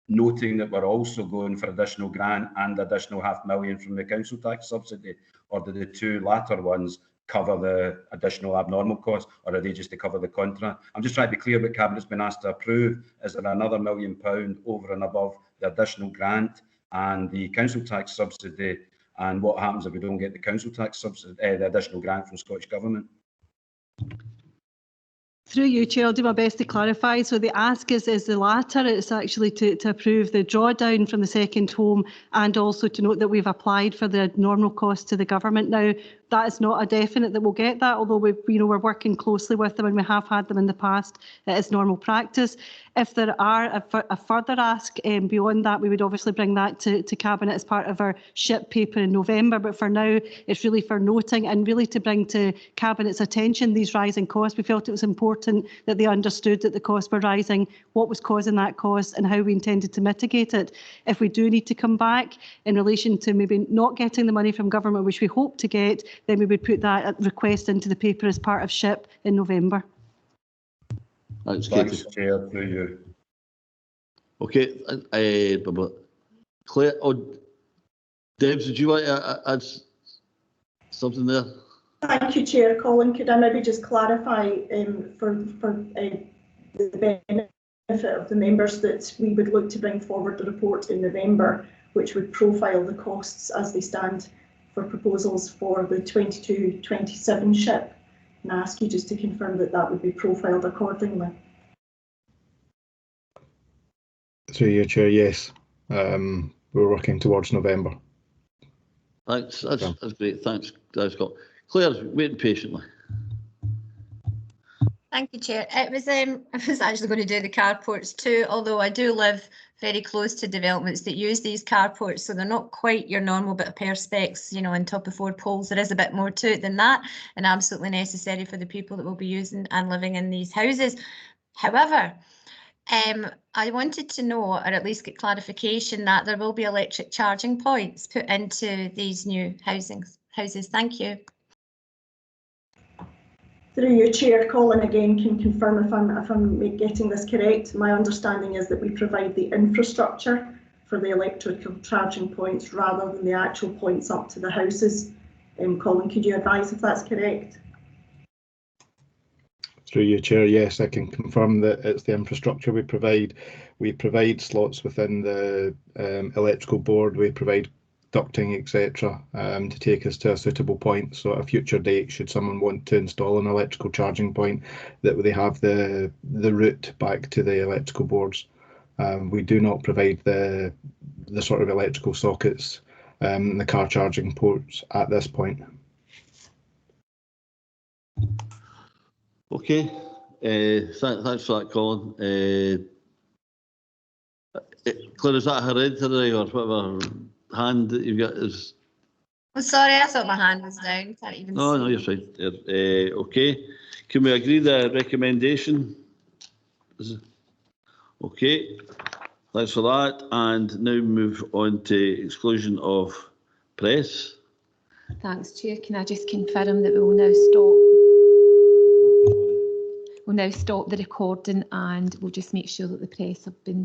noting that we're also going for additional grant and additional £500,000 from the council tax subsidy, or do the two latter ones cover the additional abnormal costs, or are they just to cover the contract? I'm just trying to be clear what Cabinet's been asked to approve. Is there another £1 million over and above the additional grant and the council tax subsidy? And what happens if we don't get the council tax subsidy, the additional grant from Scottish Government? Through you, Chair, I'll do my best to clarify. So the ask is the latter. It's actually to approve the drawdown from the second home, and also to note that we've applied for the normal cost to the government. Now, that is not a definite that we'll get that, although we're working closely with them and we have had them in the past. It is normal practice. If there are a further ask beyond that, we would obviously bring that to Cabinet as part of our SHIP paper in November. But for now, it's really for noting and really to bring to Cabinet's attention these rising costs. We felt it was important that they understood that the costs were rising, what was causing that cost and how we intended to mitigate it. If we do need to come back in relation to maybe not getting the money from government, which we hope to get, then we would put that request into the paper as part of SHIP in November. Thanks, Chair, through you. Okay, Claire, Debs, did you want to add something there? Thank you, Chair. Colin, could I maybe just clarify for the benefit of the members that we would look to bring forward the report in November, which would profile the costs as they stand for proposals for the 22-27 SHIP, and I ask you just to confirm that that would be profiled accordingly. Through your Chair, yes. We're working towards November. Thanks, that's great. Thanks, Scott. Claire's waiting patiently. Thank you, Chair. I was actually going to do the carports too, although I do live very close to developments that use these carports, so they're not quite your normal bit of perspex, on top of 4 poles. There is a bit more to it than that, and absolutely necessary for the people that will be using and living in these houses. However, I wanted to know, or at least get clarification, that there will be electric charging points put into these new houses. Thank you. Through your Chair, Colin again can confirm if I'm getting this correct. My understanding is that we provide the infrastructure for the electrical charging points rather than the actual points up to the houses. Colin, could you advise if that's correct? Through your Chair, yes, I can confirm that it's the infrastructure we provide. We provide slots within the electrical board. We provide ducting, etc., to take us to a suitable point. So at a future date, should someone want to install an electrical charging point, that they have the route back to the electrical boards. We do not provide the sort of electrical sockets, the car charging ports at this point. Okay, thanks for that, Colin. Claire, is that hereditary or whatever hand that you've got? Is... Oh, sorry, I thought my hand was down. Can't even see. No, you're fine. Okay, can we agree the recommendation? Okay, thanks for that. And now move on to exclusion of press. Thanks, Chair. Can I just confirm that we will now stop? We'll now stop the recording and we'll just make sure that the press have been